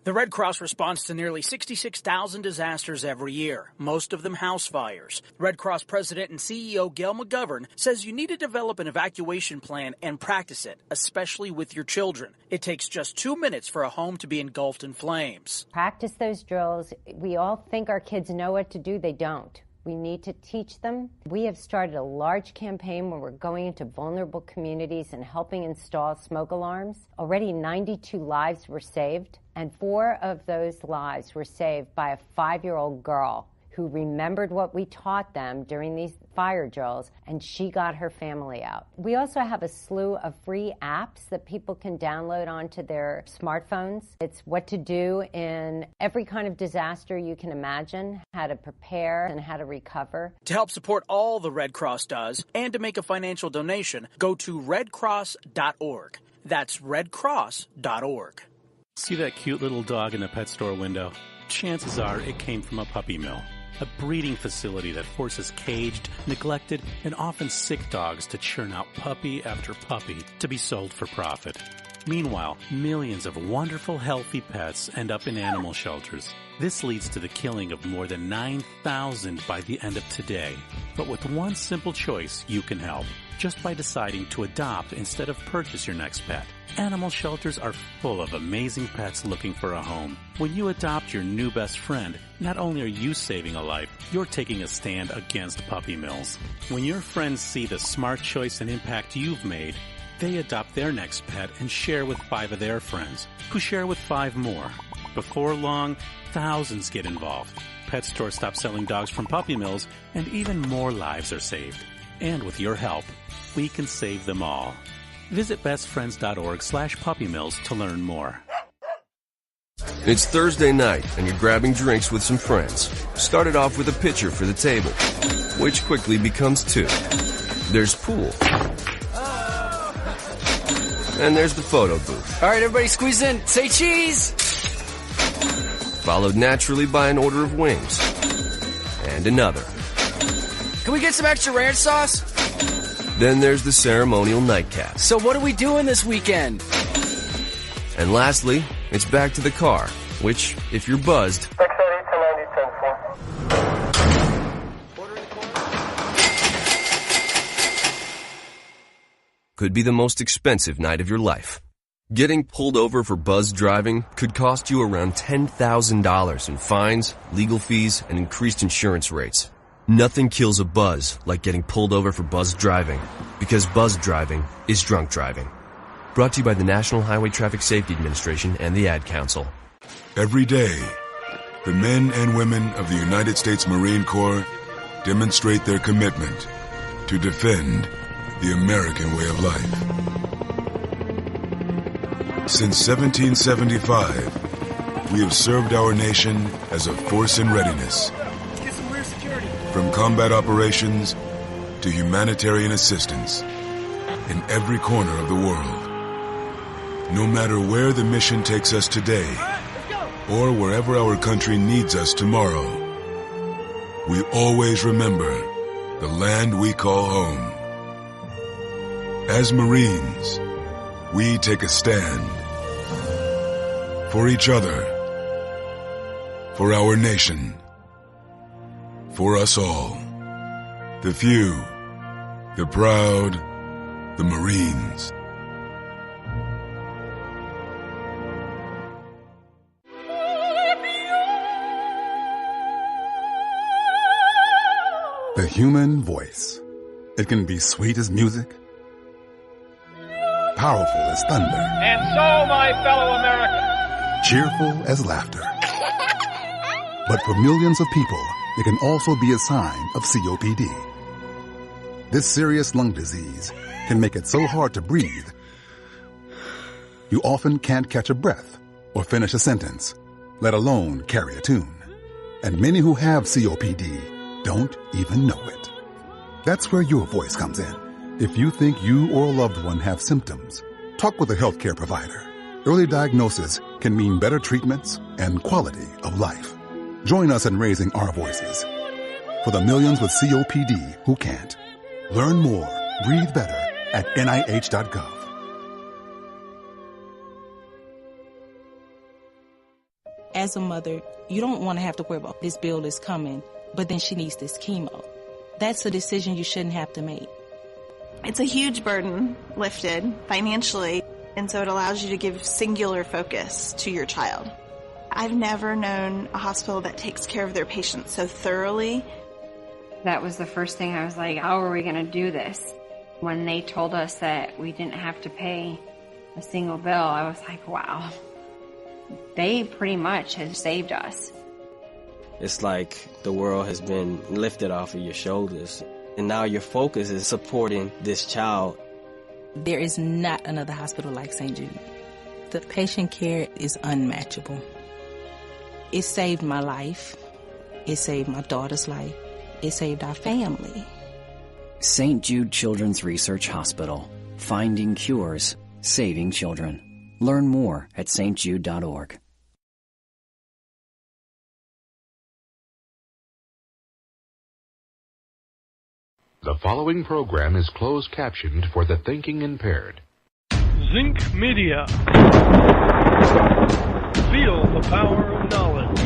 The Red Cross responds to nearly 66,000 disasters every year, most of them house fires. Red Cross President and CEO Gail McGovern says you need to develop an evacuation plan and practice it, especially with your children. It takes just 2 minutes for a home to be engulfed in flames. Practice those drills. We all think our kids know what to do. They don't. We need to teach them. We have started a large campaign where we're going into vulnerable communities and helping install smoke alarms. Already 92 lives were saved, and 4 of those lives were saved by a 5-year-old girl who remembered what we taught them during these fire drills, and she got her family out. We also have a slew of free apps that people can download onto their smartphones. It's what to do in every kind of disaster you can imagine, how to prepare and how to recover. To help support all the Red Cross does and to make a financial donation, go to redcross.org. That's redcross.org. See that cute little dog in the pet store window? Chances are it came from a puppy mill. A breeding facility that forces caged, neglected, and often sick dogs to churn out puppy after puppy to be sold for profit. Meanwhile, millions of wonderful, healthy pets end up in animal shelters. This leads to the killing of more than 9,000 by the end of today. But with one simple choice, you can help. Just by deciding to adopt instead of purchase your next pet. Animal shelters are full of amazing pets looking for a home. When you adopt your new best friend, not only are you saving a life, you're taking a stand against puppy mills. When your friends see the smart choice and impact you've made, they adopt their next pet and share with 5 of their friends, who share with 5 more. Before long, thousands get involved. Pet stores stop selling dogs from puppy mills, and even more lives are saved. And with your help, we can save them all. Visit bestfriends.org/puppymills to learn more. It's Thursday night, and you're grabbing drinks with some friends. Started off with a pitcher for the table, which quickly becomes 2. There's pool. And there's the photo booth. All right, everybody squeeze in. Say cheese! Followed naturally by an order of wings. And another. Can we get some extra ranch sauce? Then there's the ceremonial nightcap. So what are we doing this weekend? And lastly, it's back to the car, which, if you're buzzed, could be the most expensive night of your life. Getting pulled over for buzzed driving could cost you around $10,000 in fines, legal fees, and increased insurance rates. Nothing kills a buzz like getting pulled over for buzzed driving, because buzzed driving is drunk driving. Brought to you by the National Highway Traffic Safety Administration and the Ad Council. Every day, the men and women of the United States Marine Corps demonstrate their commitment to defend the American way of life. Since 1775, we have served our nation as a force in readiness. From combat operations to humanitarian assistance in every corner of the world. No matter where the mission takes us today or wherever our country needs us tomorrow, we always remember the land we call home. As Marines, we take a stand for each other, for our nation, for us all. The few, the proud, the Marines. The human voice. It can be sweet as music, powerful as thunder, and so, my fellow Americans, cheerful as laughter. But for millions of people, it can also be a sign of COPD. This serious lung disease can make it so hard to breathe, you often can't catch a breath or finish a sentence, let alone carry a tune. And many who have COPD don't even know it. That's where your voice comes in. If you think you or a loved one have symptoms, talk with a healthcare provider. Early diagnosis can mean better treatments and quality of life. Join us in raising our voices for the millions with COPD who can't. Learn more, breathe better at NIH.gov. As a mother, you don't want to have to worry about this bill is coming, but then she needs this chemo. That's a decision you shouldn't have to make. It's a huge burden lifted financially, and so it allows you to give singular focus to your child. I've never known a hospital that takes care of their patients so thoroughly. That was the first thing I was like, how are we going to do this? When they told us that we didn't have to pay a single bill, I was like, wow. They pretty much have saved us. It's like the world has been lifted off of your shoulders, and now your focus is supporting this child. There is not another hospital like St. Jude. The patient care is unmatchable. It saved my life. It saved my daughter's life. It saved our family. St. Jude Children's Research Hospital. Finding cures, saving children. Learn more at stjude.org. The following program is closed captioned for the thinking impaired. Zinc Media. Feel the power of knowledge.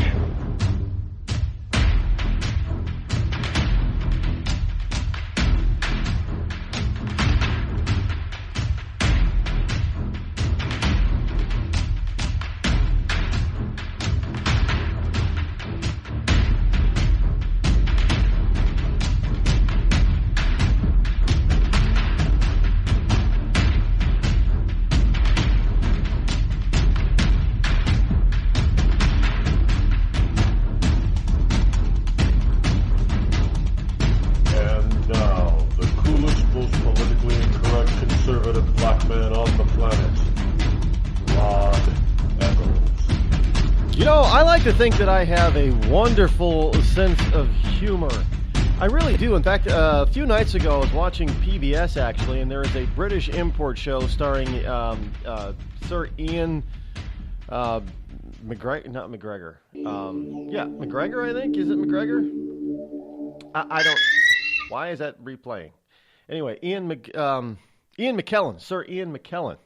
To think that I have a wonderful sense of humor. I really do. In fact, a few nights ago, I was watching PBS, actually, and there is a British import show starring Sir Ian McGregor. McGregor, I think. Is it McGregor? I don't... Why is that replaying? Anyway, Ian McKellen, Sir Ian McKellen.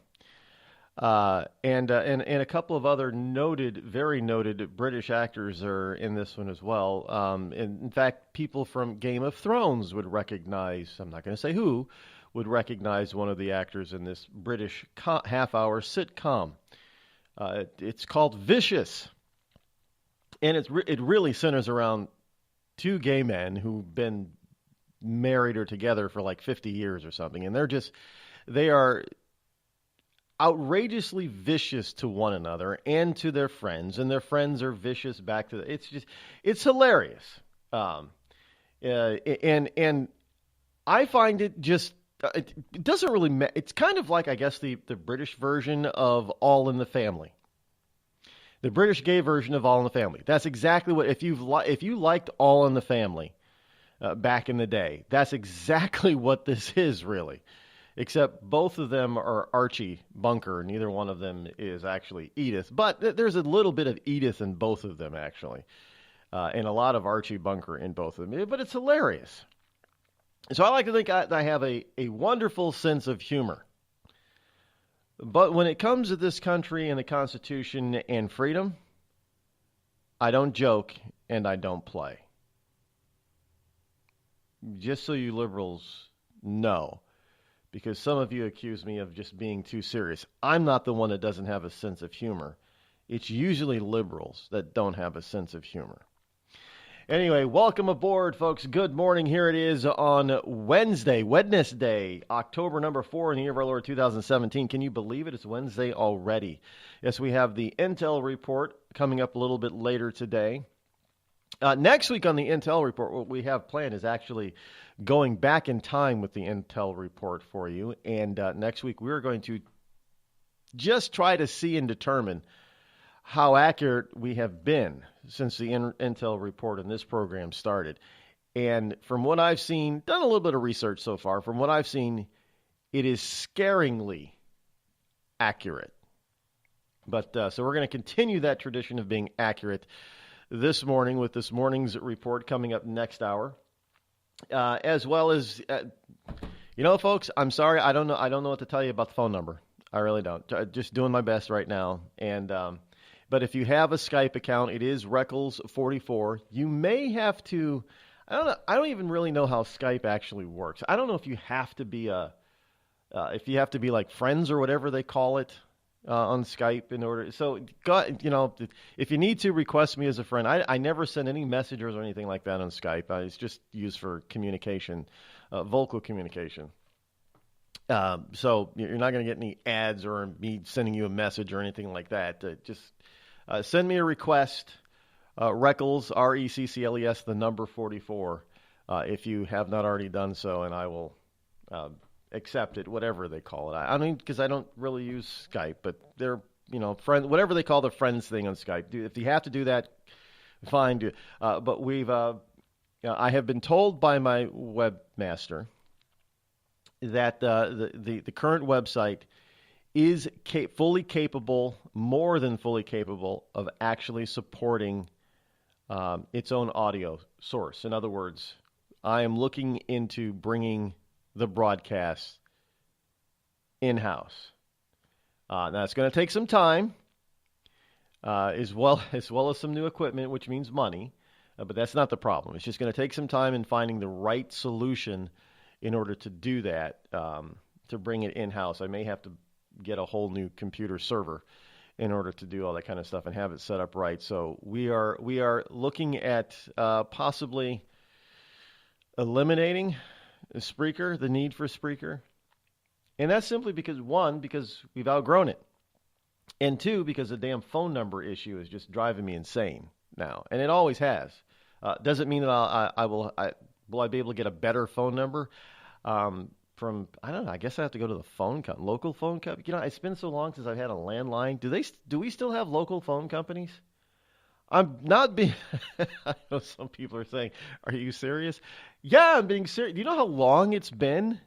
And a couple of other very noted British actors are in this one as well. And in fact, people from Game of Thrones would recognize, I'm not going to say who, would recognize one of the actors in this British half-hour sitcom. It's called Vicious. And it really centers around two gay men who've been married or together for like 50 years or something. And they are outrageously vicious to one another and to their friends, and their friends are vicious back to it's hilarious. And I find it just, it doesn't really, it's kind of like, I guess, the British version of All in the Family. The British gay version of All in the Family. That's exactly what, if you liked All in the Family back in the day, that's exactly what this is, really. Except both of them are Archie Bunker. Neither one of them is actually Edith. But there's a little bit of Edith in both of them, actually. And a lot of Archie Bunker in both of them. But it's hilarious. So I like to think I have a wonderful sense of humor. But when it comes to this country and the Constitution and freedom, I don't joke and I don't play. Just so you liberals know. Because some of you accuse me of just being too serious. I'm not the one that doesn't have a sense of humor. It's usually liberals that don't have a sense of humor. Anyway, welcome aboard, folks. Good morning. Here it is on Wednesday, October number 4 in the year of our Lord 2017. Can you believe it? It's Wednesday already. Yes, we have the Intel report coming up a little bit later today. Next week on the Intel report, what we have planned is actually going back in time with the Intel report for you. And next week, we're going to just try to see and determine how accurate we have been since the Intel report in this program started. And from what I've seen, done a little bit of research so far, from what I've seen, it is scaringly accurate. But so we're going to continue that tradition of being accurate this morning with this morning's report coming up next hour. As well as, folks, I'm sorry. I don't know what to tell you about the phone number. I really don't. Just doing my best right now. And, But if you have a Skype account, it is Reckles44. You may have to, I don't even really know how Skype actually works. I don't know if you have to be like friends or whatever they call it on Skype in order. So, if you need to, request me as a friend. I never send any messages or anything like that on Skype. It's just used for communication, vocal communication. So you're not going to get any ads or me sending you a message or anything like that. Just send me a request, Reckles, Reccles, the number 44, if you have not already done so, and I will accept it, whatever they call it. I mean, because I don't really use Skype, but they're, friend, whatever they call the friends thing on Skype. If you have to do that, fine. Do. But I have been told by my webmaster that the current website is fully capable, more than fully capable, of actually supporting its own audio source. In other words, I am looking into bringing the broadcast in-house. Now, it's going to take some time, as well as some new equipment, which means money, but that's not the problem. It's just going to take some time in finding the right solution in order to do that, to bring it in-house. I may have to get a whole new computer server in order to do all that kind of stuff and have it set up right. So we are looking at possibly eliminating Spreaker, the need for Spreaker. And that's simply because, one, because we've outgrown it. And two, because the damn phone number issue is just driving me insane now. And it always has. Doesn't mean that will I be able to get a better phone number from, I don't know, I guess I have to go to the phone company, local phone company. It's been so long since I've had a landline. Do we still have local phone companies? I'm not being, I know some people are saying, are you serious? Yeah, I'm being serious. Do you know how long it's been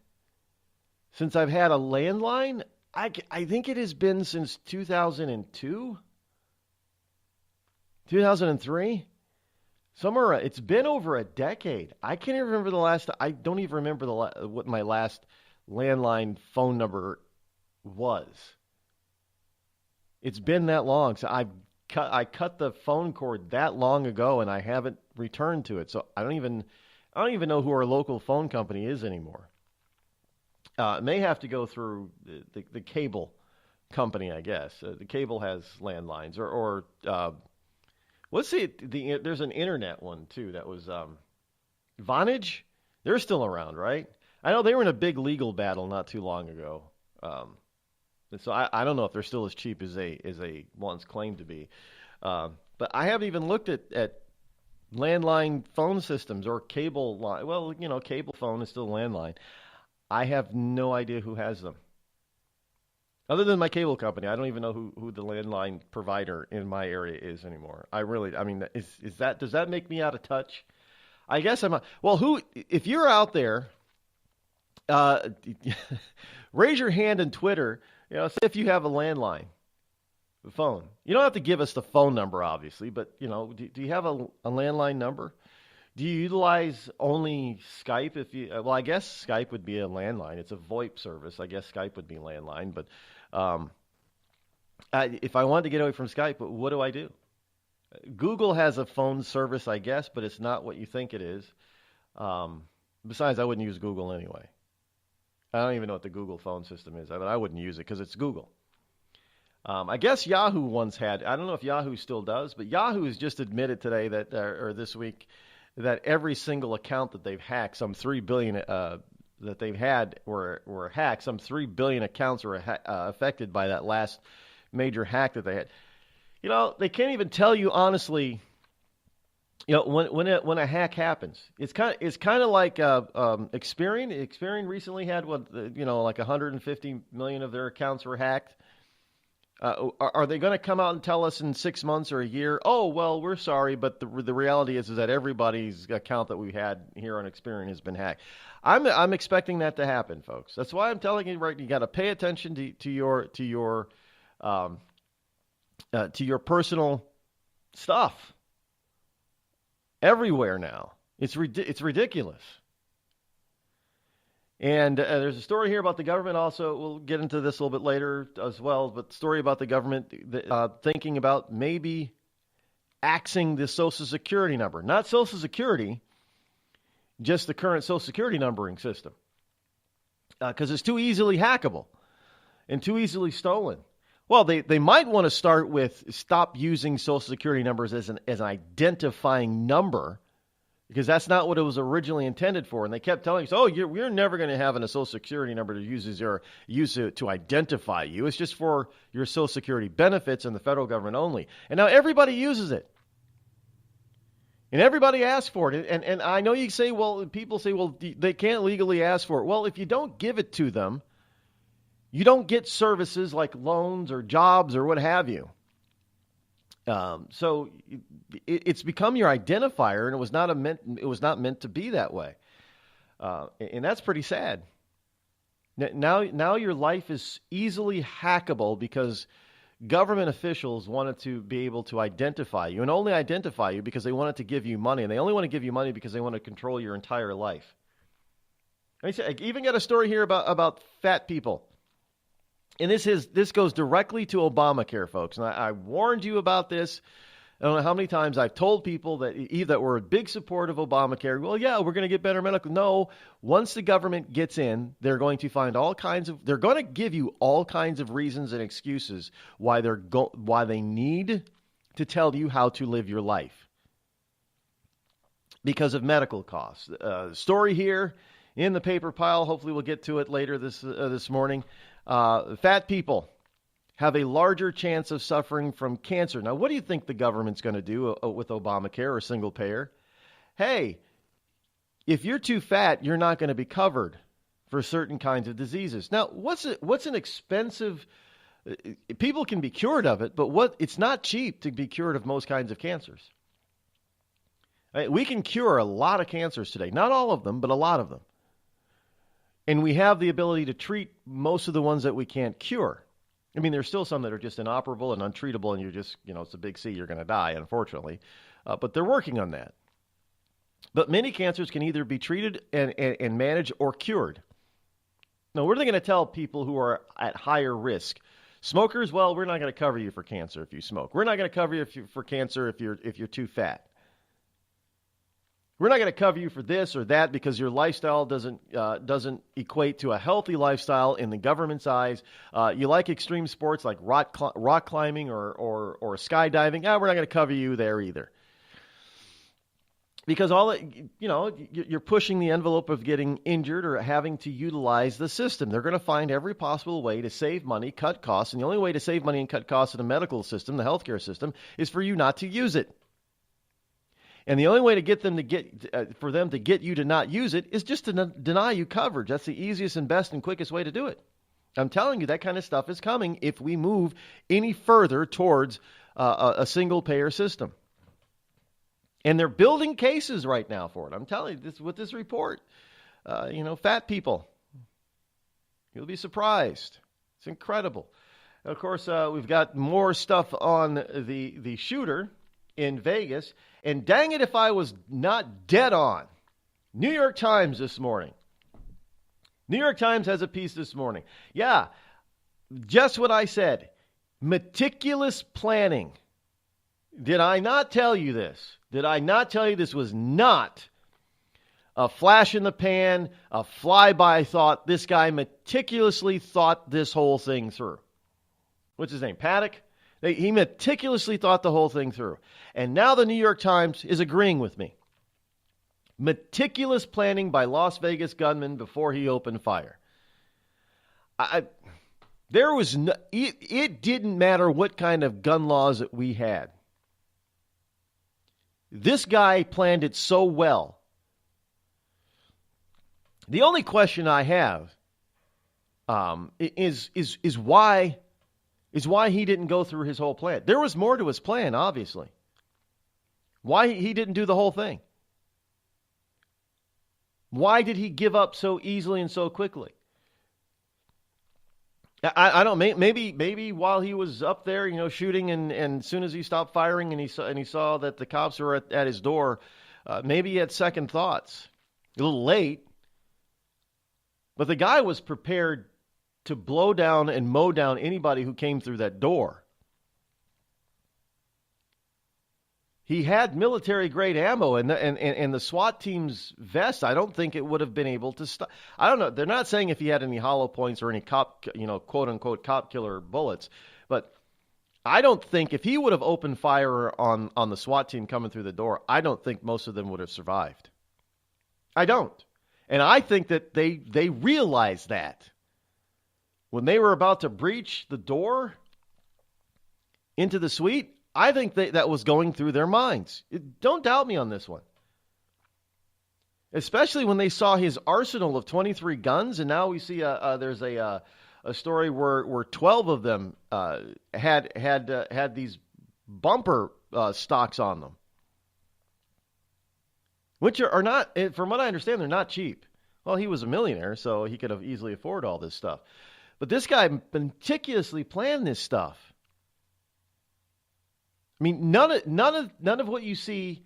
since I've had a landline? I think it has been since 2002, 2003. Somewhere, it's been over a decade. I can't even remember the last. I don't even remember what my last landline phone number was. It's been that long. So I cut the phone cord that long ago, and I haven't returned to it. So I don't even know who our local phone company is anymore. It may have to go through the cable company, I guess. The cable has landlines, or let's see. There's an internet one too. That was Vonage. They're still around, right? I know they were in a big legal battle not too long ago. And so I don't know if they're still as cheap as they once claimed to be. But I haven't even looked at landline phone systems or cable line. Well, cable phone is still landline. I have no idea who has them. Other than my cable company, I don't even know who the landline provider in my area is anymore. Does that make me out of touch? I guess I'm. Well, if you're out there, raise your hand in Twitter. Say if you have a landline phone. You don't have to give us the phone number, obviously, but do you have a landline number? Do you utilize only Skype? I guess Skype would be a landline. It's a VoIP service. I guess Skype would be landline, but. If I wanted to get away from Skype, what do I do? Google has a phone service, I guess, but it's not what you think it is. Besides, I wouldn't use Google anyway. I don't even know what the Google phone system is. I wouldn't use it because it's Google. I guess Yahoo once had. I don't know if Yahoo still does, but Yahoo has just admitted today that, or this week, that every single account that they've hacked, some 3 billion that they've had were hacked. Some 3 billion accounts were affected by that last major hack that they had. They can't even tell you honestly. When a hack happens, it's kind of like Experian. Experian recently had like 150 million of their accounts were hacked. Are they going to come out and tell us in 6 months or a year? Oh, well, we're sorry, but the reality is that everybody's account that we had here on Experian has been hacked. I'm expecting that to happen, folks. That's why I'm telling you right. You got to pay attention to your personal stuff. Everywhere now, it's ridiculous. And there's a story here about the government also. We'll get into this a little bit later as well, but the story about the government thinking about maybe axing the Social Security number. Not Social Security, just the current Social Security numbering system. Because it's too easily hackable and too easily stolen. Well, they might want to start with stop using Social Security numbers as an identifying number, because that's not what it was originally intended for. And they kept telling us, we're never going to have a Social Security number to use it to identify you. It's just for your Social Security benefits and the federal government only. And now everybody uses it. And everybody asks for it. And I know you say, people say, they can't legally ask for it. Well, if you don't give it to them, you don't get services like loans or jobs or what have you. So it's become your identifier, and it was not meant to be that way. And that's pretty sad. Now your life is easily hackable because government officials wanted to be able to identify you, and only identify you because they wanted to give you money. And they only want to give you money because they want to control your entire life. I even got a story here about fat people. And this goes directly to Obamacare, folks. And I warned you about this. I don't know how many times I've told people that we're a big support of Obamacare. Well, yeah, we're going to get better medical. No, once the government gets in, they're going to find they're going to give you all kinds of reasons and excuses why they need to tell you how to live your life because of medical costs. Story here in the paper pile. Hopefully we'll get to it later this morning. Fat people have a larger chance of suffering from cancer. Now, what do you think the government's going to do with Obamacare or single payer? Hey, if you're too fat, you're not going to be covered for certain kinds of diseases. Now, what's an expensive? People can be cured of it, but it's not cheap to be cured of most kinds of cancers. We can cure a lot of cancers today. Not all of them, but a lot of them. And we have the ability to treat most of the ones that we can't cure. I mean, there's still some that are just inoperable and untreatable, and you're just, it's a big C, you're going to die, unfortunately. But they're working on that. But many cancers can either be treated and managed or cured. Now, what are they going to tell people who are at higher risk? Smokers, well, we're not going to cover you for cancer if you smoke. We're not going to cover you for cancer if you're too fat. We're not going to cover you for this or that because your lifestyle doesn't equate to a healthy lifestyle in the government's eyes. You like extreme sports like rock climbing or skydiving. We're not going to cover you there either. Because you're pushing the envelope of getting injured or having to utilize the system. They're going to find every possible way to save money, cut costs, and the only way to save money and cut costs in the medical system, the healthcare system, is for you not to use it. And the only way to get them for them to get you to not use it is just to deny you coverage. That's the easiest and best and quickest way to do it. I'm telling you, that kind of stuff is coming if we move any further towards a single payer system. And they're building cases right now for it. I'm telling you, with this report, fat people, you'll be surprised. It's incredible. And of course, we've got more stuff on the shooter in Vegas. And dang it if I was not dead on. New York Times this morning. New York Times has a piece this morning. Yeah, just what I said. Meticulous planning. Did I not tell you this? Did I not tell you this was not a flash in the pan, a flyby thought? This guy meticulously thought this whole thing through. What's his name? Paddock? He meticulously thought the whole thing through. And now the New York Times is agreeing with me. Meticulous planning by Las Vegas gunman before he opened fire. It didn't matter what kind of gun laws that we had. This guy planned it so well. The only question I have is why he didn't go through his whole plan. There was more to his plan, obviously. Why he didn't do the whole thing. Why did he give up so easily and so quickly? I don't. Maybe while he was up there, shooting, and as soon as he stopped firing and he saw that the cops were at his door, maybe he had second thoughts. A little late, But the guy was prepared to blow down and mow down anybody who came through that door. He had military-grade ammo, and the SWAT team's vest, I don't think it would have been able to stop. I don't know. They're not saying if he had any hollow points or any cop, quote-unquote cop killer bullets, but I don't think if he would have opened fire on the SWAT team coming through the door, I don't think most of them would have survived. I don't. And I think that they realized that when they were about to breach the door into the suite. I think that was going through their minds. Don't doubt me on this one. Especially when they saw his arsenal of 23 guns, and now we see there's a story where 12 of them had these bumper stocks on them, which are not, from what I understand, they're not cheap. Well, he was a millionaire, so he could have easily afforded all this stuff. But this guy meticulously planned this stuff. I mean, none of what you see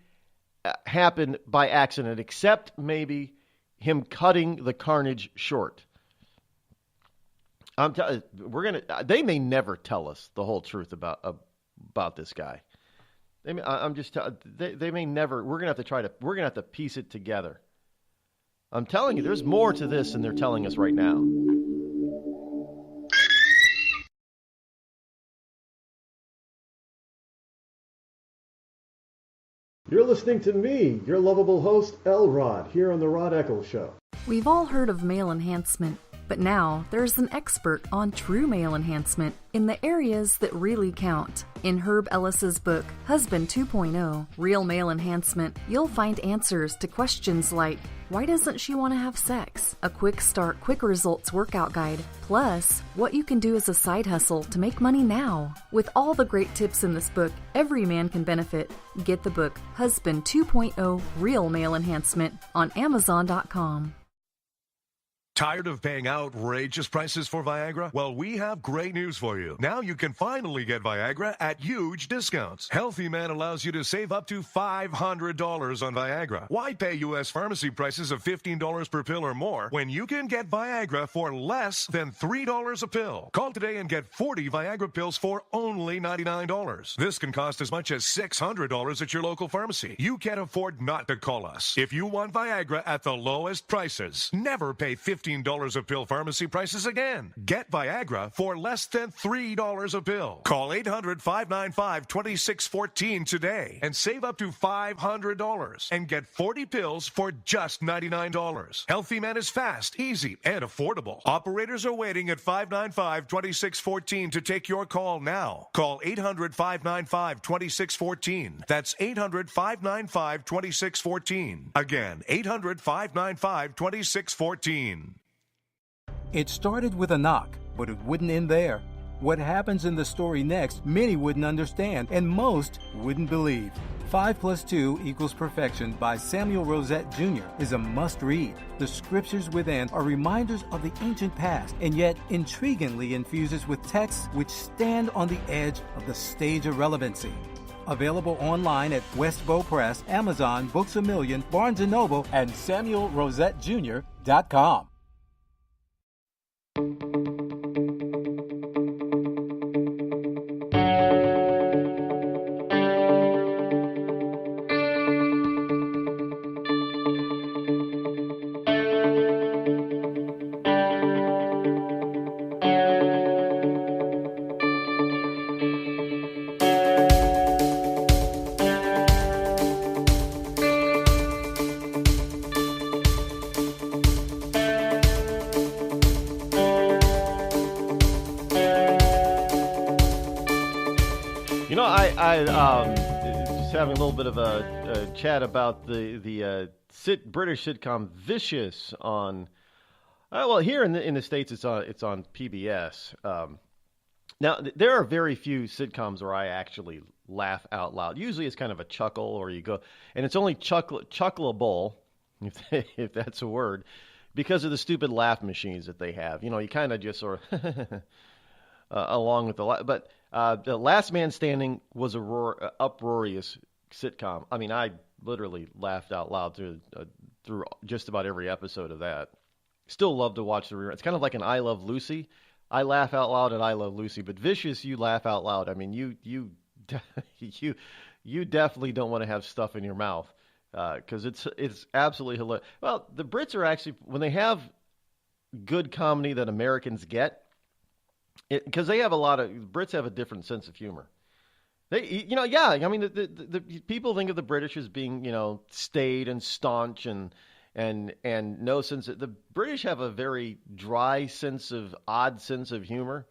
happened by accident, except maybe him cutting the carnage short. They may never tell us the whole truth about this guy. They may never. We're gonna have to piece it together. I'm telling you, there's more to this than they're telling us right now. You're listening to me, your lovable host, Rod, here on the Rod Eccles Show. We've all heard of male enhancement, but now there's an expert on true male enhancement in the areas that really count. In Herb Ellis's book, Husband 2.0, Real Male Enhancement, you'll find answers to questions like, why doesn't she want to have sex? A quick start, quick results workout guide, plus what you can do as a side hustle to make money now. With all the great tips in this book, every man can benefit. Get the book, Husband 2.0, Real Male Enhancement, on Amazon.com. Tired of paying outrageous prices for Viagra? Well, we have great news for you. Now you can finally get Viagra at huge discounts. Healthy Man allows you to save up to $500 on Viagra. Why pay U.S. pharmacy prices of $15 per pill or more when you can get Viagra for less than $3 a pill? Call today and get 40 Viagra pills for only $99. This can cost as much as $600 at your local pharmacy. You can't afford not to call us. If you want Viagra at the lowest prices, never pay $15 a pill pharmacy prices again. Get Viagra for less than $3 a pill. Call 800-595-2614 today and save up to $500 and get 40 pills for just $99. Healthy Man is fast, easy, and affordable. Operators are waiting at 595-2614 to take your call now. Call 800-595-2614. That's 800-595-2614. Again, 800-595-2614. It started with a knock, but it wouldn't end there. What happens in the story next, many wouldn't understand, and most wouldn't believe. 5 + 2 = Perfection by Samuel Rosette Jr. is a must-read. The scriptures within are reminders of the ancient past, and yet intriguingly infuses with texts which stand on the edge of the stage of relevancy. Available online at Westbow Press, Amazon, Books A Million, Barnes & Noble, and SamuelRosetteJr.com. Just having a little bit of a chat about the British sitcom Vicious on. Well, here in the States, it's on PBS. Now there are very few sitcoms where I actually laugh out loud. Usually, it's kind of a chuckle, or you go, and it's only chuckleable, if that's a word, because of the stupid laugh machines that they have. You kind of just sort of along with the laugh, but. The Last Man Standing was a uproarious sitcom. I mean, I literally laughed out loud through just about every episode of that. Still love to watch the rerun. It's kind of like an I Love Lucy. I laugh out loud at I Love Lucy, but Vicious, you laugh out loud. I mean, you definitely don't want to have stuff in your mouth because it's absolutely hilarious. Well, the Brits are actually, when they have good comedy that Americans get, because they have Brits have a different sense of humor. They, yeah. I mean, the people think of the British as being, staid and staunch and no sense. The British have a very dry odd sense of humor,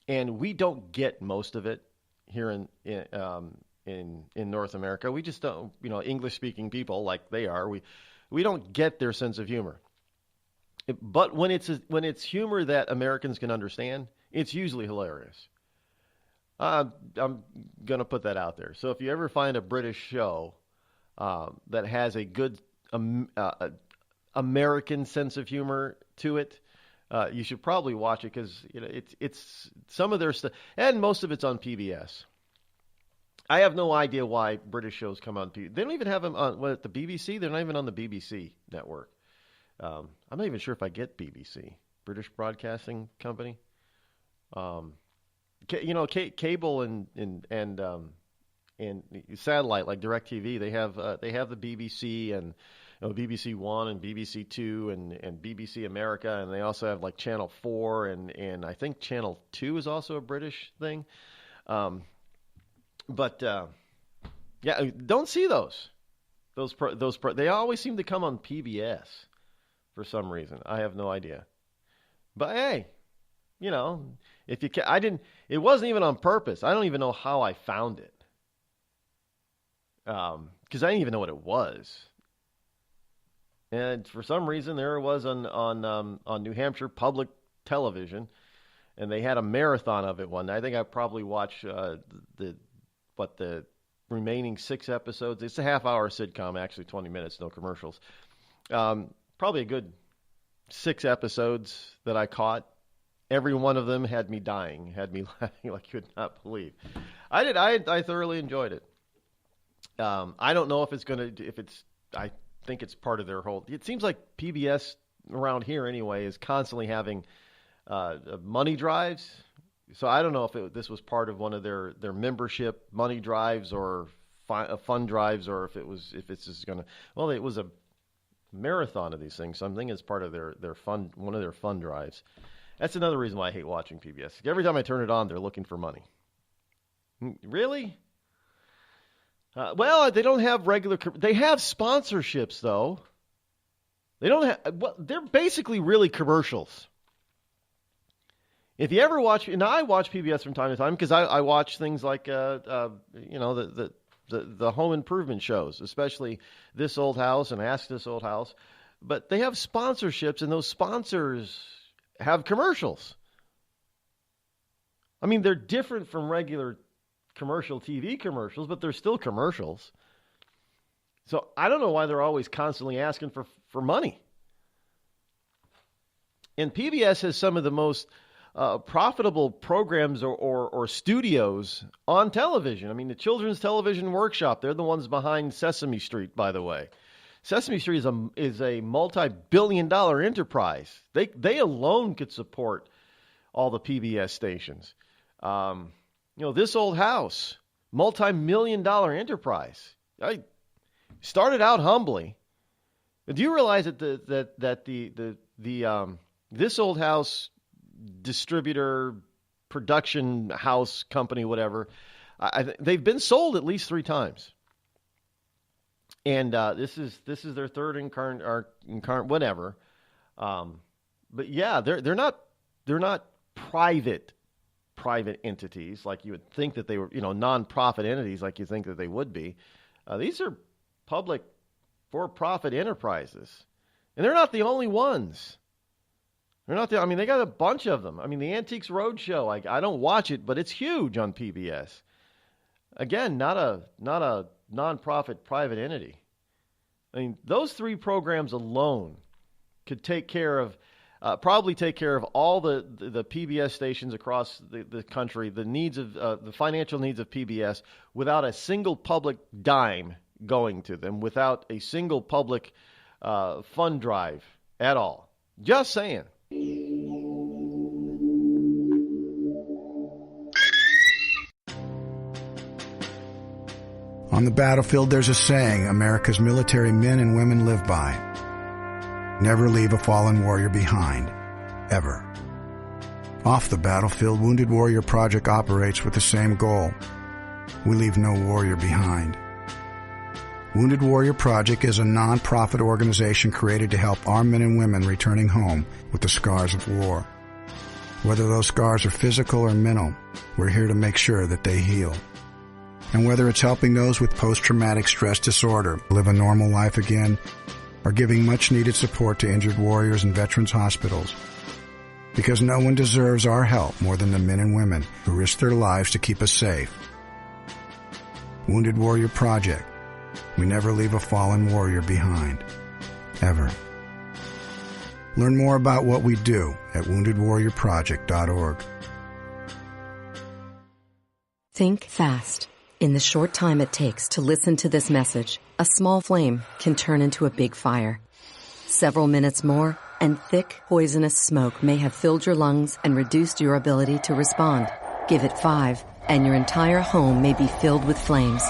and we don't get most of it here in North America. We just don't, English speaking people like they are. We don't get their sense of humor. But when it's humor that Americans can understand, it's usually hilarious. I'm going to put that out there. So if you ever find a British show that has a good American sense of humor to it, you should probably watch it because it's some of their stuff, and most of it's on PBS. I have no idea why British shows come on PBS. They don't even have them on the BBC. They're not even on the BBC network. I'm not even sure if I get BBC, British Broadcasting Company. Cable and satellite like DirecTV, they have the BBC and BBC One and BBC Two and BBC America, and they also have like Channel 4 and I think Channel 2 is also a British thing. But don't see those. They always seem to come on PBS for some reason. I have no idea. But hey, if you it wasn't even on purpose. I don't even know how I found it. Because I didn't even know what it was. And for some reason, there it was on New Hampshire Public Television, and they had a marathon of it one night. I think I probably watched the remaining 6 episodes. It's a half-hour sitcom, actually 20 minutes, no commercials. Probably a good 6 episodes that I caught. Every one of them had me dying, had me laughing like you would not believe. I thoroughly enjoyed it. I don't know I think it's part of their whole. It seems like PBS around here anyway is constantly having money drives. So I don't know if this was part of one of their membership money drives or fund drives, or if it's just gonna. Well, it was a marathon of these things. So I'm thinking it's part of their fund, one of their fund drives. That's another reason why I hate watching PBS. Every time I turn it on, they're looking for money. Really? Well, they don't have regular. They have sponsorships, though. They don't have. Well, they're basically really commercials. If you ever watch, and I watch PBS from time to time because I watch things like the home improvement shows, especially This Old House and Ask This Old House. But they have sponsorships, and those sponsors have commercials. I mean, they're different from regular commercial TV commercials, but they're still commercials. So I don't know why they're always constantly asking for money. And PBS has some of the most profitable programs or studios on television. I mean, the Children's Television Workshop, they're the ones behind Sesame Street, by the way. Sesame Street is a multi-billion-dollar enterprise. They alone could support all the PBS stations. This Old House, multi-million-dollar enterprise. I started out humbly. But do you realize that the This Old House distributor, production house company, whatever, they've been sold at least 3 times. And this is their third incarnate whatever. But yeah, they're not private entities like you would think that they were, non-profit entities like you think that they would be. These are public for-profit enterprises, and they're not the only ones. They're not the. I mean, they got a bunch of them. I mean, the Antiques Roadshow. I don't watch it, but it's huge on PBS. Again, not a non-profit private entity. I mean, those 3 programs alone could probably take care of all the PBS stations across the country, the needs of the financial needs of PBS, without a single public dime going to them, without a single public fund drive at all. Just saying. On the battlefield, there's a saying America's military men and women live by. Never leave a fallen warrior behind. Ever. Off the battlefield, Wounded Warrior Project operates with the same goal. We leave no warrior behind. Wounded Warrior Project is a non-profit organization created to help our men and women returning home with the scars of war. Whether those scars are physical or mental, we're here to make sure that they heal. And whether it's helping those with post-traumatic stress disorder live a normal life again, or giving much-needed support to injured warriors in veterans' hospitals. Because no one deserves our help more than the men and women who risk their lives to keep us safe. Wounded Warrior Project. We never leave a fallen warrior behind. Ever. Learn more about what we do at woundedwarriorproject.org. Think fast. In the short time it takes to listen to this message, a small flame can turn into a big fire. Several minutes more, and thick, poisonous smoke may have filled your lungs and reduced your ability to respond. Give it 5, and your entire home may be filled with flames.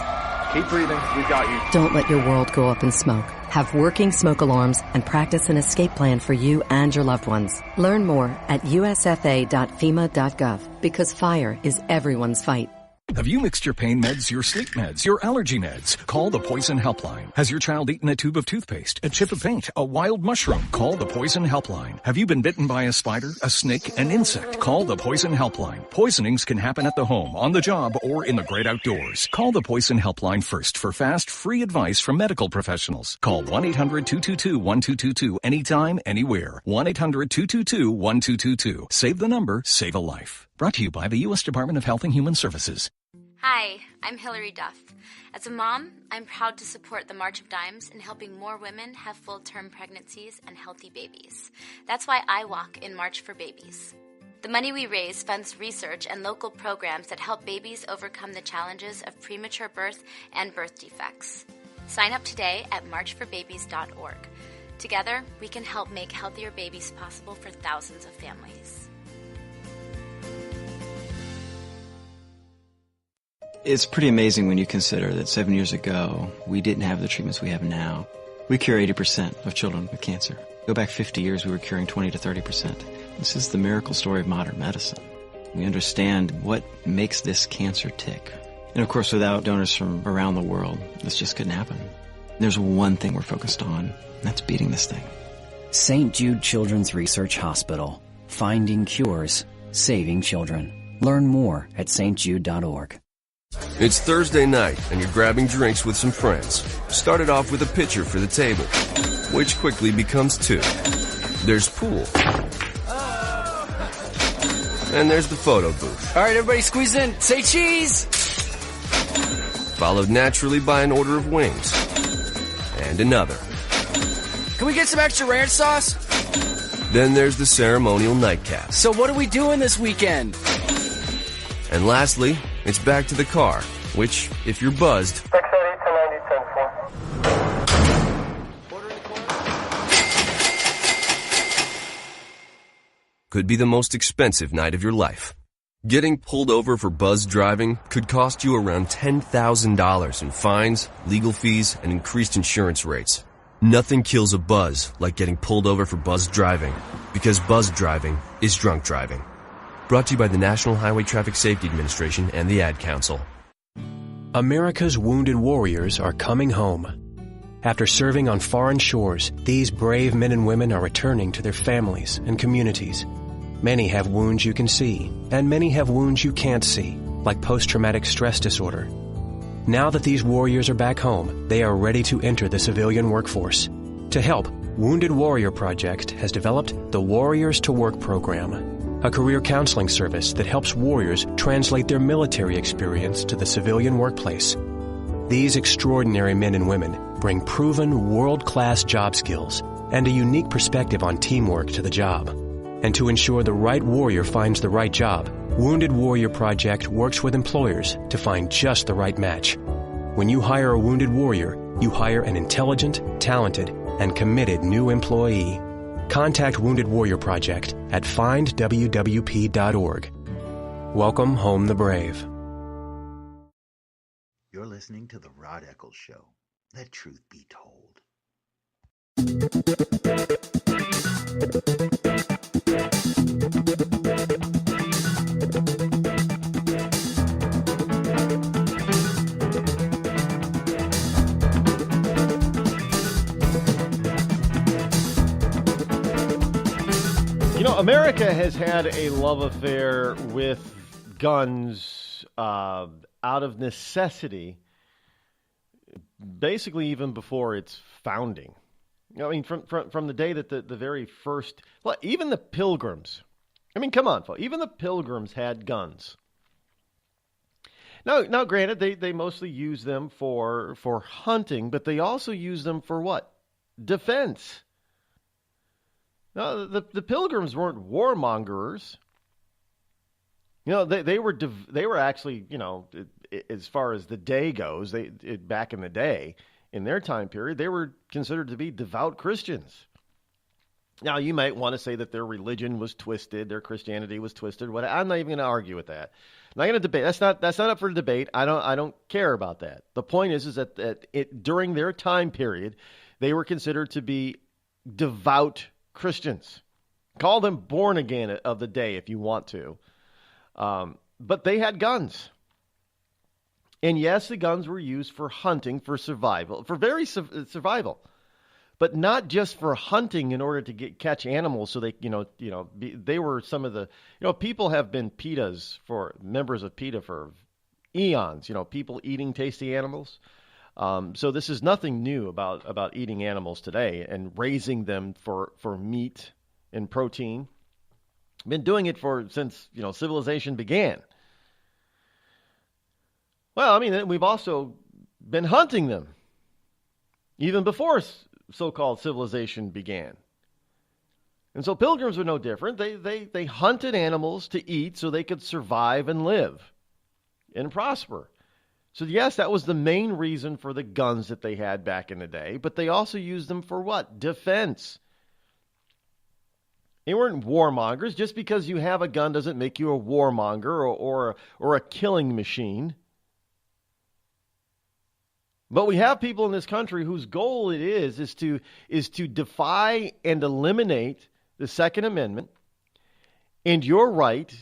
Keep breathing. We've got you. Don't let your world go up in smoke. Have working smoke alarms and practice an escape plan for you and your loved ones. Learn more at usfa.fema.gov, because fire is everyone's fight. Have you mixed your pain meds, your sleep meds, your allergy meds? Call the Poison Helpline. Has your child eaten a tube of toothpaste, a chip of paint, a wild mushroom? Call the Poison Helpline. Have you been bitten by a spider, a snake, an insect? Call the Poison Helpline. Poisonings can happen at the home, on the job, or in the great outdoors. Call the Poison Helpline first for fast, free advice from medical professionals. Call 1-800-222-1222 anytime, anywhere. 1-800-222-1222. Save the number, save a life. Brought to you by the U.S. Department of Health and Human Services. Hi, I'm Hillary Duff. As a mom, I'm proud to support the March of Dimes in helping more women have full-term pregnancies and healthy babies. That's why I walk in March for Babies. The money we raise funds research and local programs that help babies overcome the challenges of premature birth and birth defects. Sign up today at marchforbabies.org. Together, we can help make healthier babies possible for thousands of families. It's pretty amazing when you consider that 7 years ago, we didn't have the treatments we have now. We cure 80% of children with cancer. Go back 50 years, we were curing 20 to 30%. This is the miracle story of modern medicine. We understand what makes this cancer tick. And of course, without donors from around the world, this just couldn't happen. There's one thing we're focused on, and that's beating this thing. St. Jude Children's Research Hospital. Finding cures, saving children. Learn more at stjude.org. It's Thursday night, and you're grabbing drinks with some friends. Started off with a pitcher for the table, which quickly becomes 2. There's pool. And there's the photo booth. All right, everybody squeeze in. Say cheese! Followed naturally by an order of wings. And another. Can we get some extra ranch sauce? Then there's the ceremonial nightcap. So what are we doing this weekend? And lastly, it's back to the car, which, if you're buzzed, could be the most expensive night of your life. Getting pulled over for buzz driving could cost you around $10,000 in fines, legal fees, and increased insurance rates. Nothing kills a buzz like getting pulled over for buzz driving, because buzz driving is drunk driving. Brought to you by the National Highway Traffic Safety Administration and the Ad Council. America's wounded warriors are coming home. After serving on foreign shores, these brave men and women are returning to their families and communities. Many have wounds you can see, and many have wounds you can't see, like post-traumatic stress disorder. Now that these warriors are back home, they are ready to enter the civilian workforce. To help, Wounded Warrior Project has developed the Warriors to Work program, a career counseling service that helps warriors translate their military experience to the civilian workplace. These extraordinary men and women bring proven world-class job skills and a unique perspective on teamwork to the job. And to ensure the right warrior finds the right job, Wounded Warrior Project works with employers to find just the right match. When you hire a wounded warrior, you hire an intelligent, talented, and committed new employee. Contact Wounded Warrior Project at findwwp.org. Welcome home the brave. You're listening to the Rod Eccles Show. Let truth be told. You know, America has had a love affair with guns out of necessity, basically even before its founding. You know, I mean, from the day that the very first, well, even the Pilgrims, I mean, come on, folks, even the Pilgrims had guns. Now, granted, they mostly used them for hunting, but they also used them for what? Defense. No, the Pilgrims weren't warmongers. You know, they were actually, you know, as far as the day goes, back in the day, in their time period, they were considered to be devout Christians. Now, you might want to say that their religion was twisted, their Christianity was twisted. I'm not even going to argue with that. I'm not going to debate. That's not up for debate. I don't care about that. The point is that during their time period, they were considered to be devout Christians. Call them born again of the day if you want to. But they had guns. And yes, the guns were used for hunting, for survival, for survival. But not just for hunting in order to catch animals so they, they were some of the, people have been members of PETA for eons, people eating tasty animals. So this is nothing new about eating animals today and raising them for meat and protein. Been doing it since civilization began. Well, I mean, we've also been hunting them even before so-called civilization began. And so Pilgrims were no different. They hunted animals to eat so they could survive and live and prosper. So yes, that was the main reason for the guns that they had back in the day, but they also used them for what? Defense. They weren't warmongers. Just because you have a gun doesn't make you a warmonger or a killing machine. But we have people in this country whose goal it is to defy and eliminate the Second Amendment and your right,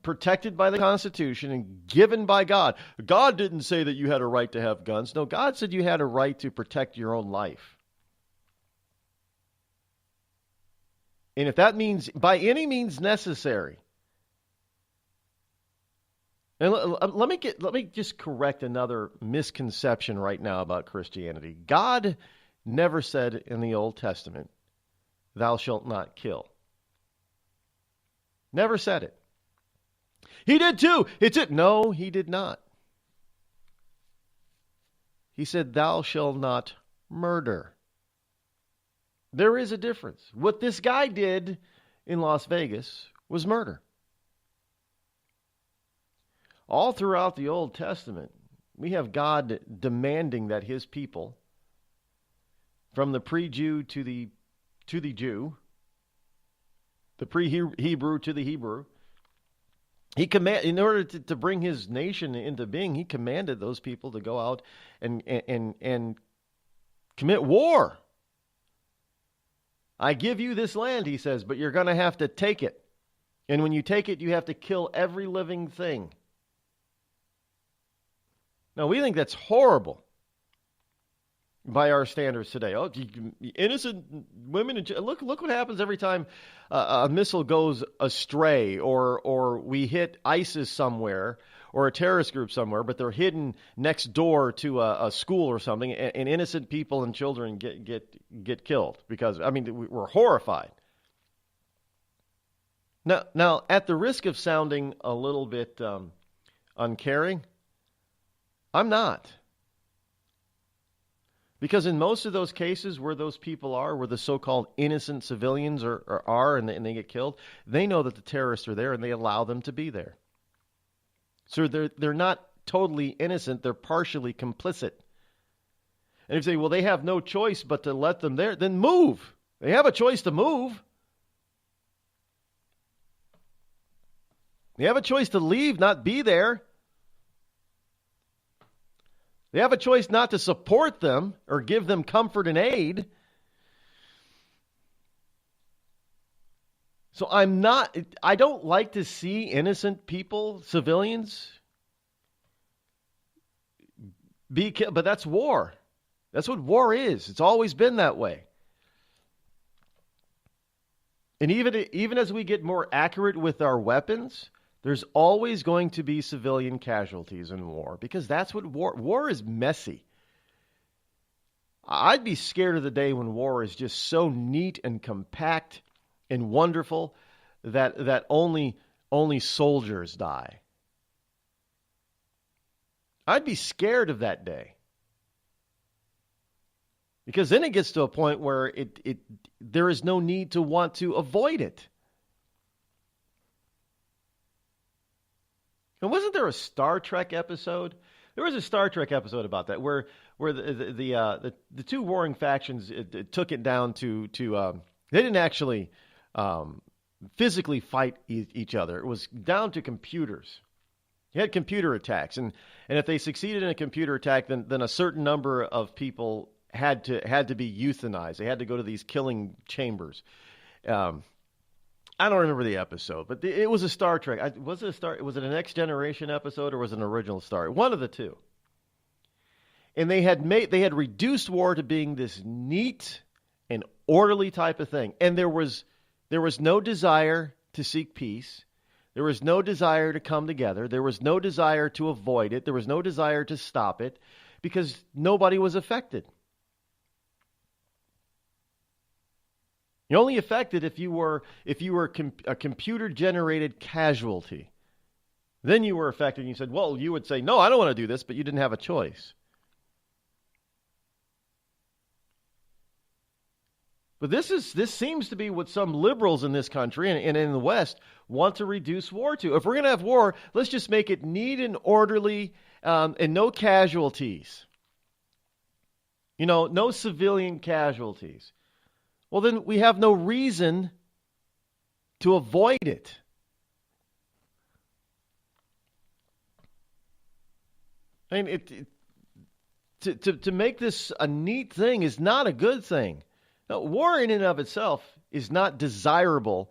protected by the Constitution and given by God. God didn't say that you had a right to have guns. No, God said you had a right to protect your own life. And if that means by any means necessary. And let me just correct another misconception right now about Christianity. God never said in the Old Testament, "Thou shalt not kill." Never said it. He did too. No, he did not. He said, "Thou shalt not murder." There is a difference. What this guy did in Las Vegas was murder. All throughout the Old Testament, we have God demanding that his people, from the pre-Jew to the Jew, the pre-Hebrew to the Hebrew, in order to bring his nation into being, he commanded those people to go out and commit war. I give you this land, he says, but you're going to have to take it. And when you take it, you have to kill every living thing. Now, we think that's horrible by our standards today. Oh, innocent women and look what happens every time a missile goes astray, or we hit ISIS somewhere, or a terrorist group somewhere, but they're hidden next door to a school or something, and innocent people and children get killed because, I mean, we're horrified. Now, at the risk of sounding a little bit uncaring, I'm not. Because in most of those cases where those people are, where the so-called innocent civilians are and they get killed, they know that the terrorists are there and they allow them to be there. So they're not totally innocent, they're partially complicit. And if you say, well, they have no choice but to let them there, then move. They have a choice to move. They have a choice to leave, not be there. They have a choice not to support them or give them comfort and aid. So I don't like to see innocent people, civilians, be killed. But that's war. That's what war is. It's always been that way. And even as we get more accurate with our weapons, there's always going to be civilian casualties in war, because that's what war is messy. I'd be scared of the day when war is just so neat and compact and wonderful that only soldiers die. I'd be scared of that day. Because then it gets to a point where there is no need to want to avoid it. And wasn't there a Star Trek episode? There was a Star Trek episode about that, where the two warring factions it took it down to they didn't actually physically fight each other. It was down to computers. You had computer attacks, and if they succeeded in a computer attack, then a certain number of people had to be euthanized. They had to go to these killing chambers. I don't remember the episode, but it was a Star Trek. Was it a Next Generation episode, or was it an original Star? One of the two. And they had reduced war to being this neat and orderly type of thing. And there was no desire to seek peace. There was no desire to come together. There was no desire to avoid it. There was no desire to stop it, because nobody was affected. You're only affected if you were a computer-generated casualty. Then you were affected, and you said, well, you would say, no, I don't want to do this, but you didn't have a choice. But this seems to be what some liberals in this country and in the West want to reduce war to. If we're going to have war, let's just make it neat and orderly, and no casualties. No civilian casualties. Well, then we have no reason to avoid it. I mean, to make this a neat thing is not a good thing. Now, war in and of itself is not desirable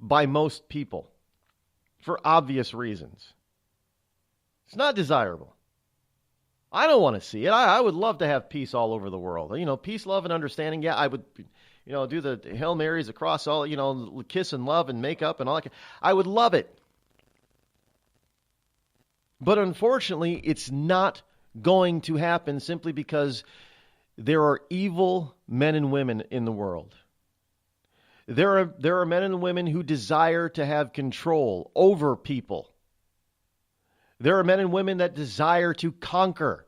by most people for obvious reasons. It's not desirable. I don't want to see it. I would love to have peace all over the world. Peace, love, and understanding. Yeah, I would, do the Hail Marys across all, kiss and love and make up and all that. I would love it. But unfortunately, it's not going to happen simply because there are evil men and women in the world. There are men and women who desire to have control over people. There are men and women that desire to conquer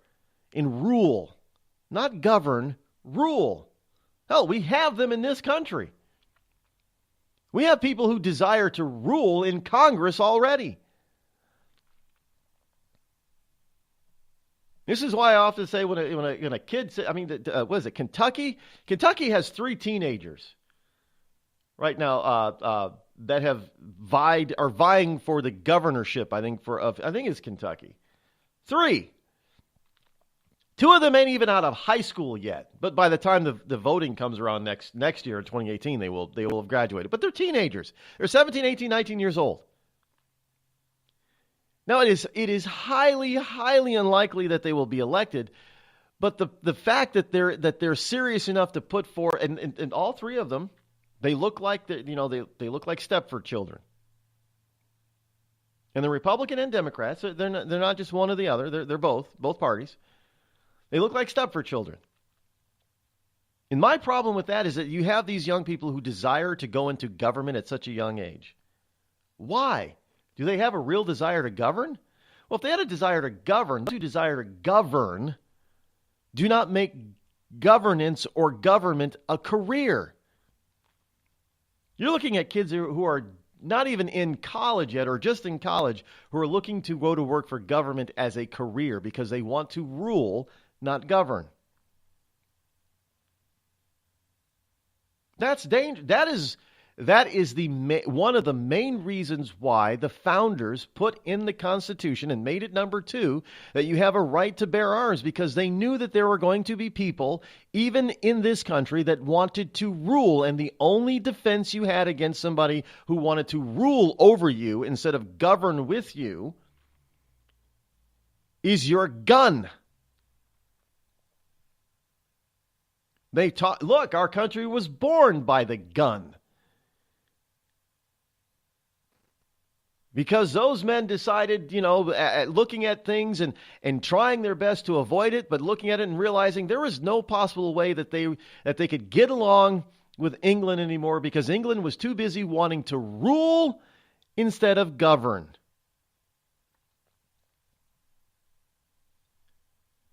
and rule, not govern, rule. Hell, we have them in this country. We have people who desire to rule in Congress already. This is why I often say when a kid says, what is it, Kentucky? Kentucky has 3 teenagers right now that are vying for the governorship. I think it's Kentucky. 3. 2 of them ain't even out of high school yet. But by the time the voting comes around next year in 2018, they will have graduated. But they're teenagers. They're 17, 18, 19 years old. Now, it is highly, highly unlikely that they will be elected, but the fact that they're serious enough to put forth, and all 3 of them, they look like they look like Stepford children. And the Republican and Democrats, they're not just one or the other. They're both parties. They look like Stepford children. And my problem with that is that you have these young people who desire to go into government at such a young age. Why? Do they have a real desire to govern? Well, if they had a desire to govern, those who desire to govern do not make governance or government a career. You're looking at kids who are not even in college yet, or just in college, who are looking to go to work for government as a career because they want to rule, not govern. That's danger. That is one of the main reasons why the founders put in the Constitution and made it number 2 that you have a right to bear arms, because they knew that there were going to be people, even in this country, that wanted to rule, and the only defense you had against somebody who wanted to rule over you instead of govern with you is your gun. They taught, look, our country was born by the gun. Because those men decided, looking at things and trying their best to avoid it, but looking at it and realizing there was no possible way that they could get along with England anymore, because England was too busy wanting to rule instead of govern.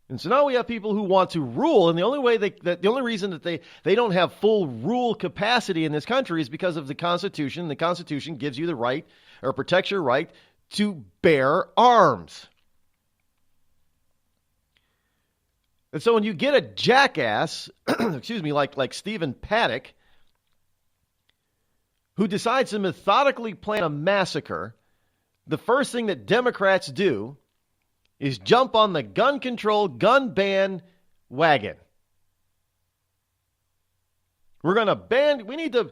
And so now we have people who want to rule, and the only reason that they don't have full rule capacity in this country is because of the Constitution. The Constitution gives you the right, or protects your right, to bear arms. And so when you get a jackass, like Stephen Paddock, who decides to methodically plan a massacre, the first thing that Democrats do is jump on the gun control, gun ban wagon. We're going to ban. We need to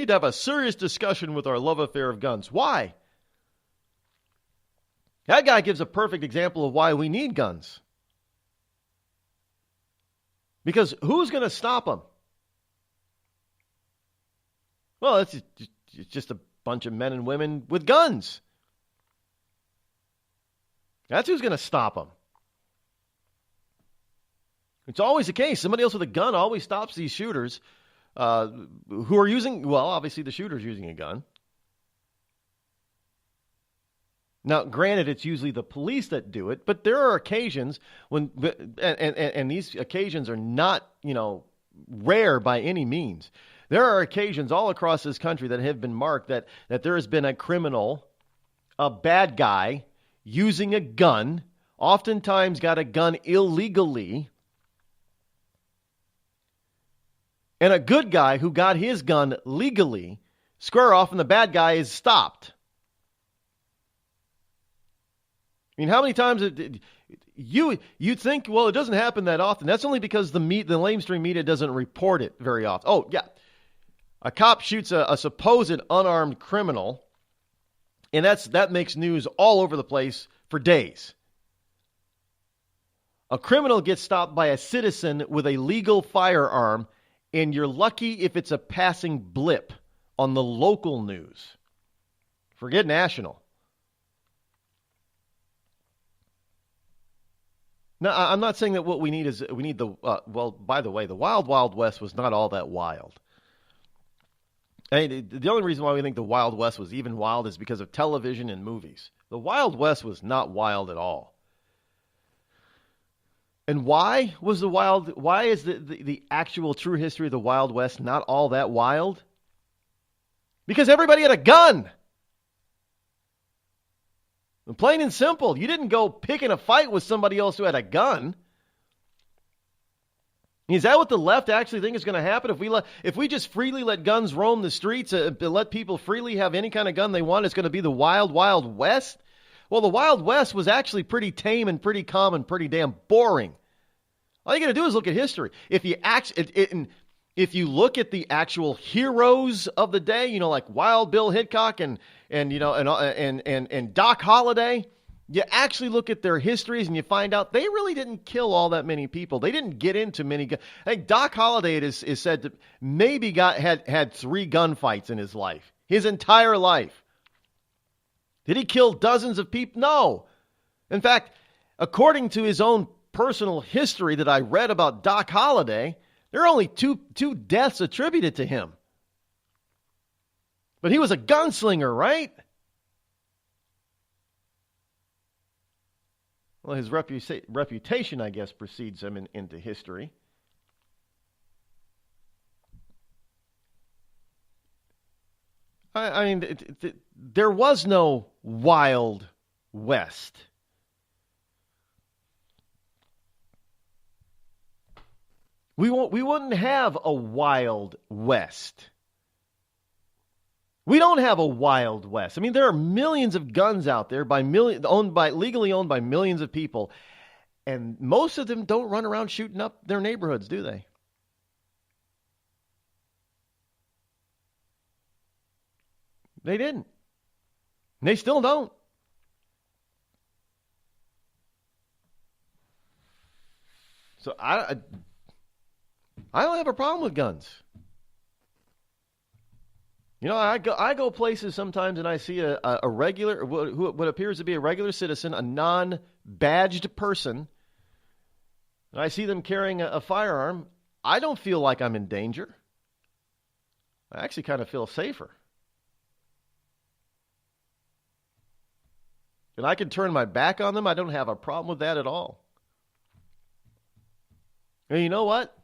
have a serious discussion with our love affair of guns. Why? That guy gives a perfect example of why we need guns. Because who's going to stop them? Well, it's just a bunch of men and women with guns. That's who's going to stop them. It's always the case. Somebody else with a gun always stops these shooters who are using, well, obviously the shooter's using a gun. Now, granted, it's usually the police that do it, but there are occasions when, and these occasions are not, rare by any means. There are occasions all across this country that have been marked that there has been a criminal, a bad guy, using a gun, oftentimes got a gun illegally, and a good guy who got his gun legally square off and the bad guy is stopped. I mean, how many times you think, well, it doesn't happen that often. That's only because the lamestream media doesn't report it very often. Oh, yeah. A cop shoots a supposed unarmed criminal, and that makes news all over the place for days. A criminal gets stopped by a citizen with a legal firearm, and you're lucky if it's a passing blip on the local news. Forget national. Now, I'm not saying that what we need is, by the way, the Wild Wild West was not all that wild. The only reason why we think the Wild West was even wild is because of television and movies. The Wild West was not wild at all. And why is the actual true history of the Wild West not all that wild? Because everybody had a gun. And plain and simple, you didn't go picking a fight with somebody else who had a gun. Is that what the left actually think is going to happen? If we just freely let guns roam the streets, let people freely have any kind of gun they want, it's going to be the wild, wild west? Well, the Wild West was actually pretty tame and pretty calm and pretty damn boring. All you got to do is look at history. If you look at the actual heroes of the day, like Wild Bill Hickok and Doc Holliday, you actually look at their histories and you find out they really didn't kill all that many people. They didn't get into many. I think Doc Holliday is said to maybe had 3 gunfights in his life, his entire life. Did he kill dozens of people? No. In fact, according to his own personal history that I read about Doc Holliday, there are only two deaths attributed to him. But he was a gunslinger, right? Well, his reputation, I guess, precedes him into history. I mean, there was no Wild West. We wouldn't have a Wild West. We don't have a Wild West. I mean, there are millions of guns out there legally owned by millions of people, and most of them don't run around shooting up their neighborhoods, do they? They didn't. They still don't. So I don't have a problem with guns. You know, I go places sometimes and I see a regular, what appears to be a regular citizen, a non-badged person, and I see them carrying a firearm. I don't feel like I'm in danger. I actually kind of feel safer. And I can turn my back on them. I don't have a problem with that at all. And you know what?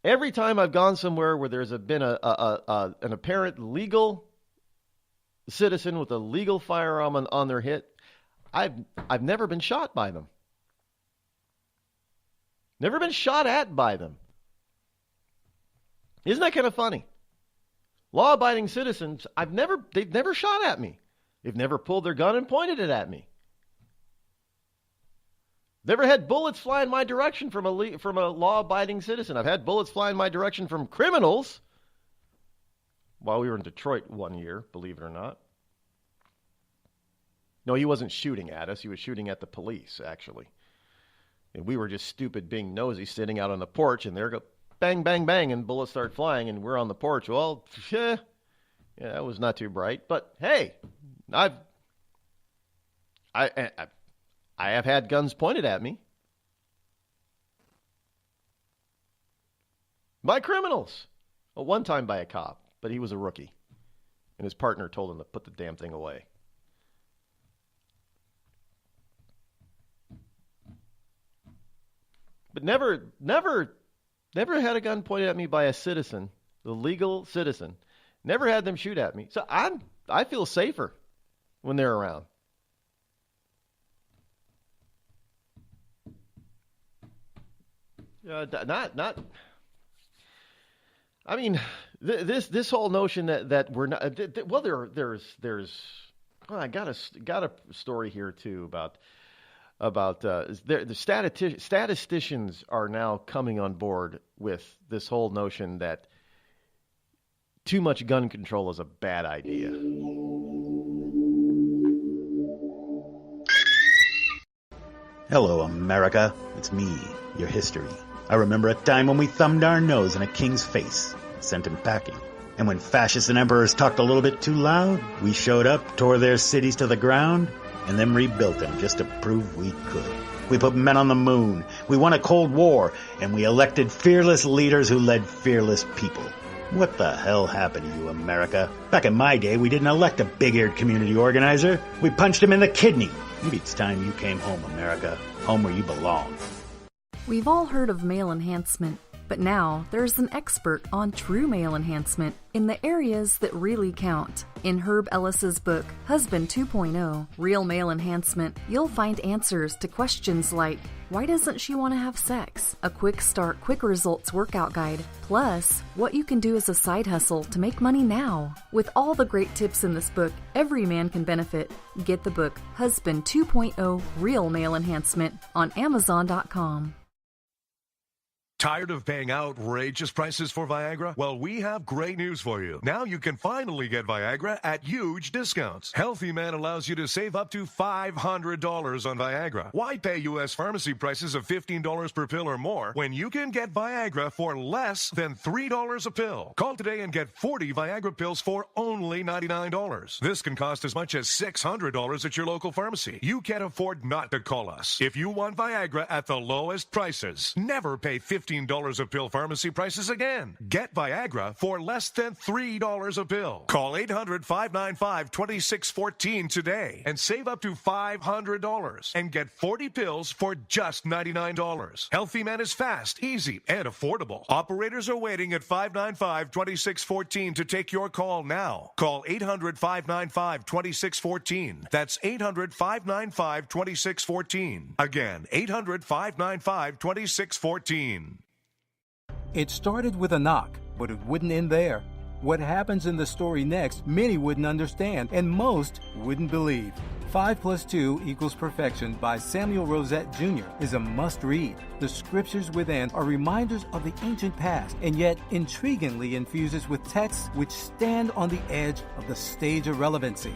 Every time I've gone somewhere where there's been an apparent legal citizen with a legal firearm on their hip, I've never been shot by them. Never been shot at by them. Isn't that kind of funny? Law-abiding citizens, they've never shot at me. They've never pulled their gun and pointed it at me. Never had bullets fly in my direction from a law-abiding citizen. I've had bullets fly in my direction from criminals while we were in Detroit one year, believe it or not. No, he wasn't shooting at us. He was shooting at the police, actually. And we were just stupid being nosy sitting out on the porch, and there go bang, bang, bang, and bullets start flying, and we're on the porch. Well, yeah, that was not too bright. But, hey, I have had guns pointed at me by criminals. Well, one time by a cop, but he was a rookie. And his partner told him to put the damn thing away. But never had a gun pointed at me by a citizen, the legal citizen. Never had them shoot at me. So I feel safer when they're around. Not. I mean, this whole notion that we're not. Well, there's. Well, I got a story here too about the statisticians are now coming on board with this whole notion that too much gun control is a bad idea. Hello, America. It's me, your history. I remember a time when we thumbed our nose in a king's face, sent him packing. And when fascists and emperors talked a little bit too loud, we showed up, tore their cities to the ground, and then rebuilt them just to prove we could. We put men on the moon, we won a Cold War, and we elected fearless leaders who led fearless people. What the hell happened to you, America? Back in my day, we didn't elect a big-eared community organizer. We punched him in the kidney. Maybe it's time you came home, America. Home where you belong. We've all heard of male enhancement, but now there's an expert on true male enhancement in the areas that really count. In Herb Ellis's book, Husband 2.0, Real Male Enhancement, you'll find answers to questions like, why doesn't she want to have sex? A quick start, quick results workout guide. Plus, what you can do as a side hustle to make money now. With all the great tips in this book, every man can benefit. Get the book, Husband 2.0, Real Male Enhancement, on Amazon.com. Tired of paying outrageous prices for Viagra? Well, we have great news for you. Now you can finally get Viagra at huge discounts. Healthy Man allows you to save up to $500 on Viagra. Why pay U.S. pharmacy prices of $15 per pill or more when you can get Viagra for less than $3 a pill? Call today and get 40 Viagra pills for only $99. This can cost as much as $600 at your local pharmacy. You can't afford not to call us. If you want Viagra at the lowest prices, never pay $15 a pill pharmacy prices again. Get Viagra for less than $3 a pill. Call 800-595-2614 today and save up to $500 and get 40 pills for just $99. Healthy Man is fast, easy, and affordable. Operators are waiting at 595-2614 to take your call now. Call 800-595-2614. That's 800-595-2614. Again, 800-595-2614. It started with a knock, but it wouldn't end there. What happens in the story next, many wouldn't understand, and most wouldn't believe. 5 + 2 = Perfection by Samuel Rosette Jr. is a must-read. The scriptures within are reminders of the ancient past, and yet intriguingly infuses with texts which stand on the edge of the stage of relevancy.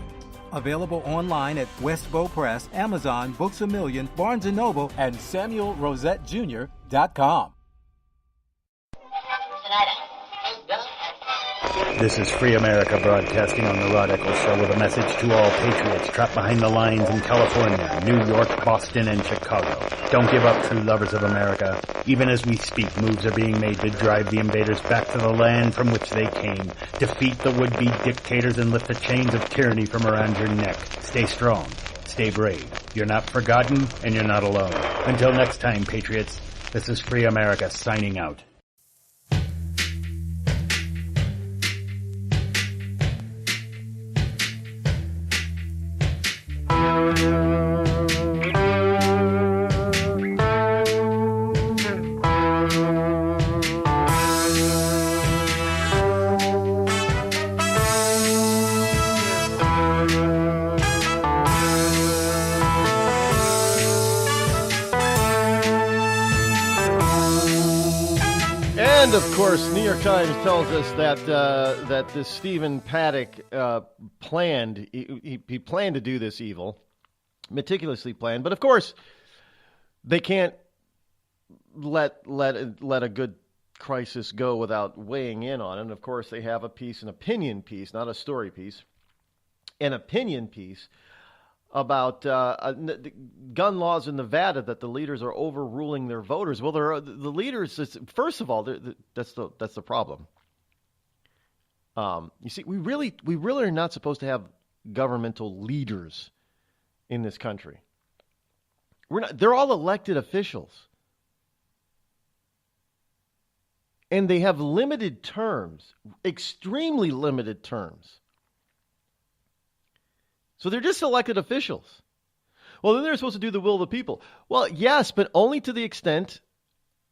Available online at Westbow Press, Amazon, Books A Million, Barnes & Noble, and SamuelRosetteJr.com. This is Free America broadcasting on the Rod Eccles Show with a message to all patriots trapped behind the lines in California, New York, Boston, and Chicago. Don't give up, true lovers of America. Even as we speak, moves are being made to drive the invaders back to the land from which they came, defeat the would-be dictators, and lift the chains of tyranny from around your neck. Stay strong. Stay brave. You're not forgotten, and you're not alone. Until next time, patriots, this is Free America signing out. And of course, New York Times tells us that this Stephen Paddock planned. He planned to do this evil, meticulously planned. But of course, they can't let a good crisis go without weighing in on it. And of course, they have an opinion piece, not a story piece, an opinion piece about gun laws in Nevada that the leaders are overruling their voters. Well, the leaders. First of all, that's the problem. You see, we really are not supposed to have governmental leaders in this country. We're not. They're all elected officials, and they have limited terms, extremely limited terms. So they're just elected officials. Well, then they're supposed to do the will of the people. Well, yes, but only to the extent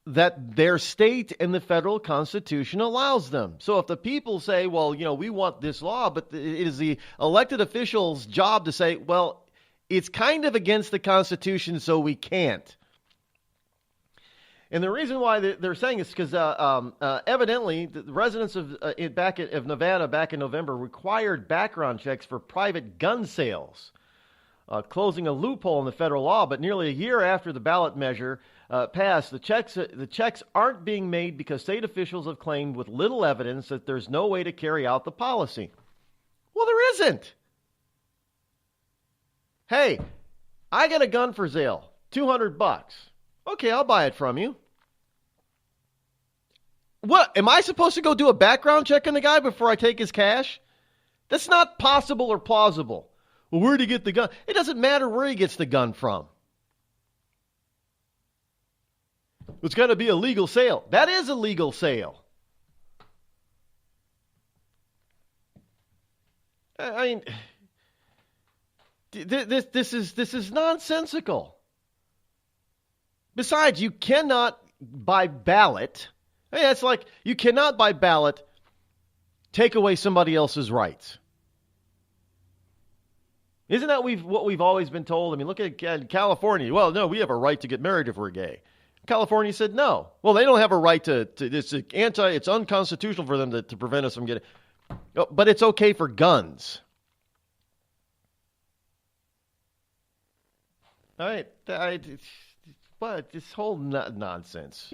that their state and the federal constitution allows them. So if the people say, well, we want this law, but it is the elected officials' job to say, well, it's kind of against the Constitution, so we can't. And the reason why they're saying this is because evidently the residents of Nevada back in November required background checks for private gun sales, closing a loophole in the federal law. But nearly a year after the ballot measure passed, the checks aren't being made because state officials have claimed with little evidence that there's no way to carry out the policy. Well, there isn't. Hey, I got a gun for sale, $200. Okay, I'll buy it from you. What, am I supposed to go do a background check on the guy before I take his cash? That's not possible or plausible. Well, where'd he get the gun? It doesn't matter where he gets the gun from. It's got to be a legal sale. That is a legal sale. I mean, this is nonsensical. Besides, you cannot by ballot. I mean, it's like you cannot by ballot take away somebody else's rights. Isn't that what we've always been told? I mean, look at California. Well, no, we have a right to get married if we're gay. California said no. Well, they don't have a right to it's unconstitutional for them to prevent us from getting. But it's okay for guns. All right. But this whole nonsense.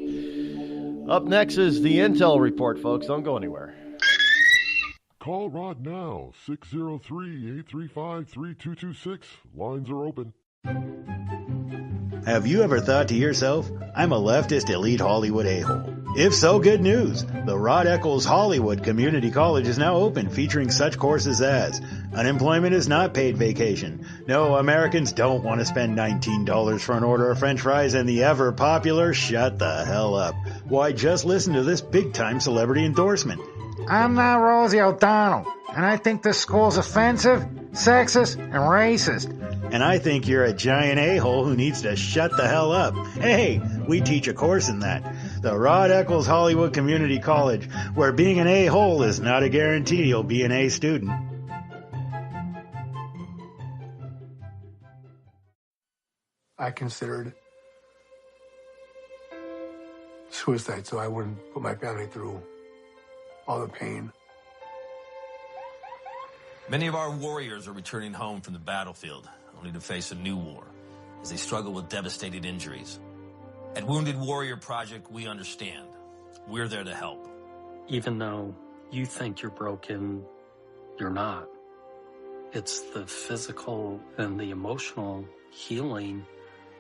Up next is the Intel Report, folks. Don't go anywhere. Call Rod now, 603-835-3226. Lines are open. Have you ever thought to yourself, I'm a leftist elite Hollywood a-hole? If so, good news. The Rod Eccles Hollywood Community College is now open, featuring such courses as unemployment is not paid vacation. No, Americans don't want to spend $19 for an order of French fries, and the ever popular shut the hell up. Why, just listen to this big-time celebrity endorsement. I'm not Rosie O'Donnell, and I think this school's offensive, sexist, and racist. and I think you're a giant a-hole who needs to shut the hell up. Hey, we teach a course in that. The Rod Eccles Hollywood Community College, where being an a-hole is not a guarantee you'll be an A student. I considered suicide so I wouldn't put my family through all the pain. Many of our warriors are returning home from the battlefield, only to face a new war as they struggle with devastating injuries. At Wounded Warrior Project, we understand. We're there to help. Even though you think you're broken, you're not. It's the physical and the emotional healing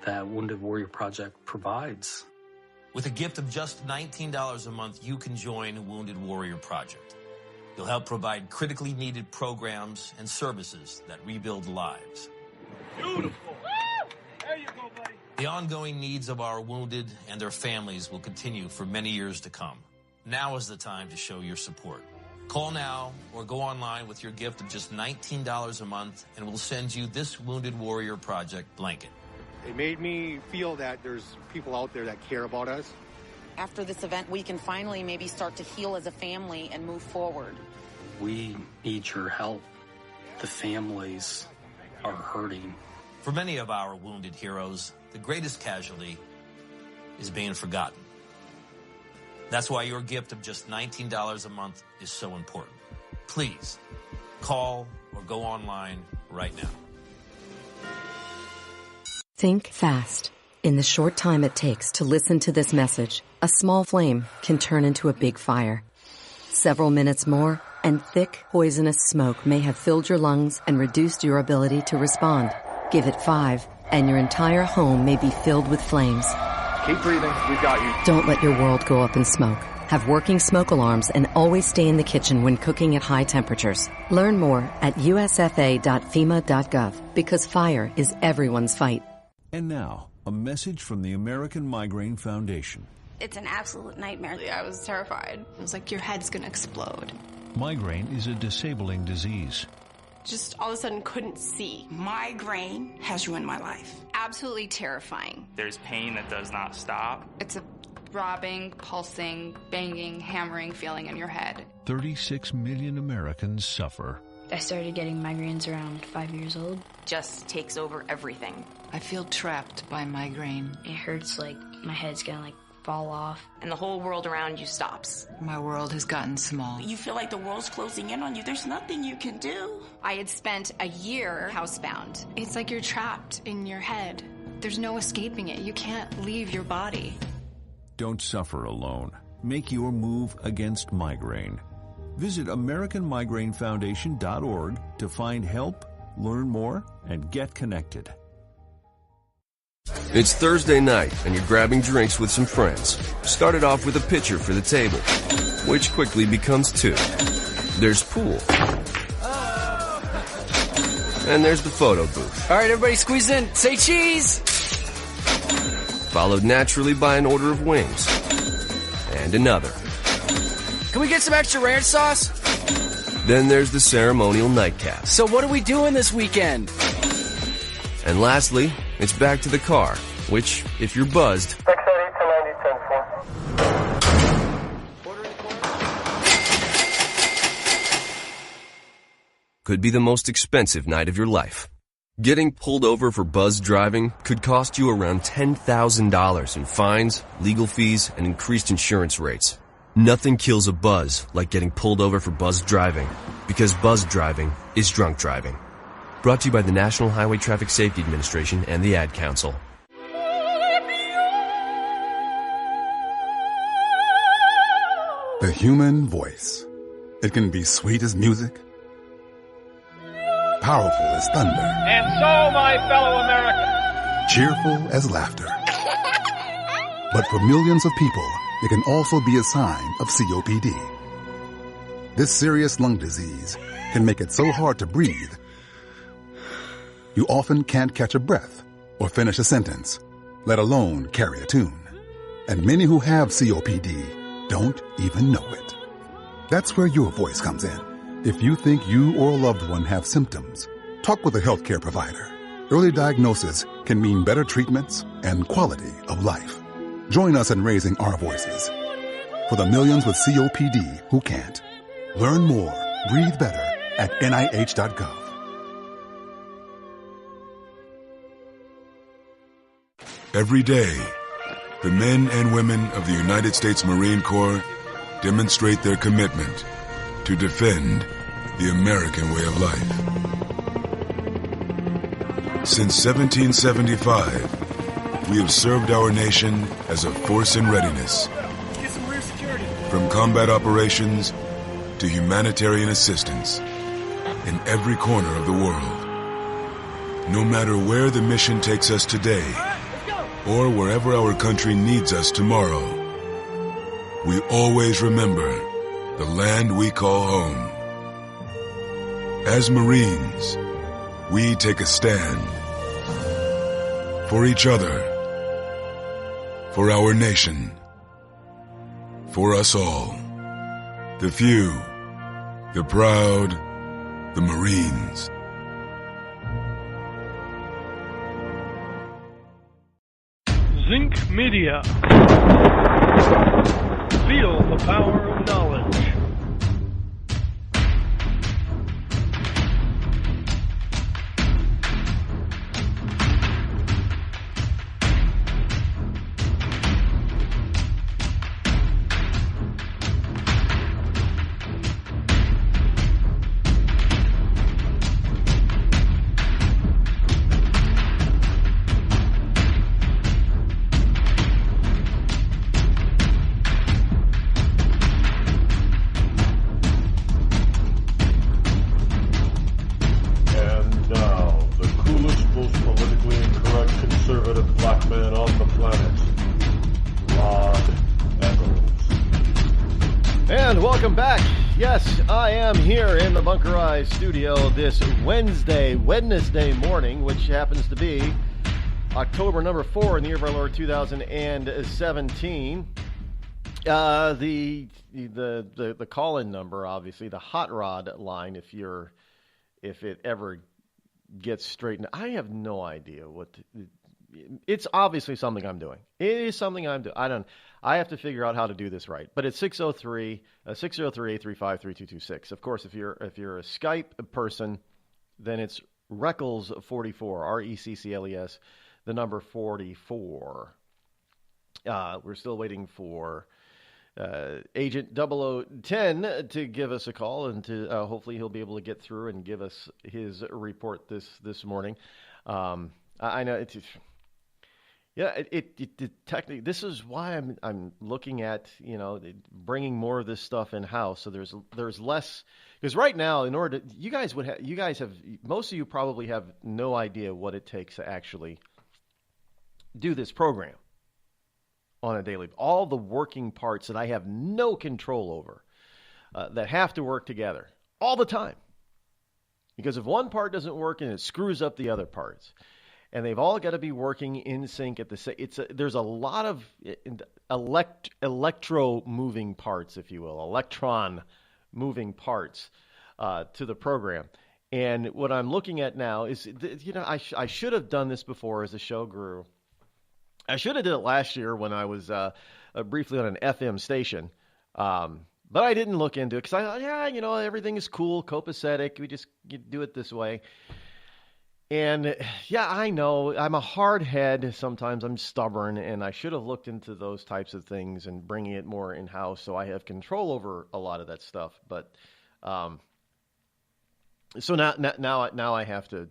that Wounded Warrior Project provides. With a gift of just $19 a month, you can join Wounded Warrior Project. You'll help provide critically needed programs and services that rebuild lives. Beautiful. There you go, buddy. The ongoing needs of our wounded and their families will continue for many years to come. Now is the time to show your support. Call now or go online with your gift of just $19 a month, and we'll send you this Wounded Warrior Project blanket. It made me feel that there's people out there that care about us. After this event, we can finally maybe start to heal as a family and move forward. We need your help. The families are hurting. For many of our wounded heroes, the greatest casualty is being forgotten. That's why your gift of just $19 a month is so important. Please, call or go online right now. Think fast. In the short time it takes to listen to this message, a small flame can turn into a big fire. Several minutes more, and thick, poisonous smoke may have filled your lungs and reduced your ability to respond. Give it 5, and your entire home may be filled with flames. Keep breathing. We've got you. Don't let your world go up in smoke. Have working smoke alarms and always stay in the kitchen when cooking at high temperatures. Learn more at usfa.fema.gov, because fire is everyone's fight. And now, a message from the American Migraine Foundation. It's an absolute nightmare. I was terrified. It was like your head's gonna explode. Migraine is a disabling disease. Just all of a sudden couldn't see. Migraine has ruined my life. Absolutely terrifying. There's pain that does not stop. It's a throbbing, pulsing, banging, hammering feeling in your head. 36 million Americans suffer. I started getting migraines around 5 years old. Just takes over everything. I feel trapped by migraine. It hurts like my head's gonna fall off. And the whole world around you stops. My world has gotten small. You feel like the world's closing in on you. There's nothing you can do. I had spent a year housebound. It's like you're trapped in your head. There's no escaping it. You can't leave your body. Don't suffer alone. Make your move against migraine. Visit AmericanMigraineFoundation.org to find help, learn more, and get connected. It's Thursday night, and you're grabbing drinks with some friends. Started off with a pitcher for the table, which quickly becomes 2. There's pool. And there's the photo booth. All right, everybody squeeze in. Say cheese! Followed naturally by an order of wings. And another. Can we get some extra ranch sauce? Then there's the ceremonial nightcap. So what are we doing this weekend? And lastly, it's back to the car, which, if you're buzzed, could be the most expensive night of your life. Getting pulled over for buzz driving could cost you around $10,000 in fines, legal fees, and increased insurance rates. Nothing kills a buzz like getting pulled over for buzz driving, because buzz driving is drunk driving. Brought to you by the National Highway Traffic Safety Administration and the Ad Council. The human voice. It can be sweet as music, powerful as thunder, And so, my fellow Americans, cheerful as laughter. But for millions of people, it can also be a sign of COPD. This serious lung disease can make it so hard to breathe, you often can't catch a breath or finish a sentence, let alone carry a tune. And many who have COPD don't even know it. That's where your voice comes in. If you think you or a loved one have symptoms, talk with a healthcare provider. early diagnosis can mean better treatments and quality of life. Join us in raising our voices for the millions with COPD who can't. Learn more, breathe better at NIH.gov. Every day, the men and women of the United States Marine Corps demonstrate their commitment to defend the American way of life. Since 1775, we have served our nation as a force in readiness. Get some rear security. From combat operations to humanitarian assistance in every corner of the world. No matter where the mission takes us today, or wherever our country needs us tomorrow, we always remember the land we call home. As Marines, we take a stand for each other, for our nation, for us all. The few, the proud, the Marines. Zinc Media. Feel the power of knowledge. Studio this Wednesday morning, which happens to be October number 4 in the year of our Lord 2017. The call-in number, obviously, the hot rod line, if it ever gets straightened. I have no idea it's obviously something I'm doing. It is something I'm doing. I have to figure out how to do this right. But it's 603-835-3226. Of course, if you're a Skype person, then it's Reccles44, R-E-C-C-L-E-S, the number 44. We're still waiting for Agent 0010 to give us a call, and to hopefully he'll be able to get through and give us his report this morning. I know it's. Yeah, it technically, this is why I'm looking at, bringing more of this stuff in house. So there's less, because right now, in order to, you guys have, most of you probably have no idea what it takes to actually do this program on a daily, all the working parts that I have no control over, that have to work together all the time. Because if one part doesn't work, and it screws up the other parts. And they've all got to be working in sync at the same. There's a lot of electro moving parts, if you will, electron moving parts to the program. And what I'm looking at now is, I should have done this before as the show grew. I should have did it last year when I was briefly on an FM station, but I didn't look into it because I thought, everything is cool, copacetic. We just do it this way. And yeah, I know I'm a hard head. Sometimes I'm stubborn, and I should have looked into those types of things and bringing it more in house so I have control over a lot of that stuff. But so now I have to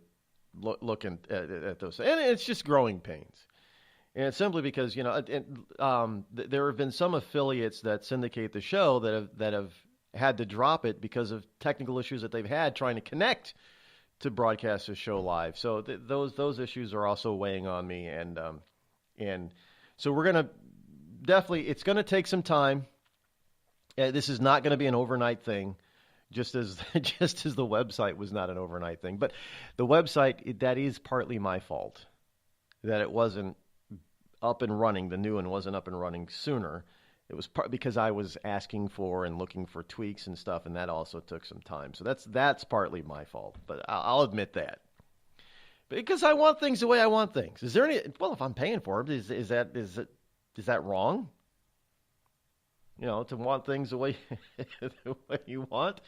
look at those, and it's just growing pains. And it's simply because there have been some affiliates that syndicate the show that have had to drop it because of technical issues that they've had trying to connect to broadcast the show live. So those issues are also weighing on me, and so we're gonna definitely, it's gonna take some time. This is not going to be an overnight thing, just as the website was not an overnight thing. But the website, that is partly my fault that it wasn't up and running. The new one wasn't up and running sooner. It was because I was asking for and looking for tweaks and stuff, and that also took some time. So that's partly my fault, but I'll admit that. Because I want things the way I want things. Is there any? Well, if I'm paying for them, is that wrong? You know, to want things the way you want.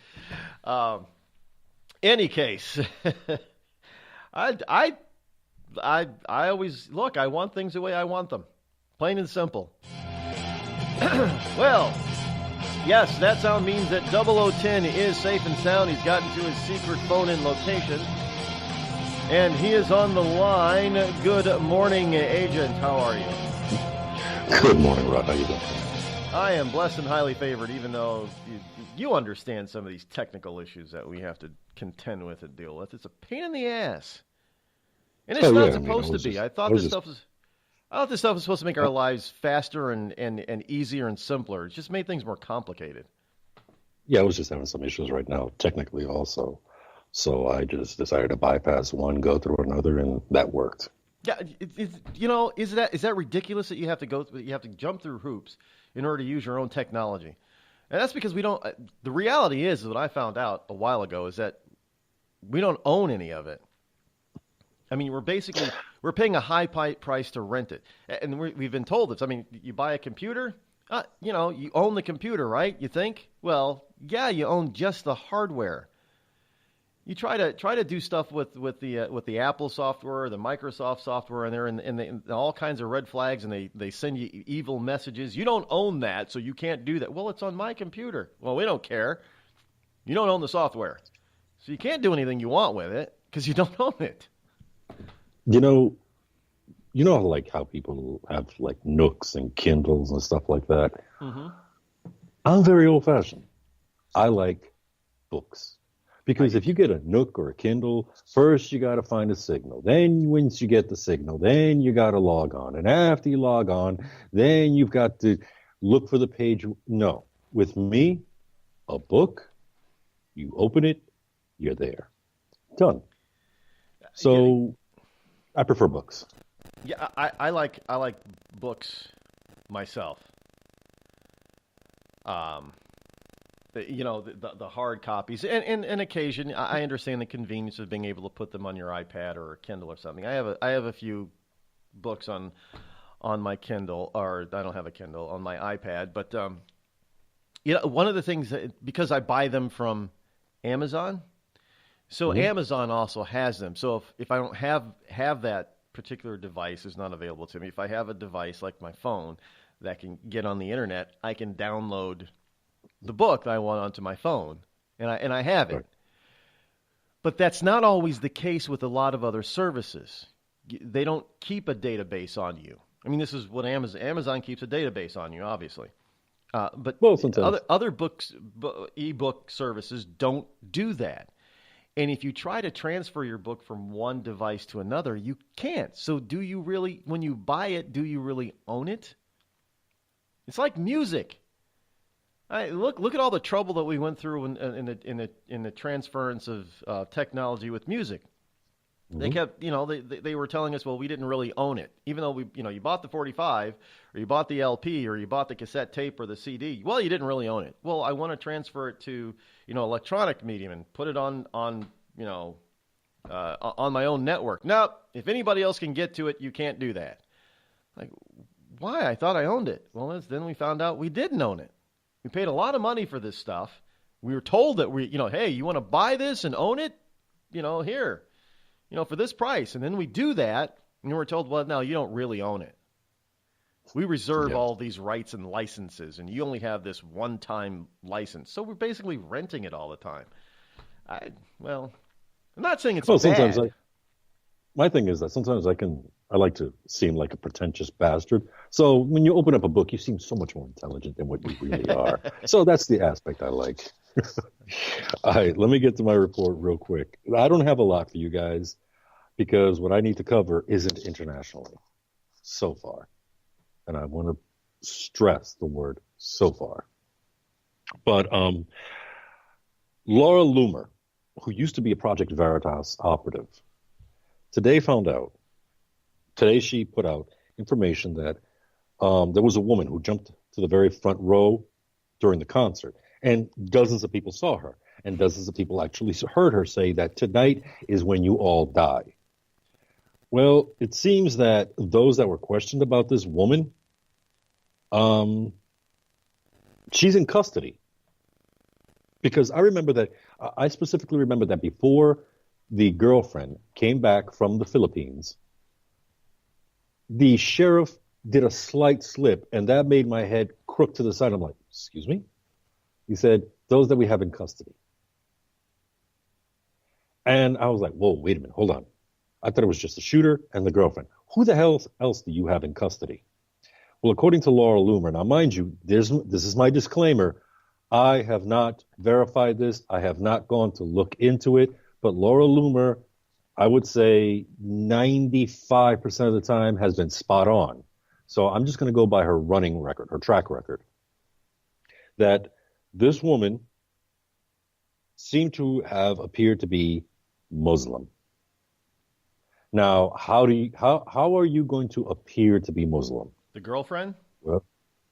Any case, I always look. I want things the way I want them, plain and simple. Well, yes, that sound means that 0010 is safe and sound. He's gotten to his secret phone-in location. And he is on the line. Good morning, Agent. How are you? Good morning, Rod. How you doing? I am blessed and highly favored, even though you understand some of these technical issues that we have to contend with and deal with. It's a pain in the ass. And it's not supposed to be. I thought this stuff was supposed to make our lives faster and easier and simpler. It just made things more complicated. Yeah, I was just having some issues right now, technically also. So I just decided to bypass one, go through another, and that worked. Yeah, is that ridiculous that you have to jump through hoops in order to use your own technology? And that's because we don't. The reality is what I found out a while ago is that we don't own any of it. I mean, we're paying a high price to rent it, and we've been told this. I mean, you buy a computer, you own the computer, right? You think? Well, yeah, you own just the hardware. You try to do stuff with the Apple software, the Microsoft software, and they're in all kinds of red flags, and they send you evil messages. You don't own that, so you can't do that. Well, it's on my computer. Well, we don't care. You don't own the software, so you can't do anything you want with it because you don't own it. You know how people have like Nooks and Kindles and stuff like that. Mm-hmm. I'm very old-fashioned. I like books. Because if you get a Nook or a Kindle, first you got to find a signal. Then once you get the signal, then you got to log on. And after you log on, then you've got to look for the page. No. With me, a book, you open it, you're there. Done. So I prefer books. Yeah, I like books myself. The hard copies, and occasion I understand the convenience of being able to put them on your iPad or a Kindle or something. I have a few books on my Kindle, or I don't have a Kindle on my iPad. But one of the things because I buy them from Amazon, so mm-hmm. Amazon also has them. So if I don't have that particular device is not available to me, if I have a device like my phone that can get on the internet, I can download the book that I want onto my phone, and I have it. Right. But that's not always the case with a lot of other services. They don't keep a database on you. I mean, this is what Amazon keeps a database on you, obviously. But other books, ebook services don't do that. And if you try to transfer your book from one device to another, you can't. So do you really, when you buy it, do you really own it? It's like music. Look at all the trouble that we went through in the transference of technology with music. Mm-hmm. They kept, they were telling us, well, we didn't really own it, even though you bought the 45, or you bought the LP, or you bought the cassette tape or the CD. Well, you didn't really own it. Well, I want to transfer it to electronic medium and put it on my own network. No, if anybody else can get to it, you can't do that. Like, why? I thought I owned it. Well, then we found out we didn't own it. We paid a lot of money for this stuff. We were told that hey, you want to buy this and own it? Here, for this price. And then we do that, and we're told, well, no, you don't really own it. We reserve all these rights and licenses, and you only have this one-time license. So we're basically renting it all the time. I'm not saying it's bad. Sometimes my thing is that sometimes I like to seem like a pretentious bastard. So when you open up a book, you seem so much more intelligent than what you really are. So that's the aspect I like. All right, let me get to my report real quick. I don't have a lot for you guys because what I need to cover isn't internationally so far. And I want to stress the word so far. But Laura Loomer, who used to be a Project Veritas operative, today she put out information that there was a woman who jumped to the very front row during the concert, and dozens of people saw her, and dozens of people actually heard her say that tonight is when you all die. Well, it seems that those that were questioned about this woman, she's in custody. Because I specifically remember that before the girlfriend came back from the Philippines, the sheriff did a slight slip, and that made my head crook to the side. I'm like, excuse me? He said, those that we have in custody. And I was like, whoa, wait a minute, hold on. I thought it was just the shooter and the girlfriend. Who the hell else do you have in custody? Well, according to Laura Loomer, now mind you, this is my disclaimer. I have not verified this. I have not gone to look into it. But Laura Loomer, I would say 95% of the time has been spot on. So I'm just going to go by her running record, her track record. That this woman seemed to have appeared to be Muslim. Now, how are you going to appear to be Muslim? The girlfriend? Well,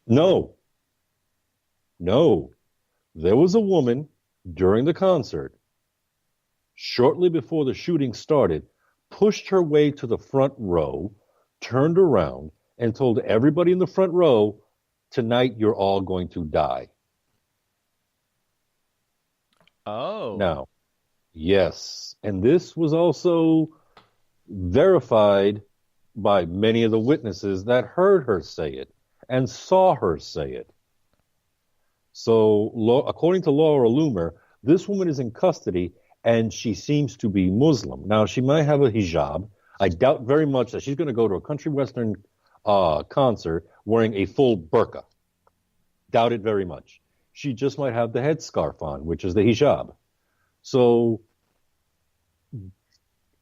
no. There was a woman during the concert, shortly before the shooting started, pushed her way to the front row, turned around, and told everybody in the front row, tonight you're all going to die. Oh. Now, yes. And this was also verified by many of the witnesses that heard her say it and saw her say it. So, according to Laura Loomer, this woman is in custody and she seems to be Muslim. Now, she might have a hijab. I doubt very much that she's going to go to a country western concert wearing a full burqa. Doubt it very much. She just might have the headscarf on, which is the hijab. So,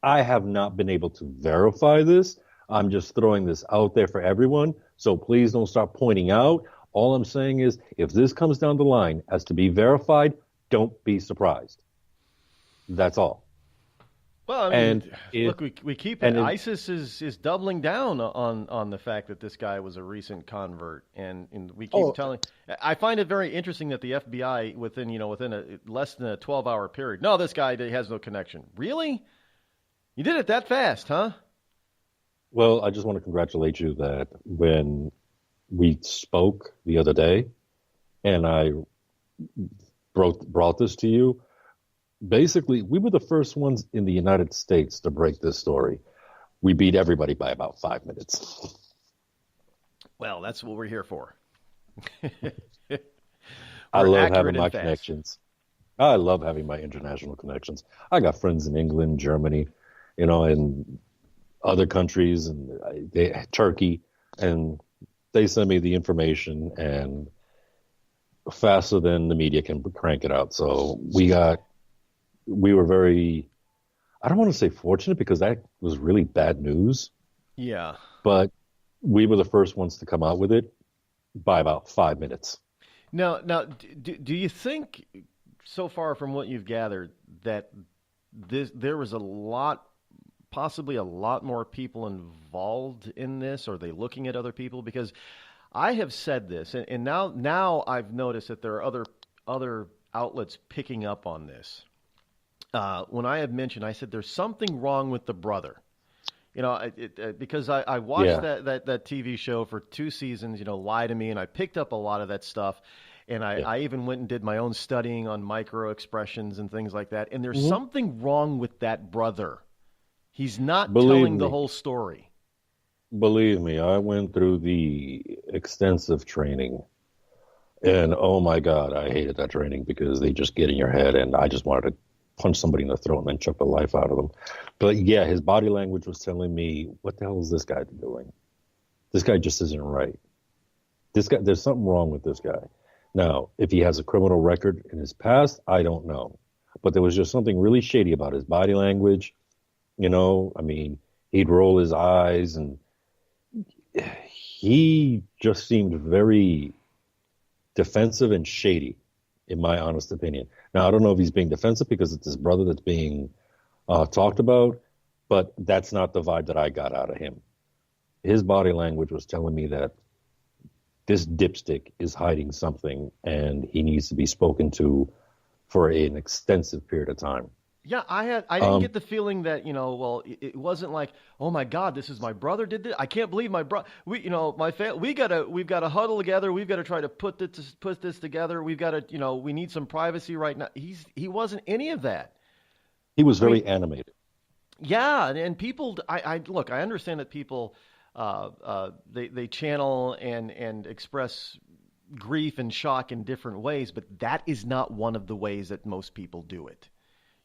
I have not been able to verify this. I'm just throwing this out there for everyone. So please don't start pointing out. All I'm saying is, if this comes down the line as to be verified, don't be surprised. That's all. Well, I mean, look, we keep it. ISIS is doubling down on the fact that this guy was a recent convert, and we keep telling. I find it very interesting that the FBI within a less than a 12-hour period. No, this guy has no connection. Really? You did it that fast, huh? Well, I just want to congratulate you that when we spoke the other day, and I brought this to you. Basically, we were the first ones in the United States to break this story. We beat everybody by about 5 minutes. Well, that's what we're here for. I love having my connections. I love having my international connections. I got friends in England, Germany, and other countries, and Turkey, and they send me the information, and faster than the media can crank it out. So we were very, I don't want to say fortunate because that was really bad news. Yeah. But we were the first ones to come out with it by about 5 minutes. Now, do you think, so far from what you've gathered, that there was possibly a lot more people involved in this? Or are they looking at other people? Because I have said this, and now I've noticed that there are other outlets picking up on this. When I had mentioned, I said there's something wrong with the brother. Because I watched that TV show for 2 seasons, Lie to Me, and I picked up a lot of that stuff. And I even went and did my own studying on micro expressions and things like that. And there's something wrong with that brother. He's not telling the whole story. Believe me, I went through the extensive training. And oh my God, I hated that training because they just get in your head, and I just wanted to punch somebody in the throat and then chuck the life out of them. But yeah, his body language was telling me, what the hell is this guy doing? This guy just isn't right. There's something wrong with this guy. Now, if he has a criminal record in his past, I don't know. But there was just something really shady about his body language. He'd roll his eyes, and he just seemed very defensive and shady, in my honest opinion. Now, I don't know if he's being defensive because it's his brother that's being talked about, but that's not the vibe that I got out of him. His body language was telling me that this dipstick is hiding something, and he needs to be spoken to for an extensive period of time. Yeah, I didn't get the feeling that, it wasn't like, oh my God, this is my brother did this. I can't believe my brother. We've got to huddle together. We've got to try to put this together. We've got to, we need some privacy right now. He wasn't any of that. He was very animated. Yeah, and people, I understand that people, they channel and express grief and shock in different ways, but that is not one of the ways that most people do it.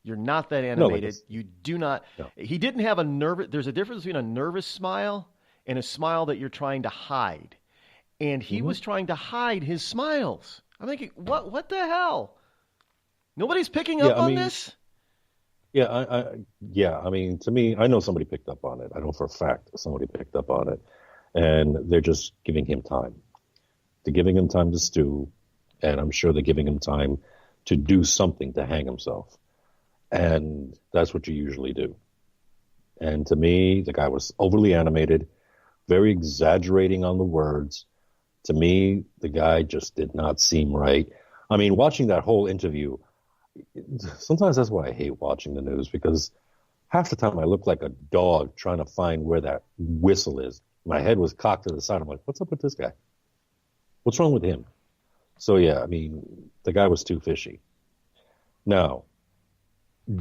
You're not that animated. No, you do not. No. He didn't have a nervous. There's a difference between a nervous smile and a smile that you're trying to hide. And he was trying to hide his smiles. I'm thinking, what the hell? Nobody's picking up on this? Yeah, I mean, to me, I know somebody picked up on it. I know for a fact somebody picked up on it. And they're just giving him time. They're giving him time to stew. And I'm sure they're giving him time to do something to hang himself. And that's what you usually do. And to me, the guy was overly animated, very exaggerating on the words. To me, the guy just did not seem right. I mean, watching that whole interview, sometimes that's why I hate watching the news, because half the time I look like a dog trying to find where that whistle is. My head was cocked to the side. I'm like, what's up with this guy? What's wrong with him? So, yeah, I mean, the guy was too fishy. Now,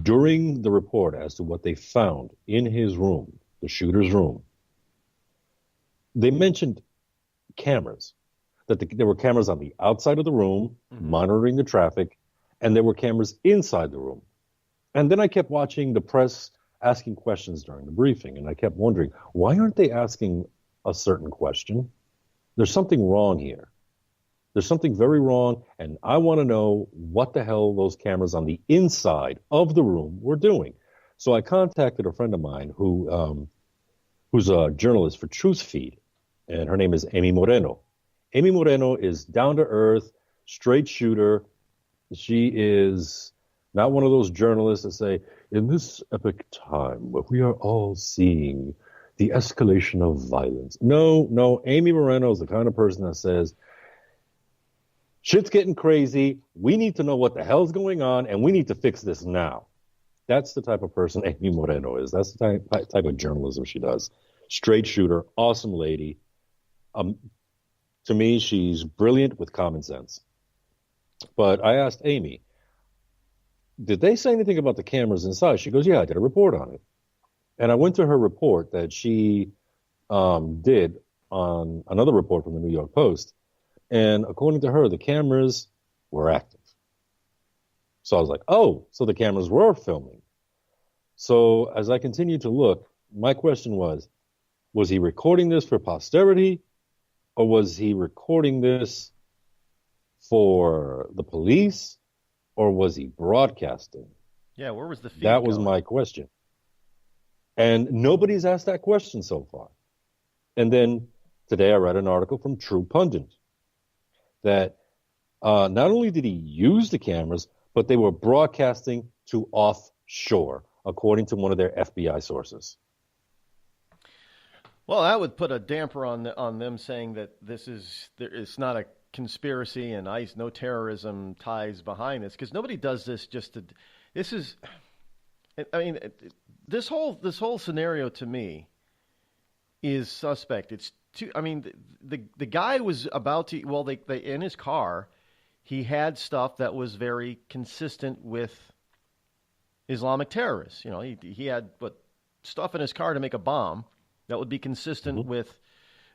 during the report as to what they found in his room, the shooter's room, they mentioned cameras, that there were cameras on the outside of the room monitoring the traffic, and there were cameras inside the room. And then I kept watching the press asking questions during the briefing, and I kept wondering, why aren't they asking a certain question? There's something wrong here. There's something very wrong, and I want to know what the hell those cameras on the inside of the room were doing. So I contacted a friend of mine who's a journalist for Truth Feed, and her name is Amy Moreno. Amy Moreno is down-to-earth, straight shooter. She is not one of those journalists that say, in this epic time where we are all seeing the escalation of violence. No, Amy Moreno is the kind of person that says, shit's getting crazy. We need to know what the hell's going on, and we need to fix this now. That's the type of person Amy Moreno is. That's the type of journalism she does. Straight shooter, awesome lady. To me, she's brilliant with common sense. But I asked Amy, did they say anything about the cameras inside? She goes, yeah, I did a report on it. And I went to her report that she did on another report from the New York Post. And according to her, the cameras were active. So I was like, oh, so the cameras were filming. So as I continued to look, my question was he recording this for posterity, or was he recording this for the police, or was he broadcasting? Yeah, where was the feed That was going? my question. And nobody's asked that question so far. And then today I read an article from True Pundit that not only did he use the cameras, but they were broadcasting to offshore, according to one of their FBI sources. Well, that would put a damper on them saying that it's not a conspiracy and ICE, no terrorism ties behind this, because nobody does this just to. This is, I mean, this whole scenario to me is suspect. It's too. I mean, the guy was about to. Well, they in his car, he had stuff that was very consistent with Islamic terrorists. You know, he had stuff in his car to make a bomb that would be consistent with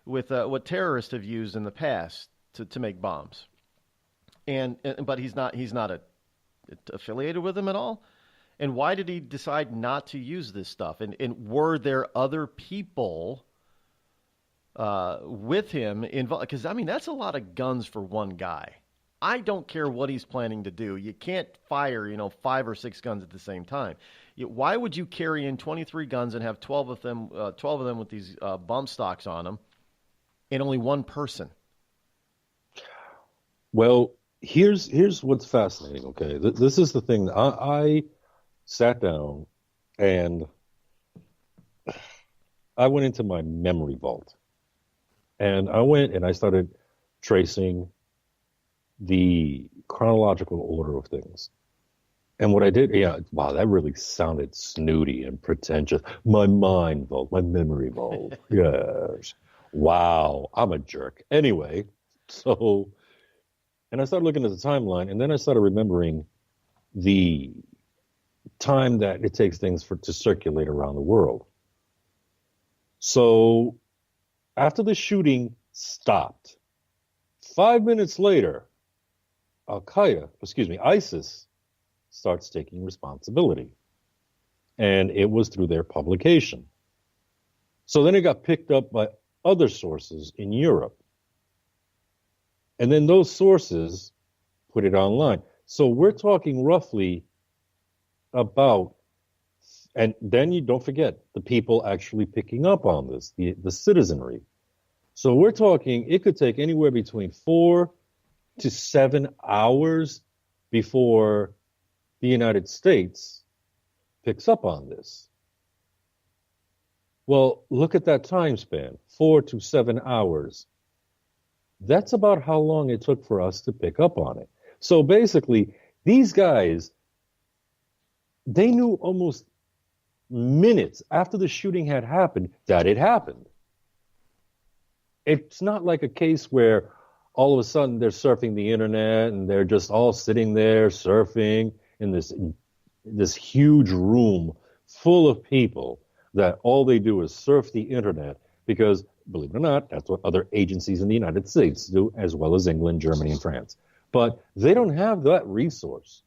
what terrorists have used in the past to make bombs. But he's not affiliated with them at all. And why did he decide not to use this stuff? And were there other people with him involved? Because I mean, that's a lot of guns for one guy. I don't care what he's planning to do. You can't fire, 5 or 6 guns at the same time. Why would you carry in 23 guns and have 12 of them with these bump stocks on them, and only one person? Well, here's what's fascinating. Okay, this is the thing. I sat down and I went into my memory vault, and I went and I started tracing the chronological order of things. And what I did, wow, that really sounded snooty and pretentious. My mind vault, my memory vault. Yes. Wow, I'm a jerk. Anyway, and I started looking at the timeline, and then I started remembering the time that it takes things to circulate around the world. So after the shooting stopped, 5 minutes later, ISIS starts taking responsibility. And it was through their publication. So then it got picked up by other sources in Europe. And then those sources put it online. So we're talking roughly about, and then you don't forget the people actually picking up on this, the citizenry. So we're talking, it could take anywhere between 4 to 7 hours before the United States picks up on this. Well, look at that time span, 4 to 7 hours. That's about how long it took for us to pick up on it. So basically, these guys, they knew almost minutes after the shooting had happened that it happened. It's not like a case where all of a sudden they're surfing the internet and they're just all sitting there surfing in this huge room full of people that all they do is surf the internet because, believe it or not, that's what other agencies in the United States do, as well as England, Germany, and France. But they don't have that resource.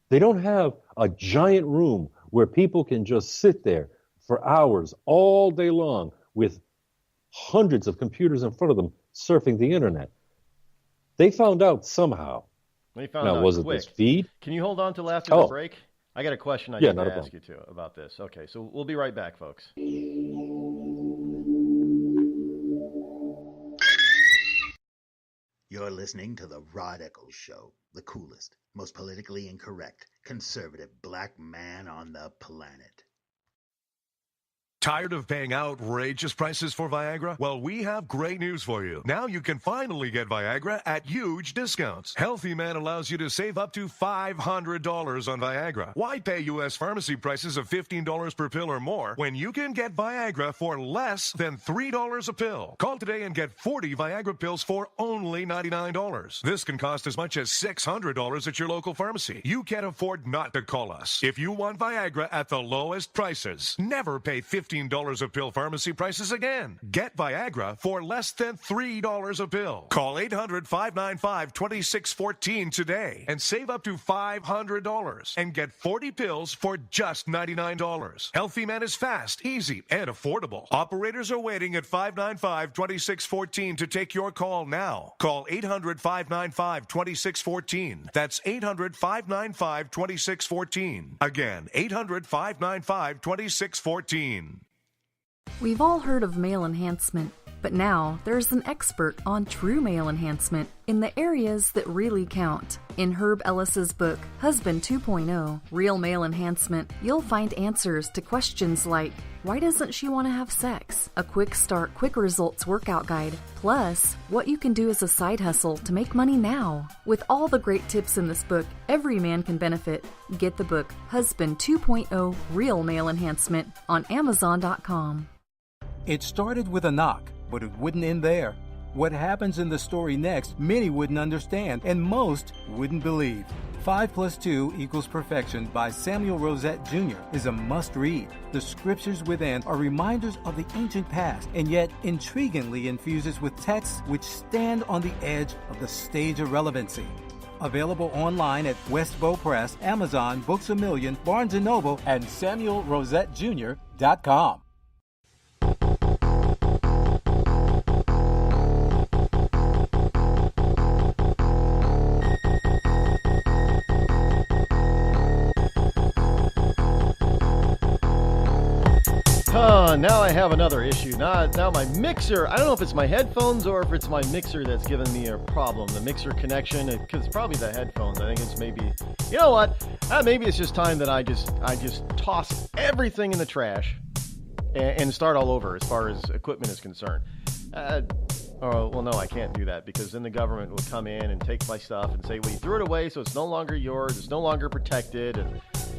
They don't have a giant room where people can just sit there for hours all day long with hundreds of computers in front of them surfing the internet. They found out somehow. They found out was quick. It this feed? Can you hold on till after the break? I got a question I need to ask you too about this. Okay, so we'll be right back, folks. You're listening to the Rod Eccles Show, the coolest, most politically incorrect, conservative black man on the planet. Tired of paying outrageous prices for Viagra? Well, we have great news for you. Now you can finally get Viagra at huge discounts. Healthy Man allows you to save up to $500 on Viagra. Why pay U.S. pharmacy prices of $15 per pill or more when you can get Viagra for less than $3 a pill? Call today and get 40 Viagra pills for only $99. This can cost as much as $600 at your local pharmacy. You can't afford not to call us. If you want Viagra at the lowest prices, never pay $15 a pill pharmacy prices again. Get Viagra for less than $3 a pill. Call 800-595-2614 today and save up to $500 and get 40 pills for just $99. Healthy Man is fast, easy, and affordable. Operators are waiting at 595-2614 to take your call now. Call 800-595-2614. That's 800-595-2614. Again, 800-595-2614. We've all heard of male enhancement, but now there's an expert on true male enhancement in the areas that really count. In Herb Ellis's book, Husband 2.0, Real Male Enhancement, you'll find answers to questions like, why doesn't she want to have sex? A quick start, quick results workout guide, plus what you can do as a side hustle to make money now. With all the great tips in this book, every man can benefit. Get the book, Husband 2.0, Real Male Enhancement, on Amazon.com. It started with a knock, but it wouldn't end there. What happens in the story next, many wouldn't understand, and most wouldn't believe. 5 + 2 = Perfection by Samuel Rosette Jr. is a must-read. The scriptures within are reminders of the ancient past, and yet intriguingly infuses with texts which stand on the edge of the stage of relevancy. Available online at Westbow Press, Amazon, Books A Million, Barnes & Noble, and SamuelRosetteJr.com. Now I have another issue. Now my mixer, I don't know if it's my headphones or if it's my mixer that's giving me a problem. The mixer connection, because it's probably the headphones. I think it's maybe, you know what? Maybe it's just time that I just toss everything in the trash and start all over as far as equipment is concerned. Oh, well, no, I can't do that because then the government will come in and take my stuff and say, well, you threw it away, so it's no longer yours. It's no longer protected.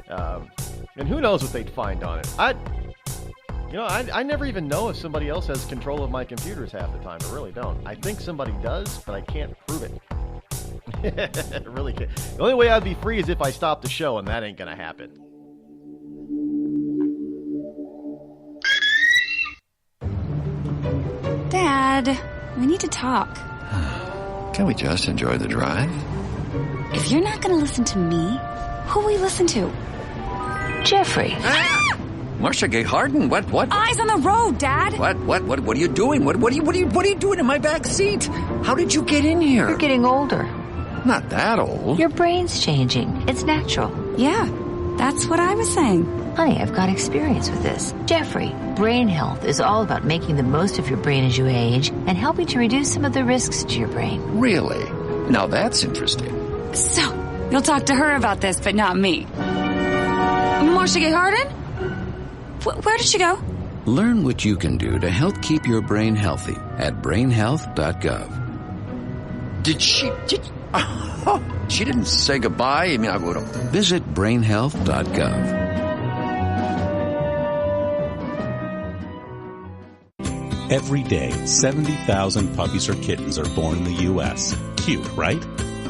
And who knows what they'd find on it. I never even know if somebody else has control of my computers half the time. I really don't. I think somebody does, but I can't prove it. I really can't. The only way I'd be free is if I stop the show, and that ain't going to happen. Dad, we need to talk. Can we just enjoy the drive? If you're not going to listen to me, who will we listen to? Jeffrey. Marcia Gay Harden, what? Eyes on the road, Dad. What are you doing? What are you doing in my back seat? How did you get in here? You're getting older. Not that old. Your brain's changing. It's natural. Yeah, that's what I was saying. Honey, I've got experience with this. Jeffrey, brain health is all about making the most of your brain as you age and helping to reduce some of the risks to your brain. Really? Now that's interesting. So, you'll talk to her about this, but not me. Marcia Gay Harden? Where did she go? Learn what you can do to help keep your brain healthy at brainhealth.gov. She didn't say goodbye. I mean, I would have. Visit brainhealth.gov. Every day, 70,000 puppies or kittens are born in the U.S. Cute, right?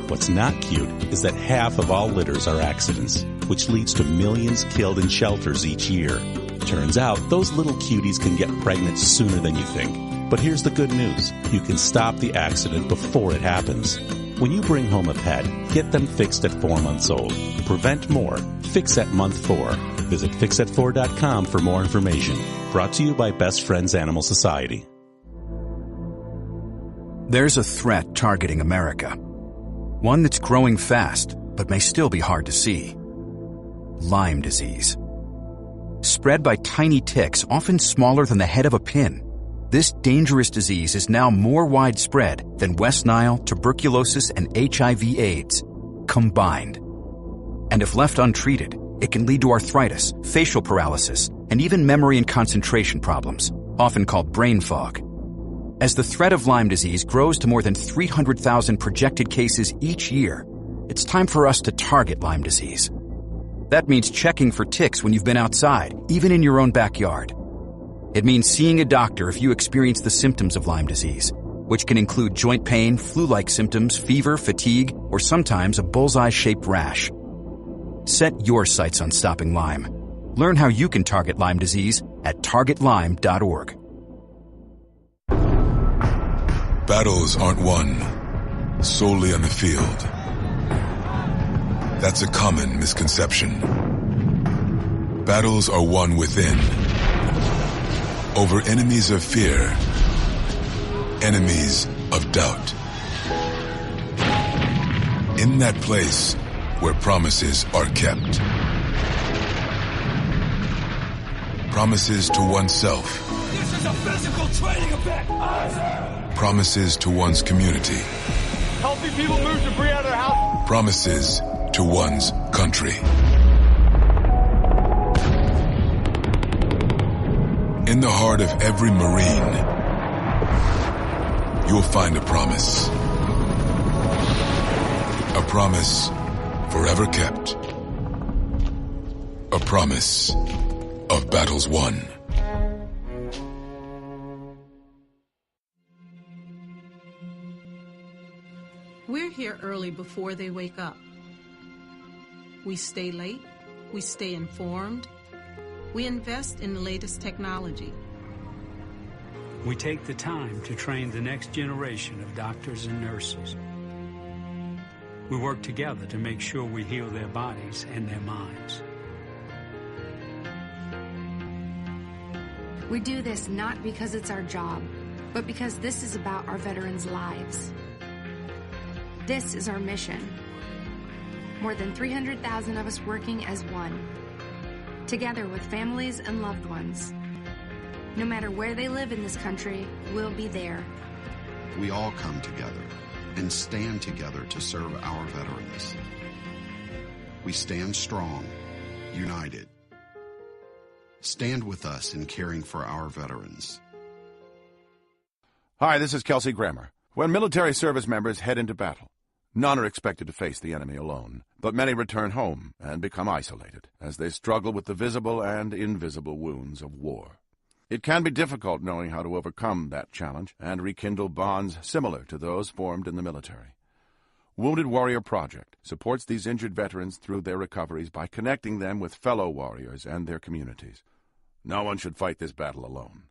What's not cute is that half of all litters are accidents, which leads to millions killed in shelters each year. Turns out, those little cuties can get pregnant sooner than you think. But here's the good news. You can stop the accident before it happens. When you bring home a pet, get them fixed at 4 months old. Prevent more. Fix at month 4. Visit fixat4.com for more information. Brought to you by Best Friends Animal Society. There's a threat targeting America. One that's growing fast, but may still be hard to see. Lyme disease. Spread by tiny ticks, often smaller than the head of a pin. This dangerous disease is now more widespread than West Nile, tuberculosis, and HIV/AIDS combined. And if left untreated, it can lead to arthritis, facial paralysis, and even memory and concentration problems, often called brain fog. As the threat of Lyme disease grows to more than 300,000 projected cases each year, it's time for us to target Lyme disease. That means checking for ticks when you've been outside, even in your own backyard. It means seeing a doctor if you experience the symptoms of Lyme disease, which can include joint pain, flu-like symptoms, fever, fatigue, or sometimes a bullseye-shaped rash. Set your sights on stopping Lyme. Learn how you can target Lyme disease at targetlyme.org. Battles aren't won solely on the field. That's a common misconception. Battles are won within, over enemies of fear, enemies of doubt. In that place where promises are kept. Promises to oneself. This is a physical training event! Promises to one's community. Helping people move debris out of their house. Promises to one's country. In the heart of every Marine, you'll find a promise. A promise forever kept. A promise of battles won. We're here early before they wake up. We stay late, we stay informed, we invest in the latest technology. We take the time to train the next generation of doctors and nurses. We work together to make sure we heal their bodies and their minds. We do this not because it's our job, but because this is about our veterans' lives. This is our mission. More than 300,000 of us working as one, together with families and loved ones. No matter where they live in this country, we'll be there. We all come together and stand together to serve our veterans. We stand strong, united. Stand with us in caring for our veterans. Hi, this is Kelsey Grammer. When military service members head into battle, none are expected to face the enemy alone, but many return home and become isolated as they struggle with the visible and invisible wounds of war. It can be difficult knowing how to overcome that challenge and rekindle bonds similar to those formed in the military. Wounded Warrior Project supports these injured veterans through their recoveries by connecting them with fellow warriors and their communities. No one should fight this battle alone.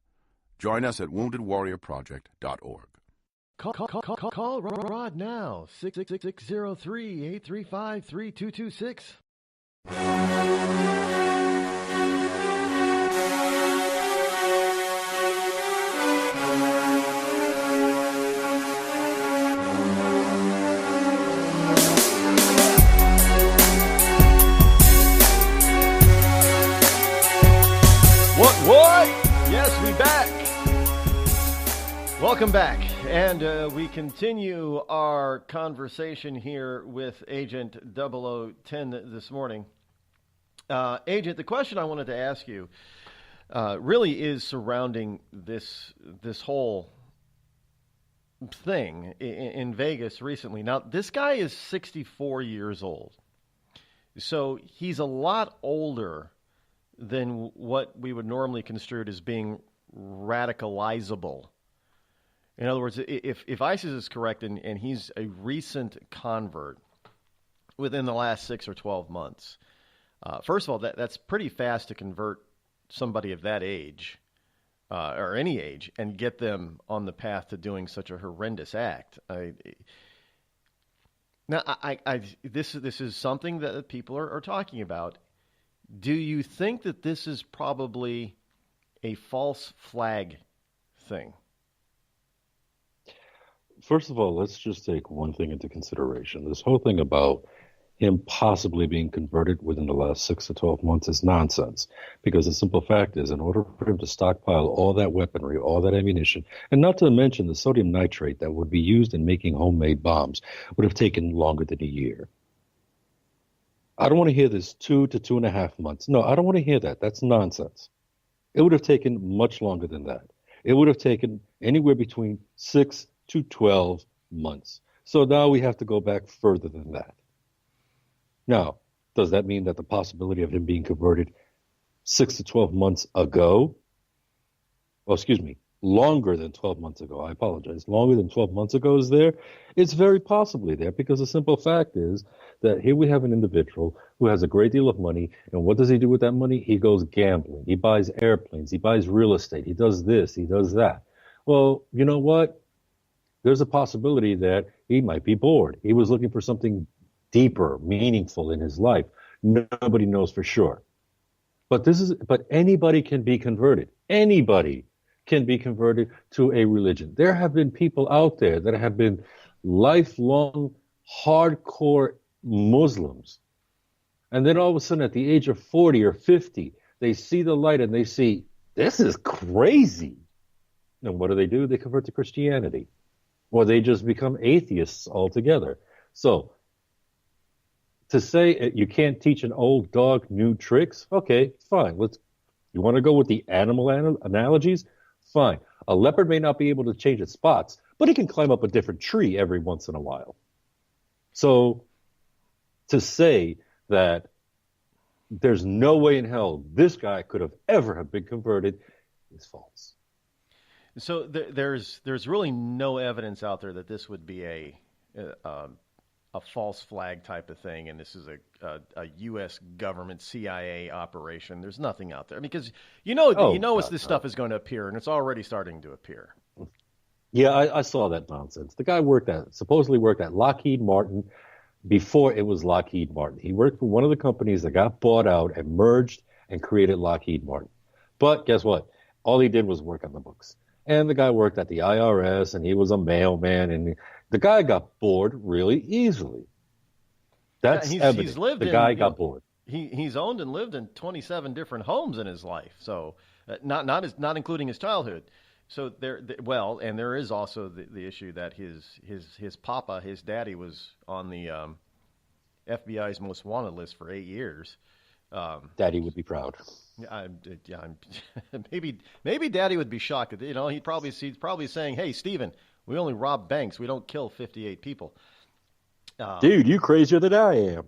Join us at woundedwarriorproject.org. Call Rod now, 666-603-835-3226. What? Yes, we back. Welcome back. And we continue our conversation here with Agent 0010 this morning. Agent, the question I wanted to ask you really is surrounding this whole thing in Vegas recently. Now, this guy is 64 years old. So he's a lot older than what we would normally construe as being radicalizable. In other words, if ISIS is correct and he's a recent convert within the last 6 or 12 months, first of all, that's pretty fast to convert somebody of that age, or any age, and get them on the path to doing such a horrendous act. This is something that people are talking about. Do you think that this is probably a false flag thing? First of all, let's just take one thing into consideration. This whole thing about him possibly being converted within the last 6 to 12 months is nonsense. Because the simple fact is, in order for him to stockpile all that weaponry, all that ammunition, and not to mention the sodium nitrate that would be used in making homemade bombs, would have taken longer than a year. I don't want to hear this 2 to 2.5 months. No, I don't want to hear that. That's nonsense. It would have taken much longer than that. It would have taken anywhere between 6 to 12 months. So now we have to go back further than that. Now, does that mean that the possibility of him being converted 6 to 12 months ago, longer than 12 months ago, I apologize, longer than 12 months ago is there? It's very possibly there, because the simple fact is that here we have an individual who has a great deal of money, and what does he do with that money? He goes gambling, he buys airplanes, he buys real estate, he does this, he does that. Well, you know what? There's a possibility that he might be bored. He was looking for something deeper, meaningful in his life. Nobody knows for sure. But anybody can be converted. Anybody can be converted to a religion. There have been people out there that have been lifelong, hardcore Muslims. And then all of a sudden at the age of 40 or 50, they see the light and they see, this is crazy. And what do? They convert to Christianity. Or they just become atheists altogether. So, to say you can't teach an old dog new tricks, okay, fine. You want to go with the animal analogies? Fine. A leopard may not be able to change its spots, but it can climb up a different tree every once in a while. So, to say that there's no way in hell this guy could have ever have been converted is false. So there's really no evidence out there that this would be a false flag type of thing, and this is a U.S. government CIA operation. There's nothing out there because this stuff is going to appear, and it's already starting to appear. Yeah, I saw that nonsense. The guy supposedly worked at Lockheed Martin before it was Lockheed Martin. He worked for one of the companies that got bought out and merged and created Lockheed Martin. But guess what? All he did was work on the books. And the guy worked at the IRS, and he was a mailman, and the guy got bored really easily. That's evident. The guy got bored. He's owned and lived in 27 different homes in his life, so not including his childhood. So there is also the issue that his papa, his daddy, was on the FBI's most wanted list for 8 years. Daddy would be proud. Maybe Daddy would be shocked. He's probably saying, "Hey, Stephen, we only rob banks. We don't kill 58 people." Dude, you crazier than I am.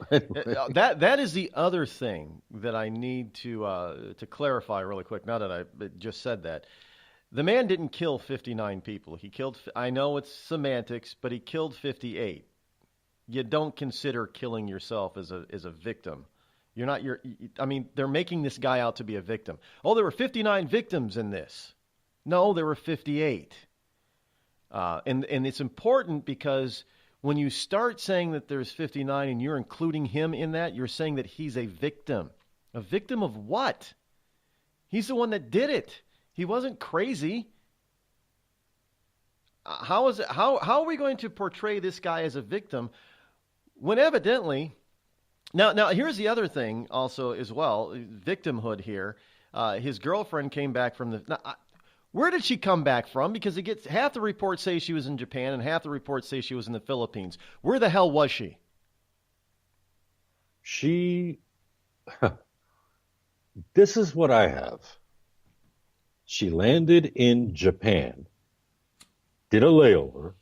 That is the other thing that I need to clarify really quick. Now that I just said that, the man didn't kill 59 people. He killed. I know it's semantics, but he killed 58. You don't consider killing yourself as a victim. They're making this guy out to be a victim. Oh, there were 59 victims in this. No, there were 58. And it's important because when you start saying that there's 59 and you're including him in that, you're saying that he's a victim. A victim of what? He's the one that did it. He wasn't crazy. How are we going to portray this guy as a victim when evidently... Now, here's the other thing also as well, victimhood here. His girlfriend came back from where did she come back from? Because half the reports say she was in Japan and half the reports say she was in the Philippines. Where the hell was she? This is what I have. She landed in Japan, did a layover,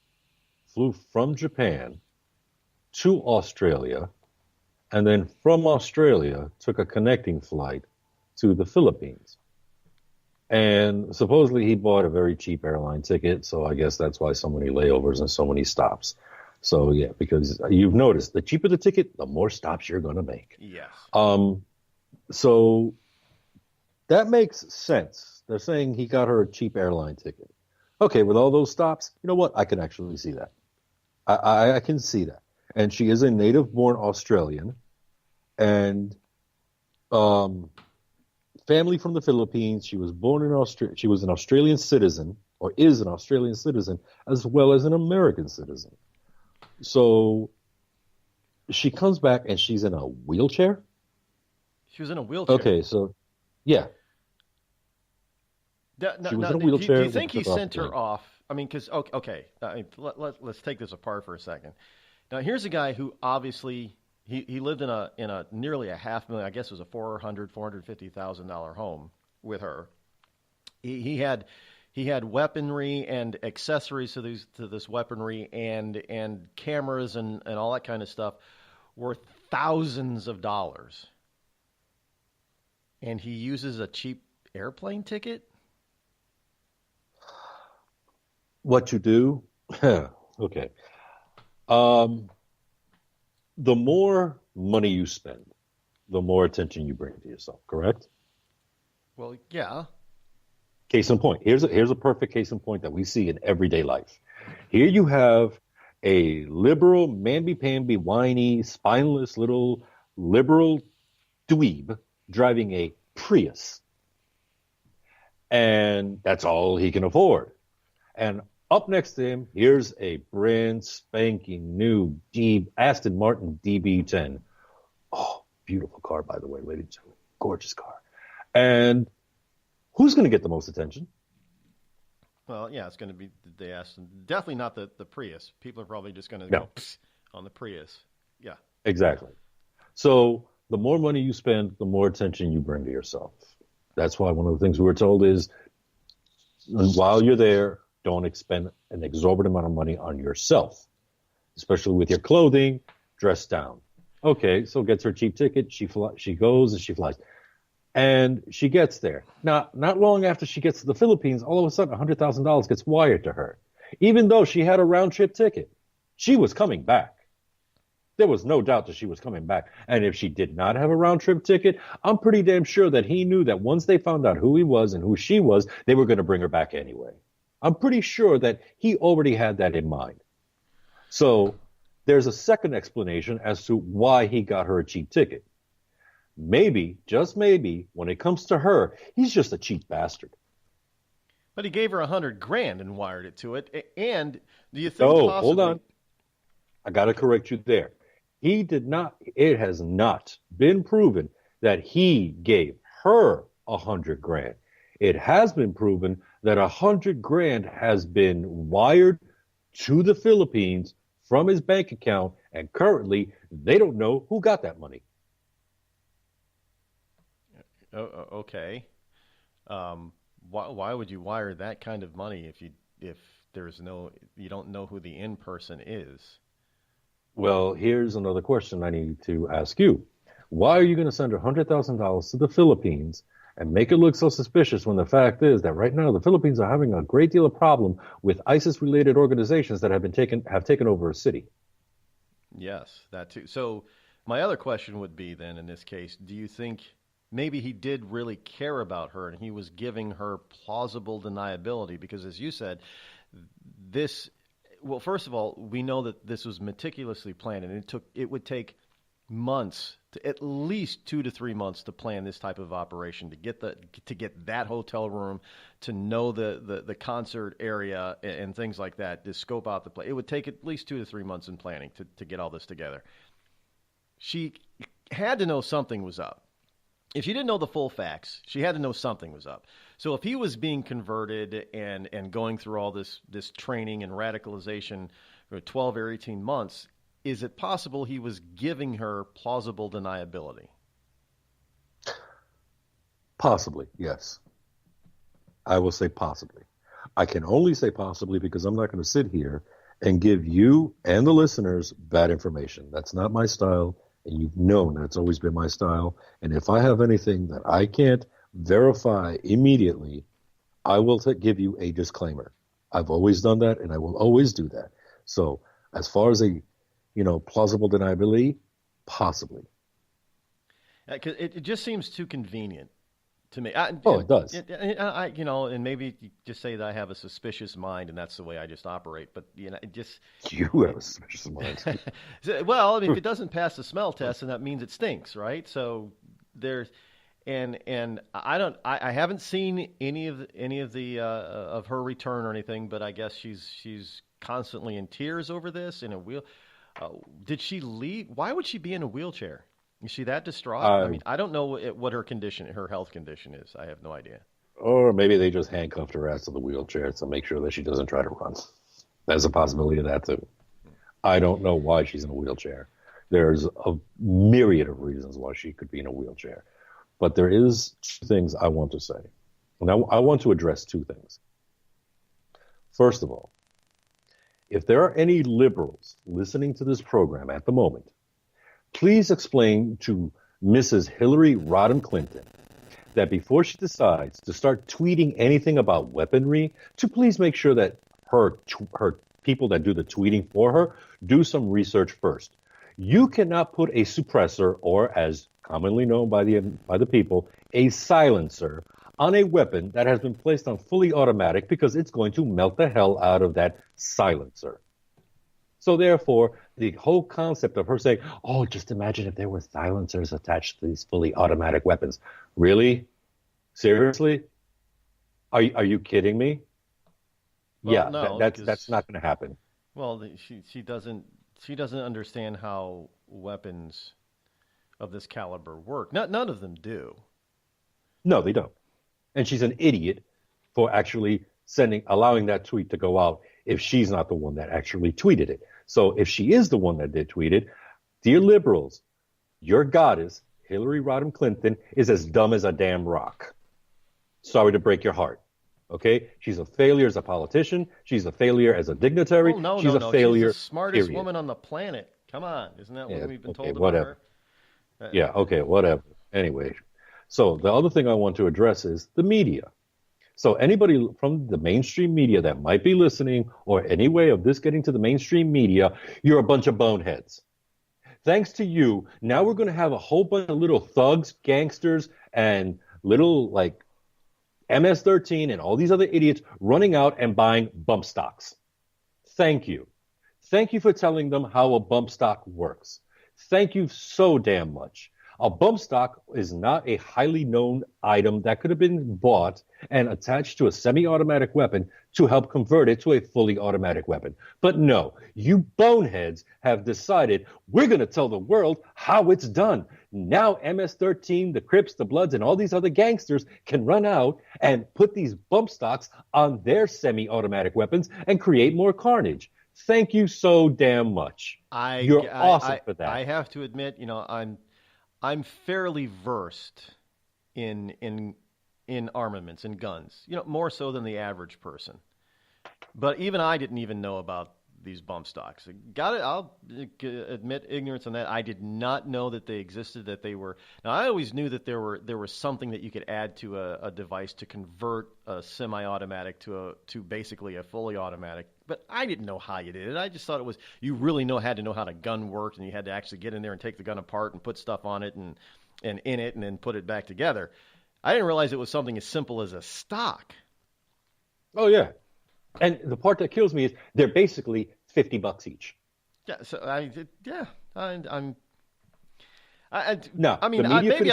flew from Japan to Australia, and then from Australia took a connecting flight to the Philippines. And supposedly he bought a very cheap airline ticket, so I guess that's why so many layovers and so many stops. So yeah, because you've noticed, the cheaper the ticket, the more stops you're going to make. Yes. So that makes sense. They're saying he got her a cheap airline ticket. Okay, with all those stops, you know what? I can actually see that. I can see that. And she is a native-born Australian, and family from the Philippines. She was born in Australia. She was an Australian citizen, or is an Australian citizen, as well as an American citizen. So she comes back and she's in a wheelchair? She was in a wheelchair. Okay, so, yeah. She was in a wheelchair. Do you think he sent her off? I mean, because, okay, let's take this apart for a second. Now, here's a guy who obviously, he lived in a nearly $500,000, I guess it was a $450,000 home with her. He had weaponry and accessories to this weaponry and cameras and all that kind of stuff worth thousands of dollars. And he uses a cheap airplane ticket? What you do? Okay. The more money you spend, the more attention you bring to yourself, correct? Well, yeah. Case in point. Here's a perfect case in point that we see in everyday life. Here you have a liberal, mamby-pamby, whiny, spineless little liberal dweeb driving a Prius. And that's all he can afford. And up next to him, here's a brand spanking new Aston Martin DB10. Oh, beautiful car, by the way, ladies and gentlemen. Gorgeous car. And who's going to get the most attention? Well, yeah, it's going to be the Aston. Definitely not the Prius. People are probably just going to go on the Prius. Yeah. Exactly. So the more money you spend, the more attention you bring to yourself. That's why one of the things we were told is while you're there, don't expend an exorbitant amount of money on yourself, especially with your clothing. Dress down. Okay, so gets her cheap ticket. She goes and she flies. And she gets there. Now, not long after she gets to the Philippines, all of a sudden $100,000 gets wired to her. Even though she had a round-trip ticket, she was coming back. There was no doubt that she was coming back. And if she did not have a round-trip ticket, I'm pretty damn sure that he knew that once they found out who he was and who she was, they were going to bring her back anyway. I'm pretty sure that he already had that in mind. So there's a second explanation as to why he got her a cheap ticket. Maybe, just maybe, when it comes to her, he's just a cheap bastard. But he gave her $100,000 and wired it to it. And do you think hold on. I got to correct you there. He did not. It has not been proven that he gave her $100,000. It has been proven that $100,000 has been wired to the Philippines from his bank account, and currently they don't know who got that money. Okay. Why would you wire that kind of money if you don't know who the in person is? Well, here's another question I need to ask you. Why are you going to send $100,000 to the Philippines and make it look so suspicious when the fact is that right now the Philippines are having a great deal of problem with ISIS-related organizations that have taken over a city? Yes, that too. So my other question would be then, in this case, do you think maybe he did really care about her and he was giving her plausible deniability? Because as you said, well, first of all, we know that this was meticulously planned, and it would take months, at least 2 to 3 months, to plan this type of operation, to get that hotel room, to know the concert area and things like that, to scope out the place. It would take at least 2 to 3 months in planning to get all this together. She had to know something was up. If she didn't know the full facts, she had to know something was up. So if he was being converted and going through all this training and radicalization for 12 or 18 months, is it possible he was giving her plausible deniability? Possibly, yes. I will say possibly. I can only say possibly because I'm not going to sit here and give you and the listeners bad information. That's not my style, and you've known that's always been my style. And if I have anything that I can't verify immediately, I will give you a disclaimer. I've always done that, and I will always do that. So as far as plausible deniability, possibly. It just seems too convenient to me. It does. And maybe you just say that I have a suspicious mind, and that's the way I just operate. But it just you have a suspicious mind. Well, I mean, if it doesn't pass the smell test, then that means it stinks, right? So there's, and I haven't seen any of her return or anything, but I guess she's constantly in tears over this in a wheel. Did she leave? Why would she be in a wheelchair? Is she that distraught? I mean, I don't know what her health condition is. I have no idea. Or maybe they just handcuffed her ass to the wheelchair to make sure that she doesn't try to run. There's a possibility of that too. I don't know why she's in a wheelchair. There's a myriad of reasons why she could be in a wheelchair. But there is 2 things I want to say. And I want to address 2 things. First of all, if there are any liberals listening to this program at the moment, please explain to Mrs. Hillary Rodham Clinton that before she decides to start tweeting anything about weaponry, to please make sure that her people that do the tweeting for her do some research first. You cannot put a suppressor, or as commonly known by the people, a silencer, on a weapon that has been placed on fully automatic, because it's going to melt the hell out of that silencer. So therefore, the whole concept of her saying, oh, just imagine if there were silencers attached to these fully automatic weapons. Really? Seriously? Are you kidding me? Well, yeah, no, that's not going to happen. Well, she doesn't understand how weapons of this caliber work. None of them do. No, they don't. And she's an idiot for actually allowing that tweet to go out if she's not the one that actually tweeted it. So if she is the one that did tweet it, dear liberals, your goddess, Hillary Rodham Clinton, is as dumb as a damn rock. Sorry to break your heart. Okay? She's a failure as a politician. She's a failure as a dignitary. Oh, no, she's a failure. She's the smartest period. woman on the planet. Come on. Isn't that what we've been told whatever. about her? Yeah, okay, whatever. Anyway, so the other thing I want to address is the media. So anybody from the mainstream media that might be listening, or any way of this getting to the mainstream media, you're a bunch of boneheads. Thanks to you, now we're going to have a whole bunch of little thugs, gangsters, and little MS-13 and all these other idiots running out and buying bump stocks. Thank you. Thank you for telling them how a bump stock works. Thank you so damn much. A bump stock is not a highly known item that could have been bought and attached to a semi-automatic weapon to help convert it to a fully automatic weapon. But no, you boneheads have decided we're going to tell the world how it's done. Now MS-13, the Crips, the Bloods, and all these other gangsters can run out and put these bump stocks on their semi-automatic weapons and create more carnage. Thank you so damn much. You're awesome for that. I have to admit, I'm fairly versed in armaments and guns. You know, more so than the average person. But even I didn't even know about these bump stocks. I'll admit ignorance on that. I did not know that they existed, that they were. Now, I always knew that there was something that you could add to a device to convert a semi-automatic to basically a fully automatic. But I didn't know how you did it. I just thought it was you really had to know how the gun worked, and you had to actually get in there and take the gun apart and put stuff on it and in it and then put it back together. I didn't realize it was something as simple as a stock. Oh yeah. And the part that kills me is they're basically $50 each. Yeah, so maybe I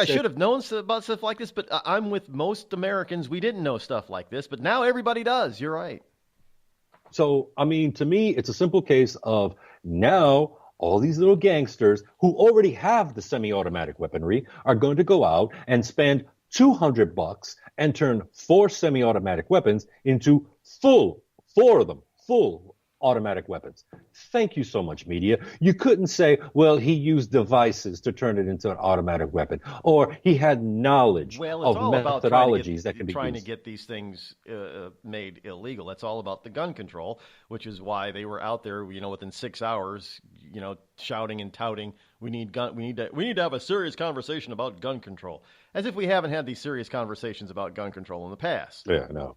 should have known about stuff like this, but I'm with most Americans. We didn't know stuff like this, but now everybody does. You're right. So, I mean, to me, it's a simple case of now all these little gangsters who already have the semi-automatic weaponry are going to go out and spend $200 and turn 4 semi-automatic weapons into full automatic weapons. Thank you so much, media. You couldn't say, well, he used devices to turn it into an automatic weapon, or he had knowledge of methodologies that can be trying used. to get these things made illegal. That's all about the gun control, which is why they were out there, within 6 hours, shouting and touting, we need to have a serious conversation about gun control, as if we haven't had these serious conversations about gun control in the past. Yeah, no.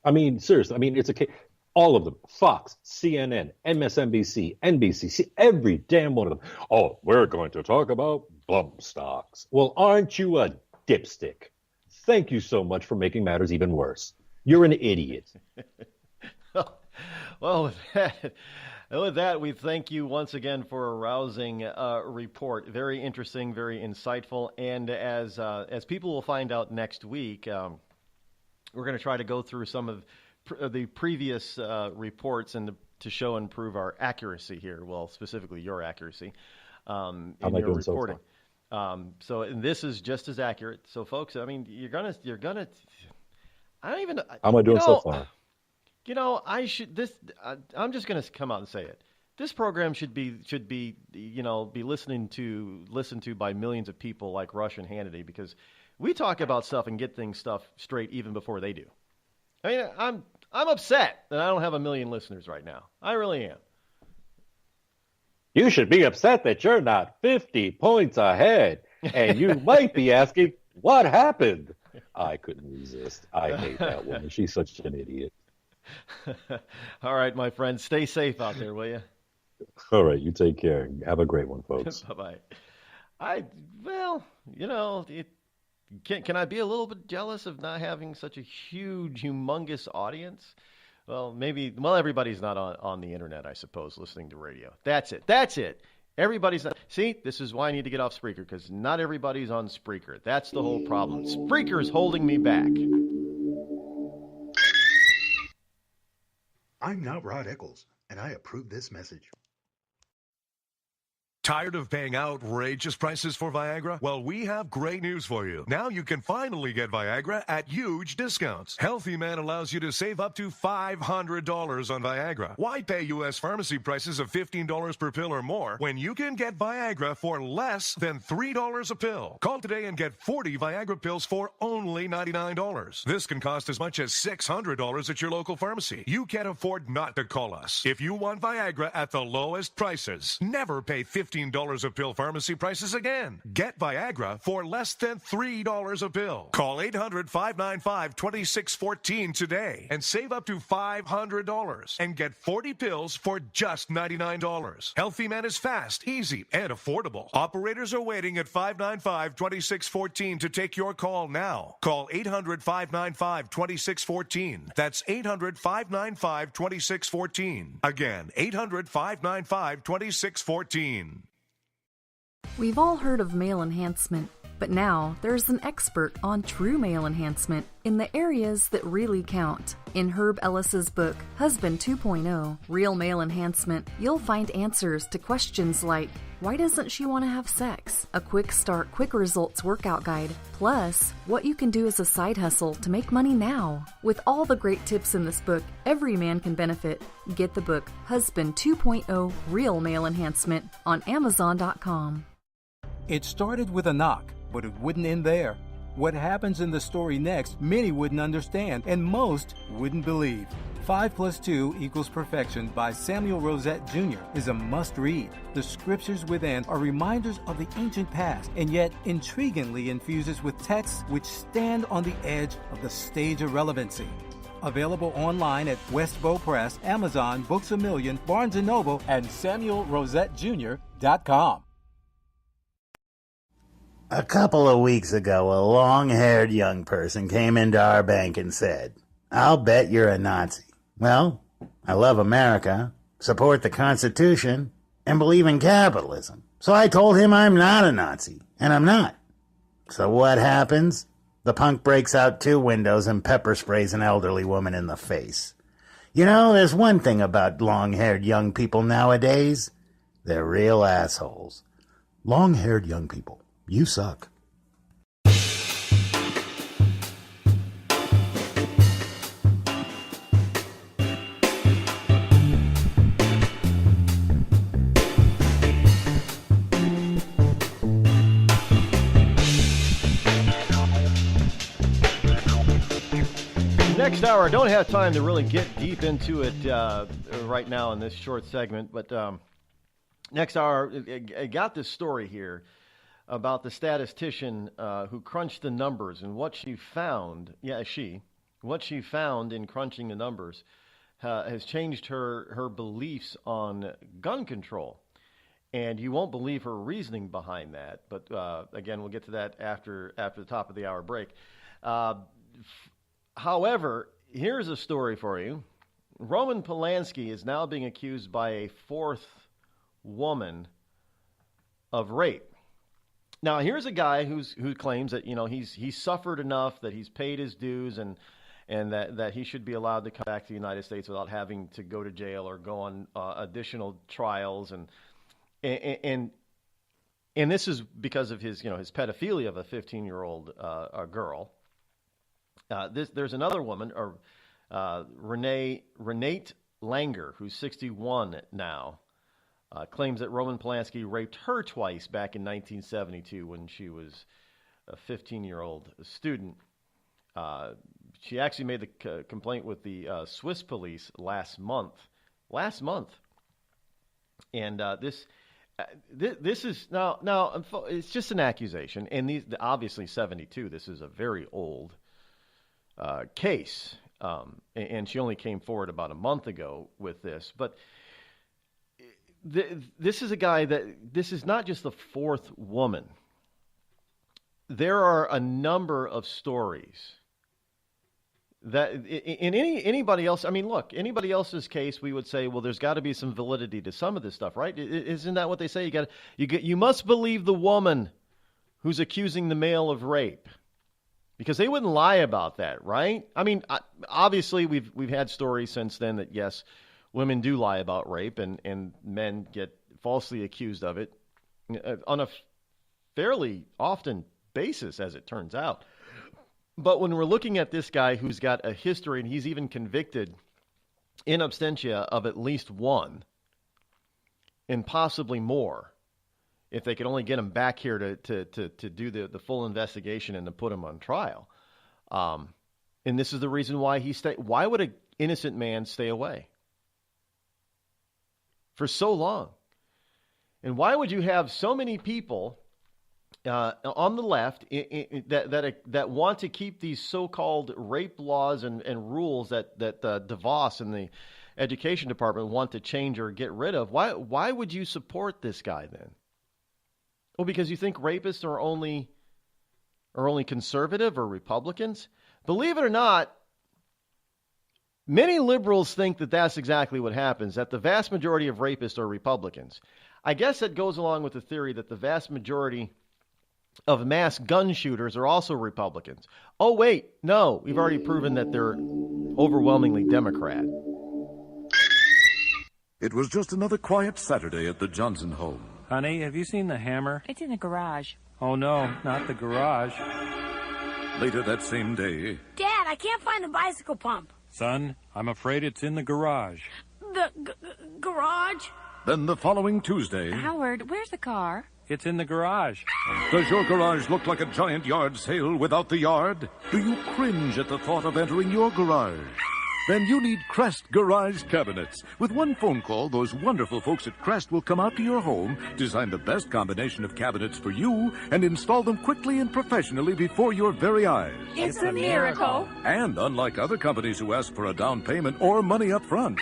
I mean, seriously. I mean, it's a case. All of them, Fox, CNN, MSNBC, NBC, every damn one of them. Oh, we're going to talk about bump stocks. Well, aren't you a dipstick? Thank you so much for making matters even worse. You're an idiot. Well, with that, we thank you once again for a rousing report. Very interesting, very insightful. And as people will find out next week, we're going to try to go through some of the previous reports and to show and prove our accuracy here. Well, specifically your accuracy in your reporting. So and this is just as accurate. So, folks, I mean, you're gonna. I don't even. How am I doing so far? I'm just gonna come out and say it. This program should be listened to by millions of people like Rush and Hannity, because we talk about stuff and get stuff straight even before they do. I mean, I'm upset that I don't have 1 million listeners right now. I really am. You should be upset that you're not 50 points ahead. And you might be asking, what happened? I couldn't resist. I hate that woman. She's such an idiot. All right, my friend. Stay safe out there, will you? All right. You take care. Have a great one, folks. Bye-bye. Can I be a little bit jealous of not having such a huge, humongous audience? Well, everybody's not on the internet, I suppose, listening to radio. That's it. Everybody's not. See, this is why I need to get off Spreaker, because not everybody's on Spreaker. That's the whole problem. Spreaker's holding me back. I'm not Rod Eccles, and I approve this message. Tired of paying outrageous prices for Viagra? Well, we have great news for you. Now you can finally get Viagra at huge discounts. Healthy Man allows you to save up to $500 on Viagra. Why pay U.S. pharmacy prices of $15 per pill or more when you can get Viagra for less than $3 a pill? Call today and get 40 Viagra pills for only $99. This can cost as much as $600 at your local pharmacy. You can't afford not to call us. If you want Viagra at the lowest prices, never pay $15 a pill pharmacy prices again. Get Viagra for less than $3 a pill. Call 800-595-2614 today and save up to $500 and get 40 pills for just $99. Healthy Man is fast, easy, and affordable. Operators are waiting at 595-2614 to take your call now. Call 800-595-2614. That's 800-595-2614. Again, 800-595-2614. We've all heard of male enhancement, but now there's an expert on true male enhancement in the areas that really count. In Herb Ellis's book, Husband 2.0, Real Male Enhancement, you'll find answers to questions like, why doesn't she want to have sex? A quick start, quick results workout guide, plus what you can do as a side hustle to make money now. With all the great tips in this book, every man can benefit. Get the book, Husband 2.0, Real Male Enhancement, on Amazon.com. It started with a knock, but it wouldn't end there. What happens in the story next, many wouldn't understand, and most wouldn't believe. 5 + 2 = Perfection by Samuel Rosette Jr. is a must-read. The scriptures within are reminders of the ancient past, and yet intriguingly infuses with texts which stand on the edge of the stage of relevancy. Available online at Westbow Press, Amazon, Books A Million, Barnes & Noble, and SamuelRosetteJr.com. A couple of weeks ago, a long-haired young person came into our bank and said, "I'll bet you're a Nazi." Well, I love America, support the Constitution, and believe in capitalism. So I told him I'm not a Nazi, and I'm not. So what happens? The punk breaks out 2 windows and pepper sprays an elderly woman in the face. You know, there's one thing about long-haired young people nowadays. They're real assholes. Long-haired young people, you suck. Next hour, I don't have time to really get deep into it right now in this short segment, but next hour, I got this story here about the statistician who crunched the numbers, and what she found, what she found in crunching the numbers has changed her beliefs on gun control. And you won't believe her reasoning behind that, but again, we'll get to that after the top of the hour break. However, here's a story for you. Roman Polanski is now being accused by a 4th woman of rape. Now, here's a guy who claims that, you know, he's suffered enough, that he's paid his dues, and that he should be allowed to come back to the United States without having to go to jail or go on additional trials, and this is because of his pedophilia of a 15-year-old girl. There's another woman, Renate Langer, who's 61 now, claims that Roman Polanski raped her twice back in 1972 when she was a 15-year-old student. She actually made the complaint with the Swiss police last month. And this is now it's just an accusation, and obviously 72. This is a very old case, and she only came forward about a month ago with this. But this is a guy this is not just the 4th woman. There are a number of stories that in anybody else. I mean, look, anybody else's case, we would say, well, there's got to be some validity to some of this stuff, right? Isn't that what they say? You must believe the woman who's accusing the male of rape. Because they wouldn't lie about that, right? I mean, obviously, we've had stories since then that, yes, women do lie about rape, and men get falsely accused of it on a fairly often basis, as it turns out. But when we're looking at this guy who's got a history, and he's even convicted in absentia of at least 1, and possibly more, if they could only get him back here to do the full investigation and to put him on trial. And this is the reason why why would an innocent man stay away for so long? And why would you have so many people on the left that want to keep these so-called rape laws and rules that DeVos and the education department want to change or get rid of? Why would you support this guy then? Well, because you think rapists are only conservative or Republicans? Believe it or not, many liberals think that that's exactly what happens, that the vast majority of rapists are Republicans. I guess that goes along with the theory that the vast majority of mass gun shooters are also Republicans. Oh, wait, no, we've already proven that they're overwhelmingly Democrat. It was just another quiet Saturday at the Johnson home. Honey, have you seen the hammer? It's in the garage. Oh, no, not the garage. Later that same day... Dad, I can't find the bicycle pump. Son, I'm afraid it's in the garage. The garage? Then the following Tuesday... Howard, where's the car? It's in the garage. Does your garage look like a giant yard sale without the yard? Do you cringe at the thought of entering your garage? Then you need Crest Garage Cabinets. With one phone call, those wonderful folks at Crest will come out to your home, design the best combination of cabinets for you, and install them quickly and professionally before your very eyes. It's a miracle. And unlike other companies who ask for a down payment or money up front,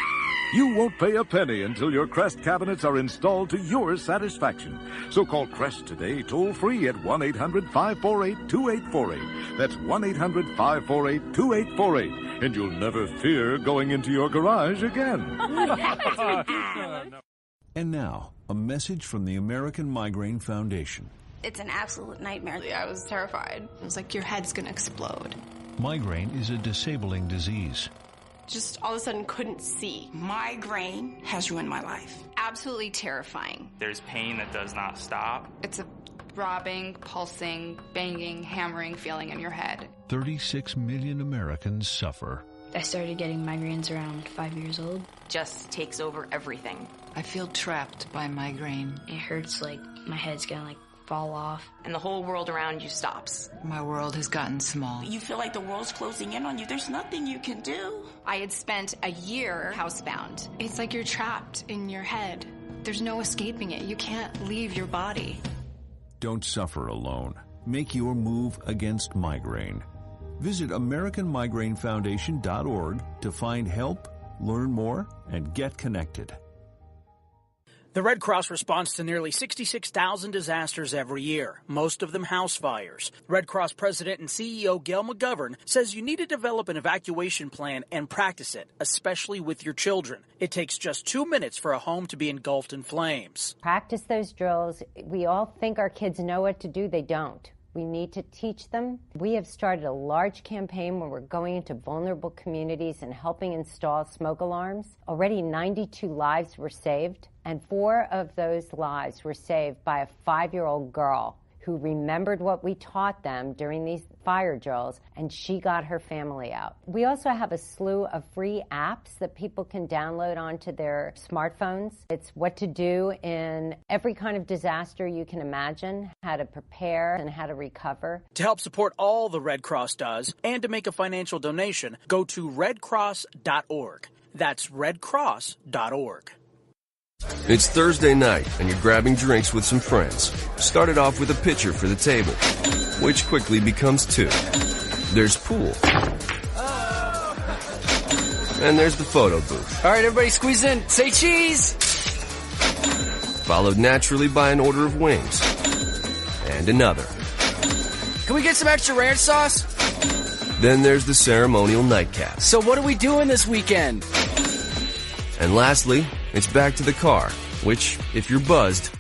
you won't pay a penny until your Crest cabinets are installed to your satisfaction. So call Crest today, toll-free at 1-800-548-2848. That's 1-800-548-2848. And you'll never fear going into your garage again. And now, a message from the American Migraine Foundation. It's an absolute nightmare. I was terrified. It was like your head's gonna explode. Migraine is a disabling disease. Just all of a sudden couldn't see. Migraine has ruined my life. Absolutely terrifying. There's pain that does not stop. It's a throbbing, pulsing, banging, hammering feeling in your head. 36 million Americans suffer. I started getting migraines around 5 years old. Just takes over everything. I feel trapped by migraine. It hurts like my head's gonna fall off. And the whole world around you stops. My world has gotten small. You feel like the world's closing in on you. There's nothing you can do. I had spent a year housebound. It's like you're trapped in your head. There's no escaping it. You can't leave your body. Don't suffer alone. Make your move against migraine. Visit AmericanMigraineFoundation.org to find help, learn more, and get connected. The Red Cross responds to nearly 66,000 disasters every year, most of them house fires. Red Cross President and CEO Gail McGovern says you need to develop an evacuation plan and practice it, especially with your children. It takes just 2 minutes for a home to be engulfed in flames. Practice those drills. We all think our kids know what to do. They don't. We need to teach them. We have started a large campaign where we're going into vulnerable communities and helping install smoke alarms. Already 92 lives were saved, and 4 of those lives were saved by a 5-year-old girl who remembered what we taught them during these fire drills, and she got her family out. We also have a slew of free apps that people can download onto their smartphones. It's what to do in every kind of disaster you can imagine, how to prepare and how to recover. To help support all the Red Cross does and to make a financial donation, go to redcross.org. That's redcross.org. It's Thursday night, and you're grabbing drinks with some friends. Started off with a pitcher for the table, which quickly becomes 2. There's pool. And there's the photo booth. All right, everybody squeeze in. Say cheese! Followed naturally by an order of wings. And another. Can we get some extra ranch sauce? Then there's the ceremonial nightcap. So what are we doing this weekend? And lastly, it's back to the car, which, if you're buzzed,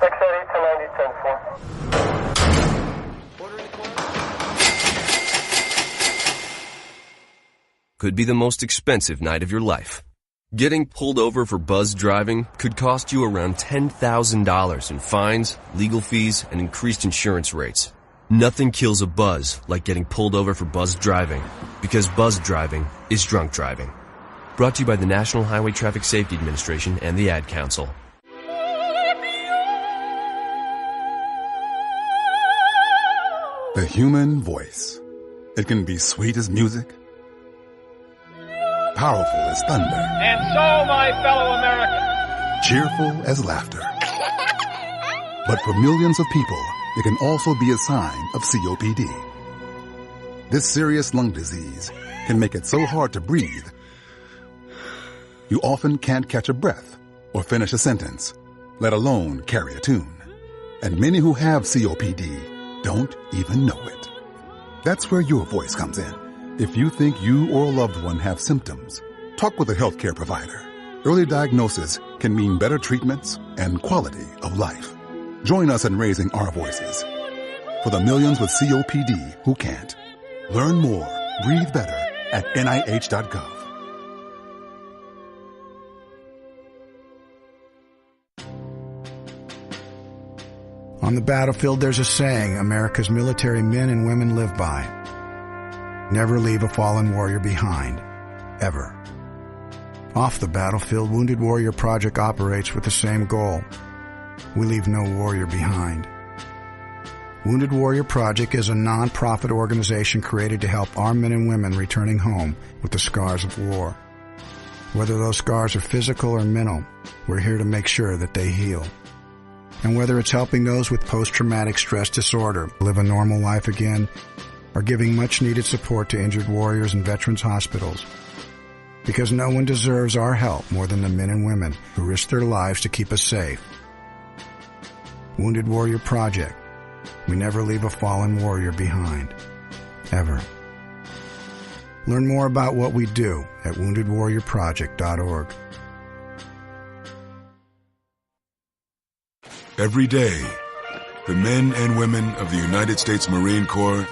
could be the most expensive night of your life. Getting pulled over for buzz driving could cost you around $10,000 in fines, legal fees, and increased insurance rates. Nothing kills a buzz like getting pulled over for buzz driving, because buzz driving is drunk driving. Brought to you by the National Highway Traffic Safety Administration and the Ad Council. The human voice. It can be sweet as music, powerful as thunder, and so, my fellow Americans, cheerful as laughter. But for millions of people, it can also be a sign of COPD. This serious lung disease can make it so hard to breathe, you often can't catch a breath or finish a sentence, let alone carry a tune. And many who have COPD don't even know it. That's where your voice comes in. If you think you or a loved one have symptoms, talk with a healthcare provider. Early diagnosis can mean better treatments and quality of life. Join us in raising our voices for the millions with COPD who can't. Learn more, breathe better at NIH.gov. On the battlefield, there's a saying America's military men and women live by. Never leave a fallen warrior behind. Ever. Off the battlefield, Wounded Warrior Project operates with the same goal. We leave no warrior behind. Wounded Warrior Project is a non-profit organization created to help our men and women returning home with the scars of war. Whether those scars are physical or mental, we're here to make sure that they heal. And whether it's helping those with post-traumatic stress disorder live a normal life again, or giving much-needed support to injured warriors in veterans' hospitals. Because no one deserves our help more than the men and women who risk their lives to keep us safe. Wounded Warrior Project. We never leave a fallen warrior behind. Ever. Learn more about what we do at woundedwarriorproject.org. Every day, the men and women of the United States Marine Corps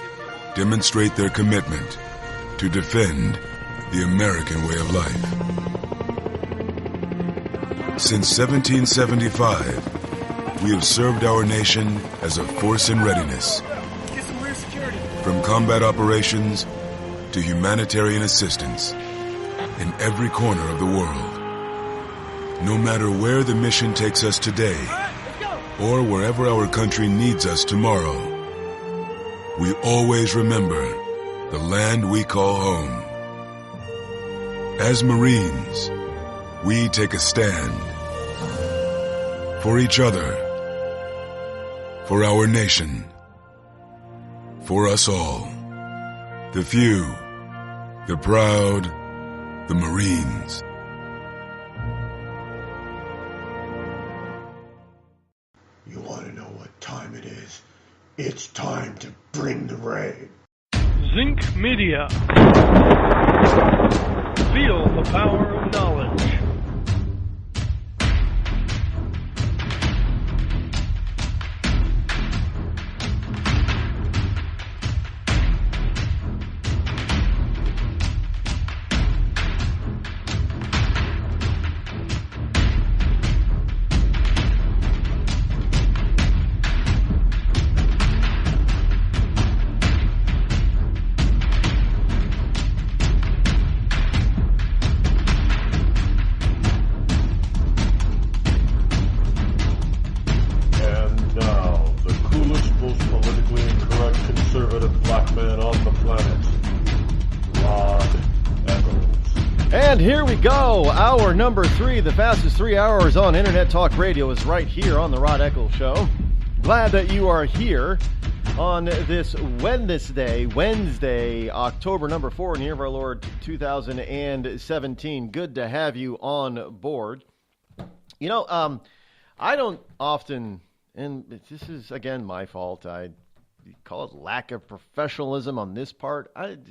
demonstrate their commitment to defend the American way of life. Since 1775, we have served our nation as a force in readiness. From combat operations to humanitarian assistance in every corner of the world. No matter where the mission takes us today, or wherever our country needs us tomorrow, we always remember the land we call home. As Marines, we take a stand for each other, for our nation, for us all. The few, the proud, the Marines. You want to know what time it is? It's time to bring the rain. Zinc Media. Feel the power of knowledge. And here we go. Hour number 3, the fastest 3 hours on Internet Talk Radio is right here on the Rod Eccles Show. Glad that you are here on this Wednesday, October number 4 in the year of our Lord 2017. Good to have you on board. You know, I don't often, and this is again my fault, I call it lack of professionalism on this part. I'm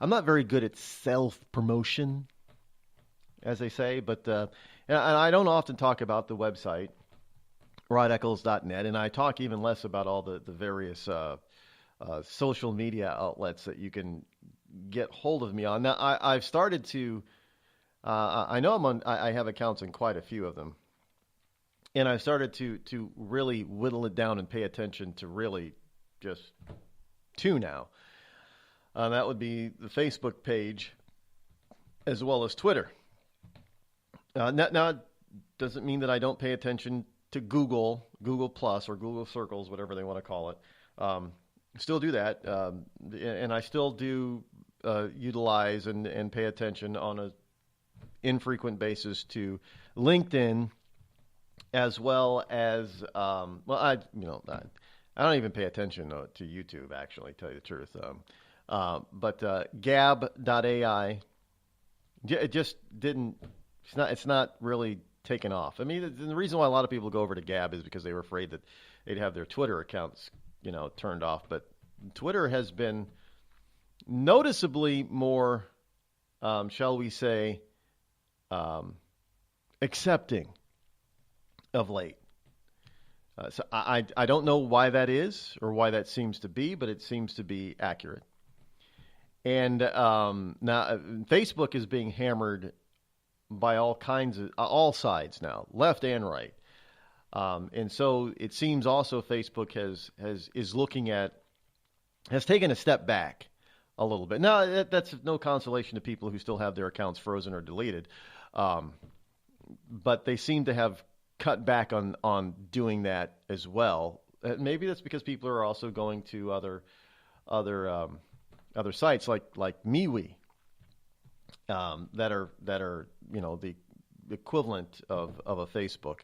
not very good at self-promotion, as they say, but and I don't often talk about the website, rodeccles.net, and I talk even less about all the various social media outlets that you can get hold of me on. Now, I've started to, I know I have accounts in quite a few of them. And I've started to really whittle it down and pay attention to really just 2 now. That would be the Facebook page as well as Twitter. Now, it doesn't mean that I don't pay attention to Google Plus or Google Circles, whatever they want to call it. Still do that. And I still do utilize and pay attention on an infrequent basis to LinkedIn, as well as, I don't even pay attention to YouTube, actually, to tell you the truth. But Gab.ai, it just didn't, it's not really taken off. I mean, the reason why a lot of people go over to Gab is because they were afraid that they'd have their Twitter accounts, turned off. But Twitter has been noticeably more, shall we say, accepting of late. So I don't know why that is or why that seems to be, but it seems to be accurate. And now Facebook is being hammered by all sides now, left and right. And so it seems also Facebook has taken a step back a little bit. Now that's no consolation to people who still have their accounts frozen or deleted. But they seem to have cut back on doing that as well, Maybe that's because people are also going to other sites like MeWe, that are the equivalent of a Facebook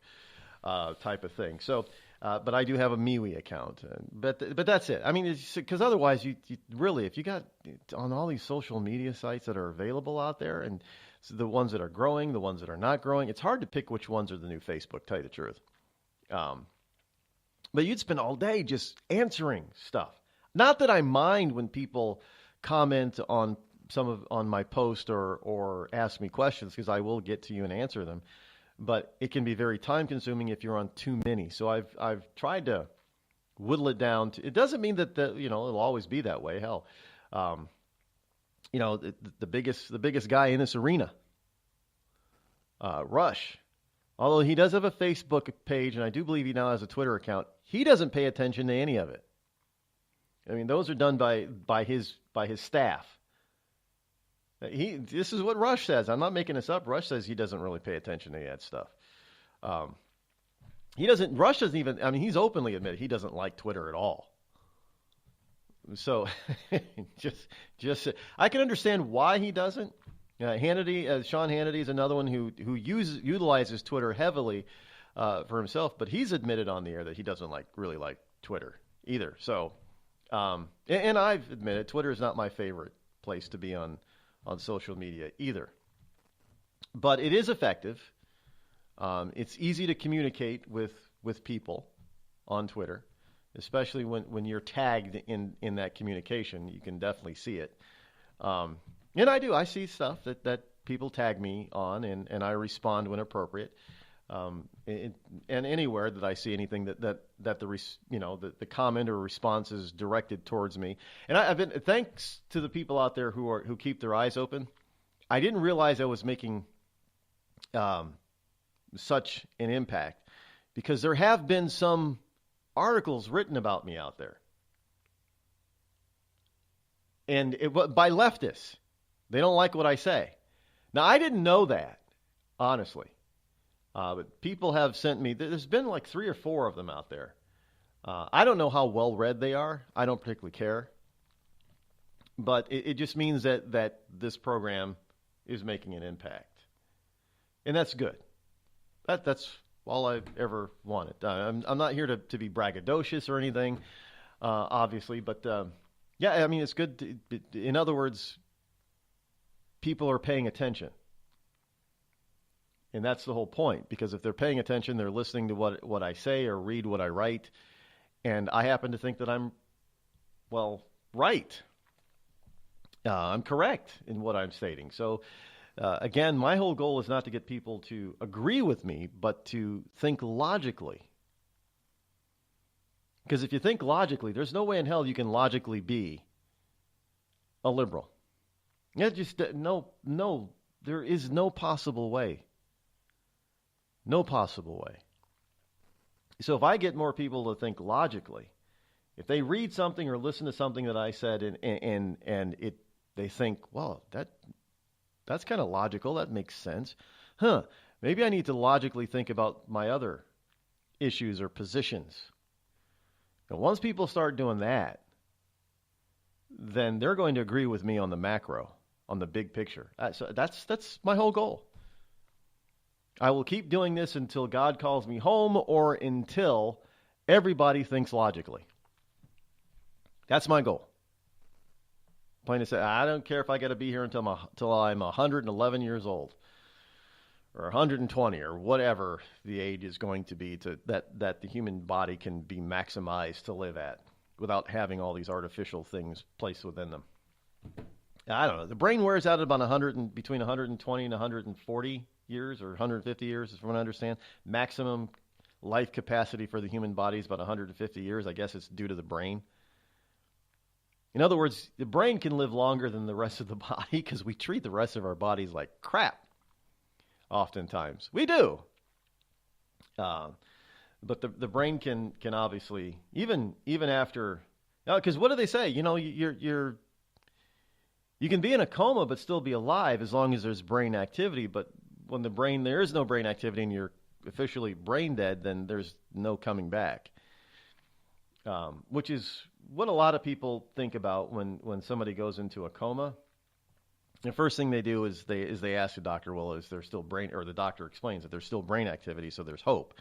type of thing. So, but I do have a MeWe account, but that's it. I mean, because otherwise, you really, if you got on all these social media sites that are available out there, and so the ones that are growing, the ones that are not growing, it's hard to pick which ones are the new Facebook. Tell you the truth. But you'd spend all day just answering stuff. Not that I mind when people comment on on my post or ask me questions, because I will get to you and answer them. But it can be very time consuming if you're on too many. So I've tried to whittle it down to, it doesn't mean that it'll always be that way. Hell, the biggest guy in this arena, Rush, although he does have a Facebook page, and I do believe he now has a Twitter account, he doesn't pay attention to any of it. I mean, those are done by his staff. This is what Rush says. I'm not making this up. Rush says he doesn't really pay attention to that stuff. Rush doesn't even, I mean, he's openly admitted he doesn't like Twitter at all. So just I can understand why he doesn't. Sean Hannity is another one who utilizes Twitter heavily for himself, but he's admitted on the air that he doesn't really like Twitter either. So, and I've admitted Twitter is not my favorite place to be on social media either. But it is effective. It's easy to communicate with people on Twitter, especially when you're tagged in that communication. You can definitely see it. And I see stuff that people tag me on, and I respond when appropriate. And anywhere that I see anything that the comment or response is directed towards me. And I've been, thanks to the people out there who keep their eyes open, I didn't realize I was making such an impact, because there have been some articles written about me out there, and by leftists. They don't like what I say. Now, I didn't know that, honestly. But people have sent me, there's been like 3 or 4 of them out there. I don't know how well read they are. I don't particularly care. But it just means that this program is making an impact. And that's good. That's all I've ever wanted. I'm not here to be braggadocious or anything, obviously. But, yeah, I mean, it's good. In other words, people are paying attention. And that's the whole point, because if they're paying attention, they're listening to what I say or read what I write. And I happen to think that I'm, right. I'm correct in what I'm stating. So, again, my whole goal is not to get people to agree with me, but to think logically. Because if you think logically, there's no way in hell you can logically be a liberal. Yeah, just no, there is no possible way. No possible way. So if I get more people to think logically, if they read something or listen to something that I said and they think, well, that's kind of logical, that makes sense. Maybe I need to logically think about my other issues or positions. And once people start doing that, then they're going to agree with me on the macro, on the big picture. So that's my whole goal. I will keep doing this until God calls me home, or until everybody thinks logically. That's my goal. Plain to say, I don't care if I got to be here until I'm 111 years old, or 120, or whatever the age is going to be that the human body can be maximized to live at, without having all these artificial things placed within them. I don't know. The brain wears out at about between 120 and 140 years, or 150 years, from what I understand. Maximum life capacity for the human body is about 150 years. I guess it's due to the brain. In other words, the brain can live longer than the rest of the body, because we treat the rest of our bodies like crap. Oftentimes. We do. But the brain can obviously, even after, because what do they say? You can be in a coma but still be alive as long as there's brain activity. But when there is no brain activity and you're officially brain dead, then there's no coming back. which is what a lot of people think about when somebody goes into a coma. The first thing they do is they ask the doctor, well, is there still brain, or the doctor explains that there's still brain activity, so there's hope.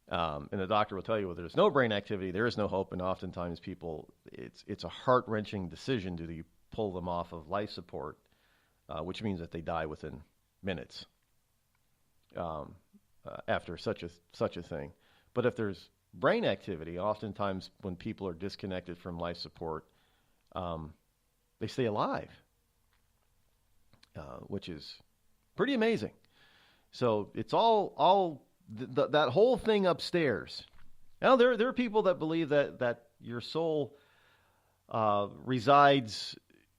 And the doctor will tell you, well, there's no brain activity, there is no hope, and oftentimes people, it's a heart-wrenching decision. Do you pull them off of life support, which means that they die within minutes after such a thing. But if there's brain activity, oftentimes when people are disconnected from life support, they stay alive. Which is pretty amazing. So it's all that whole thing upstairs. Now there are people that believe that your soul resides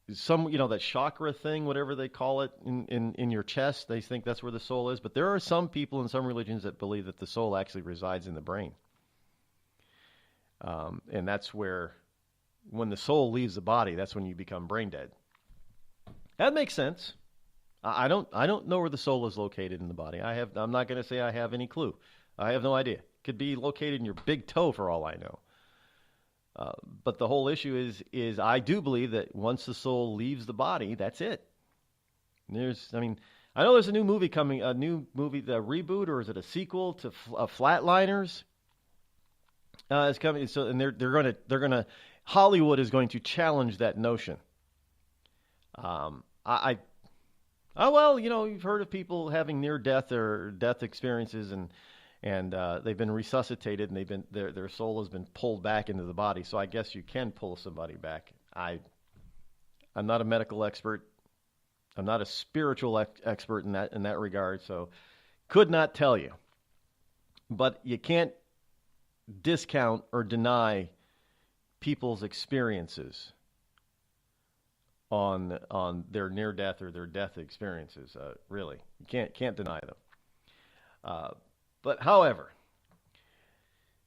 that chakra thing, whatever they call it, in your chest. They think that's where the soul is. But there are some people in some religions that believe that the soul actually resides in the brain. And that's where, when the soul leaves the body, that's when you become brain dead. That makes sense. I don't know where the soul is located in the body. I'm not going to say I have any clue. I have no idea. Could be located in your big toe for all I know. But the whole issue is I do believe that once the soul leaves the body, that's it. I know there's a new movie coming, the reboot, or is it a sequel to Flatliners? It's coming. So, and they're gonna Hollywood is going to challenge that notion. You've heard of people having near-death or death experiences, and they've been resuscitated, and their soul has been pulled back into the body. So I guess you can pull somebody back. I'm not a medical expert. I'm not a spiritual expert in that regard, so could not tell you. But you can't discount or deny people's experiences on their near-death or their death experiences. Really, you can't deny them. But however,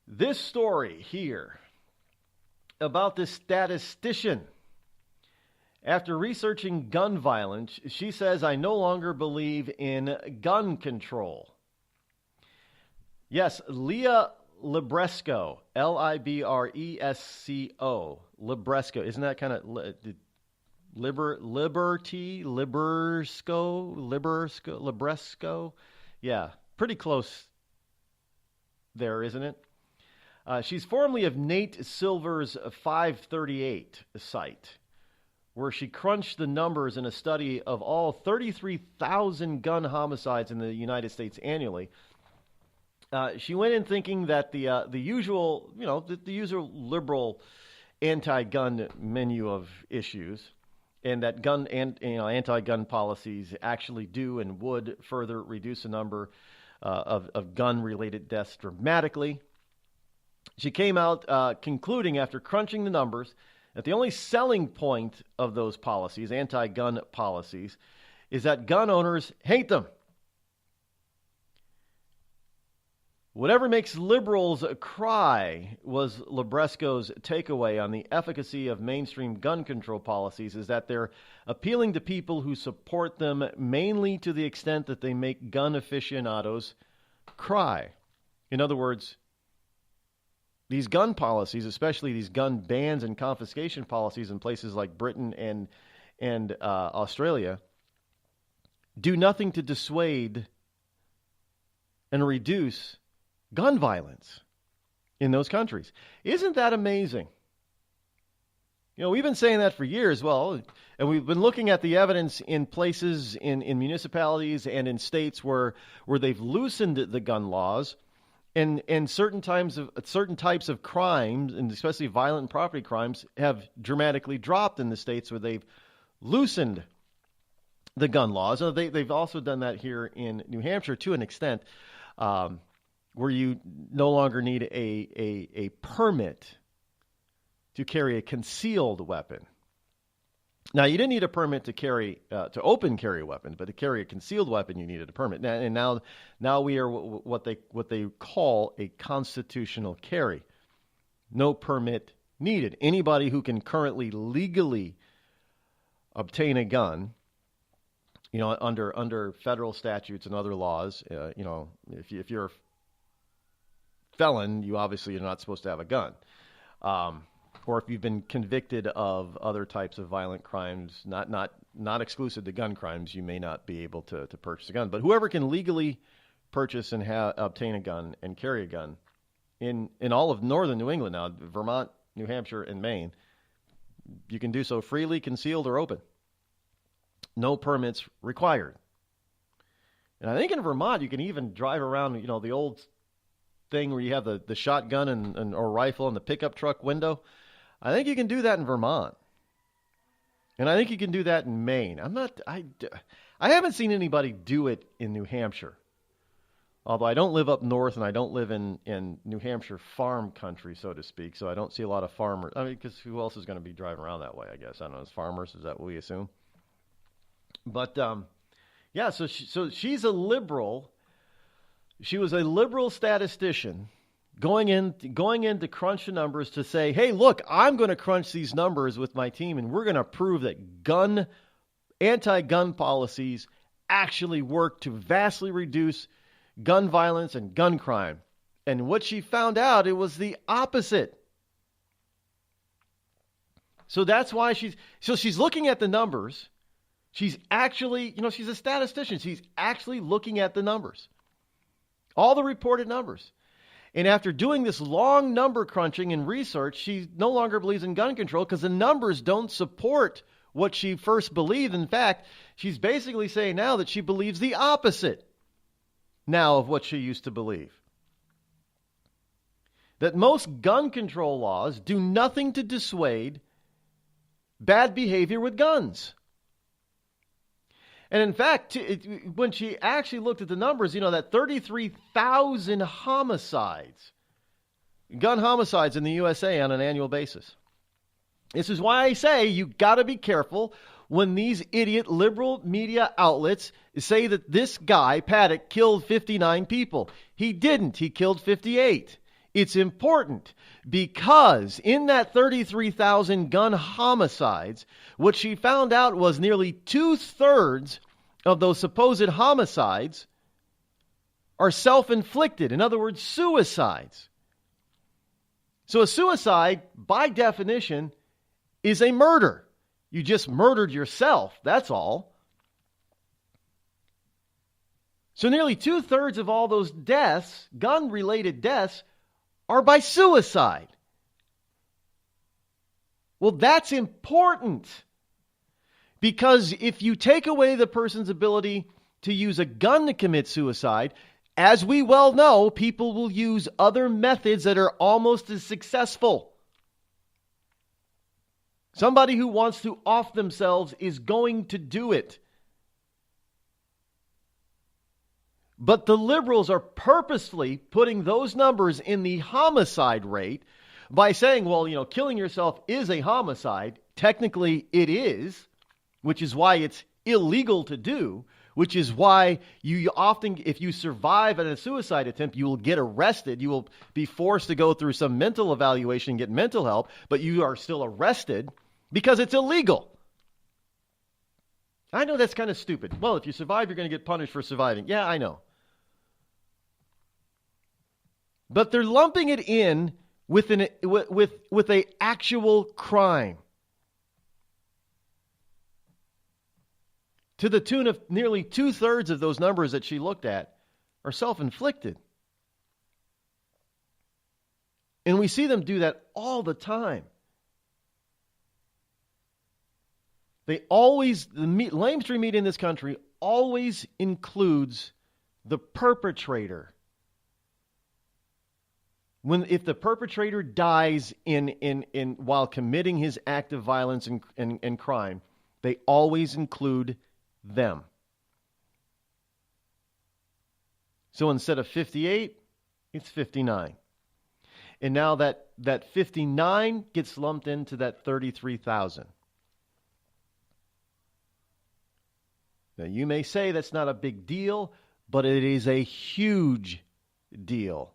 this story here about this statistician, after researching gun violence, she says, "I no longer believe in gun control." Yes, Leah Libresco, Libresco, Libresco. Isn't that kind of Libresco? Yeah, pretty close there, isn't it? She's formerly of Nate Silver's 538 site, where she crunched the numbers in a study of all 33,000 gun homicides in the United States annually. She went in thinking that the usual liberal anti-gun menu of issues, and that anti-gun policies actually do and would further reduce the number of gun-related deaths dramatically. She came out concluding, after crunching the numbers, that the only selling point of those policies, anti-gun policies, is that gun owners hate them. Whatever makes liberals cry, was Libresco's takeaway on the efficacy of mainstream gun control policies, is that they're appealing to people who support them mainly to the extent that they make gun aficionados cry. In other words, these gun policies, especially these gun bans and confiscation policies in places like Britain and Australia, do nothing to dissuade and reduce gun violence in those countries. Isn't that amazing? We've been saying that for years. Well, and we've been looking at the evidence in places, in municipalities and in states where they've loosened the gun laws, and certain types of crimes, and especially violent and property crimes, have dramatically dropped in the states where they've loosened the gun laws. They've also done that here in New Hampshire to an extent, where you no longer need a permit to carry a concealed weapon. Now, you didn't need a permit to carry to open carry a weapon, but to carry a concealed weapon, you needed a permit. And now we are what they call a constitutional carry. No permit needed. Anybody who can currently legally obtain a gun, under federal statutes and other laws, if you're a felon, you obviously are not supposed to have a gun. or if you've been convicted of other types of violent crimes, not exclusive to gun crimes, you may not be able to purchase a gun. But whoever can legally purchase and obtain a gun and carry a gun in all of northern New England now, Vermont, New Hampshire, and Maine, you can do so freely, concealed, or open. No permits required. And I think in Vermont, you can even drive around, the old thing where you have the shotgun or rifle in the pickup truck window. I think you can do that in Vermont. And I think you can do that in Maine. I haven't seen anybody do it in New Hampshire. Although I don't live up north and I don't live in New Hampshire farm country, so to speak. So I don't see a lot of farmers. I mean, because who else is going to be driving around that way, I guess? I don't know. As farmers, is that what we assume? But, yeah, so she's a liberal. She was a liberal statistician going in to crunch the numbers to say, hey, look, I'm going to crunch these numbers with my team, and we're going to prove that anti-gun policies actually work to vastly reduce gun violence and gun crime. And what she found out, it was the opposite. So that's why she's looking at the numbers. She's actually, she's a statistician. She's actually looking at the numbers. All the reported numbers. And after doing this long number crunching and research, she no longer believes in gun control because the numbers don't support what she first believed. In fact, she's basically saying now that she believes the opposite now of what she used to believe. That most gun control laws do nothing to dissuade bad behavior with guns. And in fact, when she actually looked at the numbers, that 33,000 homicides, gun homicides in the USA on an annual basis. This is why I say you got to be careful when these idiot liberal media outlets say that this guy, Paddock, killed 59 people. He didn't. He killed 58. It's important because in that 33,000 gun homicides, what she found out was nearly 2/3 of those supposed homicides are self-inflicted. In other words, suicides. So a suicide, by definition, is a murder. You just murdered yourself. That's all. So nearly 2/3 of all those deaths, gun-related deaths, are by suicide. Well, that's important because if you take away the person's ability to use a gun to commit suicide, as we well know, people will use other methods that are almost as successful. Somebody who wants to off themselves is going to do it. But the liberals are purposefully putting those numbers in the homicide rate by saying, well, killing yourself is a homicide. Technically, it is, which is why it's illegal to do, which is why you often, if you survive at a suicide attempt, you will get arrested. You will be forced to go through some mental evaluation and get mental help, but you are still arrested because it's illegal. I know that's kind of stupid. Well, if you survive, you're going to get punished for surviving. Yeah, I know. But they're lumping it in with a actual crime to the tune of nearly 2/3 of those numbers that she looked at are self-inflicted. And we see them do that all the time. The lamestream media in this country always includes the perpetrator. If the perpetrator dies while committing his act of violence and crime, they always include them. So instead of 58, it's 59. And now that 59 gets lumped into that 33,000. Now you may say that's not a big deal, but it is a huge deal.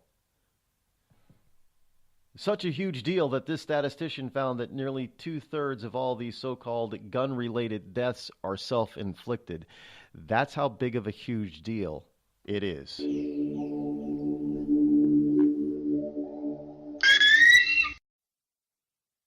Such a huge deal that this statistician found that nearly 2/3 of all these so-called gun-related deaths are self-inflicted. That's how big of a huge deal it is.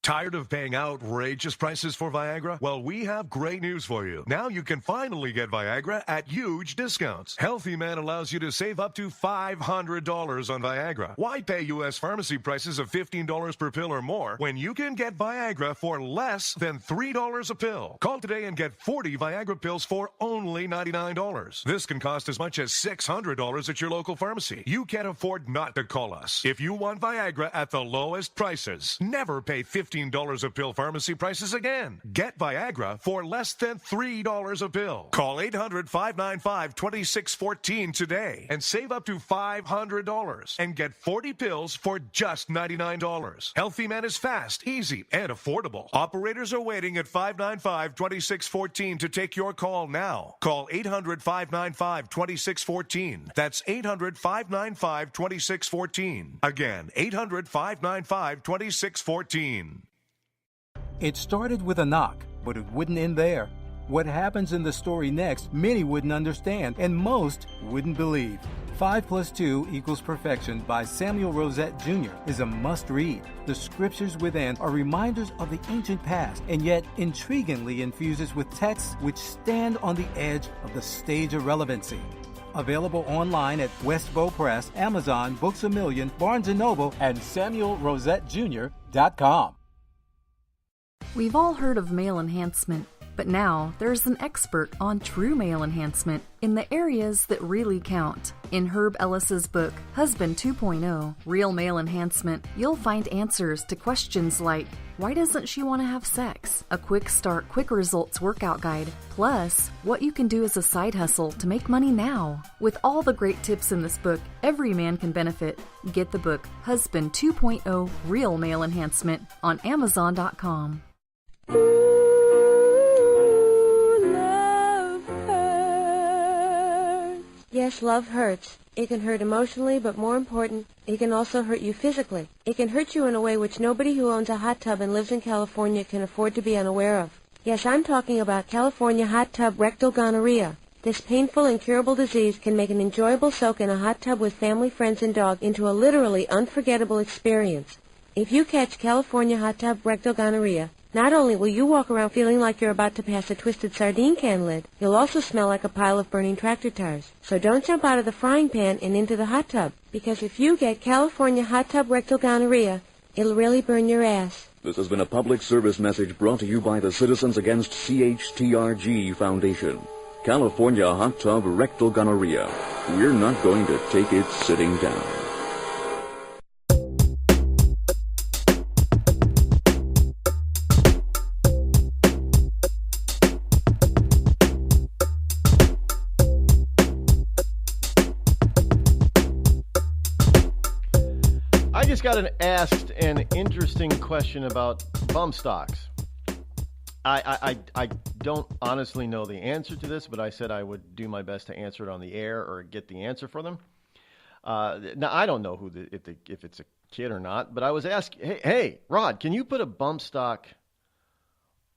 Tired of paying outrageous prices for Viagra? Well, we have great news for you. Now you can finally get Viagra at huge discounts. Healthy Man allows you to save up to $500 on Viagra. Why pay U.S. pharmacy prices of $15 per pill or more when you can get Viagra for less than $3 a pill? Call today and get 40 Viagra pills for only $99. This can cost as much as $600 at your local pharmacy. You can't afford not to call us. If you want Viagra at the lowest prices, never pay $15 a pill pharmacy prices again. Get Viagra for less than $3 a pill. Call 800-595-2614 today and save up to $500 and get 40 pills for just $99. Healthy Man is fast, easy, and affordable. Operators are waiting at 595-2614 to take your call now. Call 800-595-2614. That's 800-595-2614. Again, 800-595-2614. It started with a knock, but it wouldn't end there. What happens in the story next, many wouldn't understand, and most wouldn't believe. 5 + 2 = Perfection by Samuel Rosette Jr. is a must-read. The scriptures within are reminders of the ancient past, and yet intriguingly infuses with texts which stand on the edge of the stage of relevancy. Available online at Westbow Press, Amazon, Books A Million, Barnes & Noble, and SamuelRosetteJr.com. We've all heard of male enhancement, but now there's an expert on true male enhancement in the areas that really count. In Herb Ellis's book, Husband 2.0, Real Male Enhancement, you'll find answers to questions like, why doesn't she want to have sex? A quick start, quick results workout guide, plus what you can do as a side hustle to make money now. With all the great tips in this book, every man can benefit. Get the book, Husband 2.0, Real Male Enhancement, on Amazon.com. Yes, love hurts. It can hurt emotionally, but more important, it can also hurt you physically. It can hurt you in a way which nobody who owns a hot tub and lives in California can afford to be unaware of. Yes, I'm talking about California hot tub rectal gonorrhea. This painful, incurable disease can make an enjoyable soak in a hot tub with family, friends, and dog into a literally unforgettable experience. If you catch California hot tub rectal gonorrhea, not only will you walk around feeling like you're about to pass a twisted sardine can lid, you'll also smell like a pile of burning tractor tires. So don't jump out of the frying pan and into the hot tub, because if you get California hot tub rectal gonorrhea, it'll really burn your ass. This has been a public service message brought to you by the Citizens Against CHTRG Foundation. California hot tub rectal gonorrhea. We're not going to take it sitting down. Got asked an interesting question about bump stocks. I don't honestly know the answer to this, but I said I would do my best to answer it on the air or get the answer for them. Now I don't know if it's a kid or not, but I was asked, hey, Rod, can you put a bump stock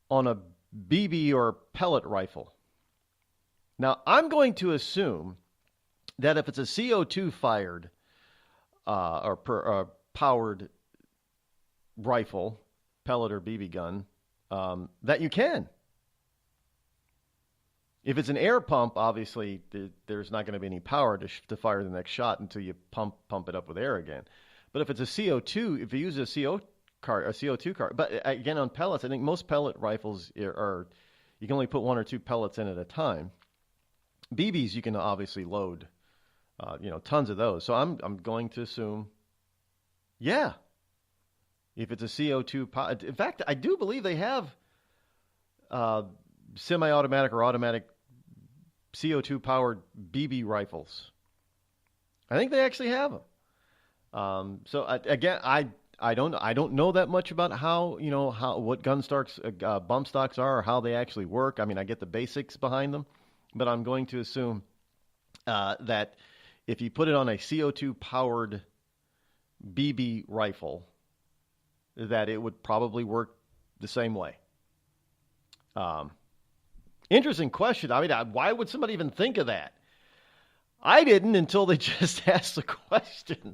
on a BB or pellet rifle? Now I'm going to assume that if it's a CO2 fired powered rifle, pellet or BB gun, that you can. If it's an air pump, obviously there's not going to be any power to fire the next shot until you pump it up with air again. But if it's a CO2, if you use a CO2 card, but again on pellets, I think most pellet rifles are you can only put 1 or 2 pellets in at a time. BBs you can obviously load, tons of those. So I'm going to assume. Yeah. If it's a CO2... In fact, I do believe they have semi-automatic or automatic CO2-powered BB rifles. I think they actually have them. So, again, I don't know that much about what gun stocks, bump stocks are or how they actually work. I mean, I get the basics behind them. But I'm going to assume that if you put it on a CO2-powered BB rifle, that it would probably work the same way. Interesting question. I mean, why would somebody even think of that? I didn't until they just asked the question.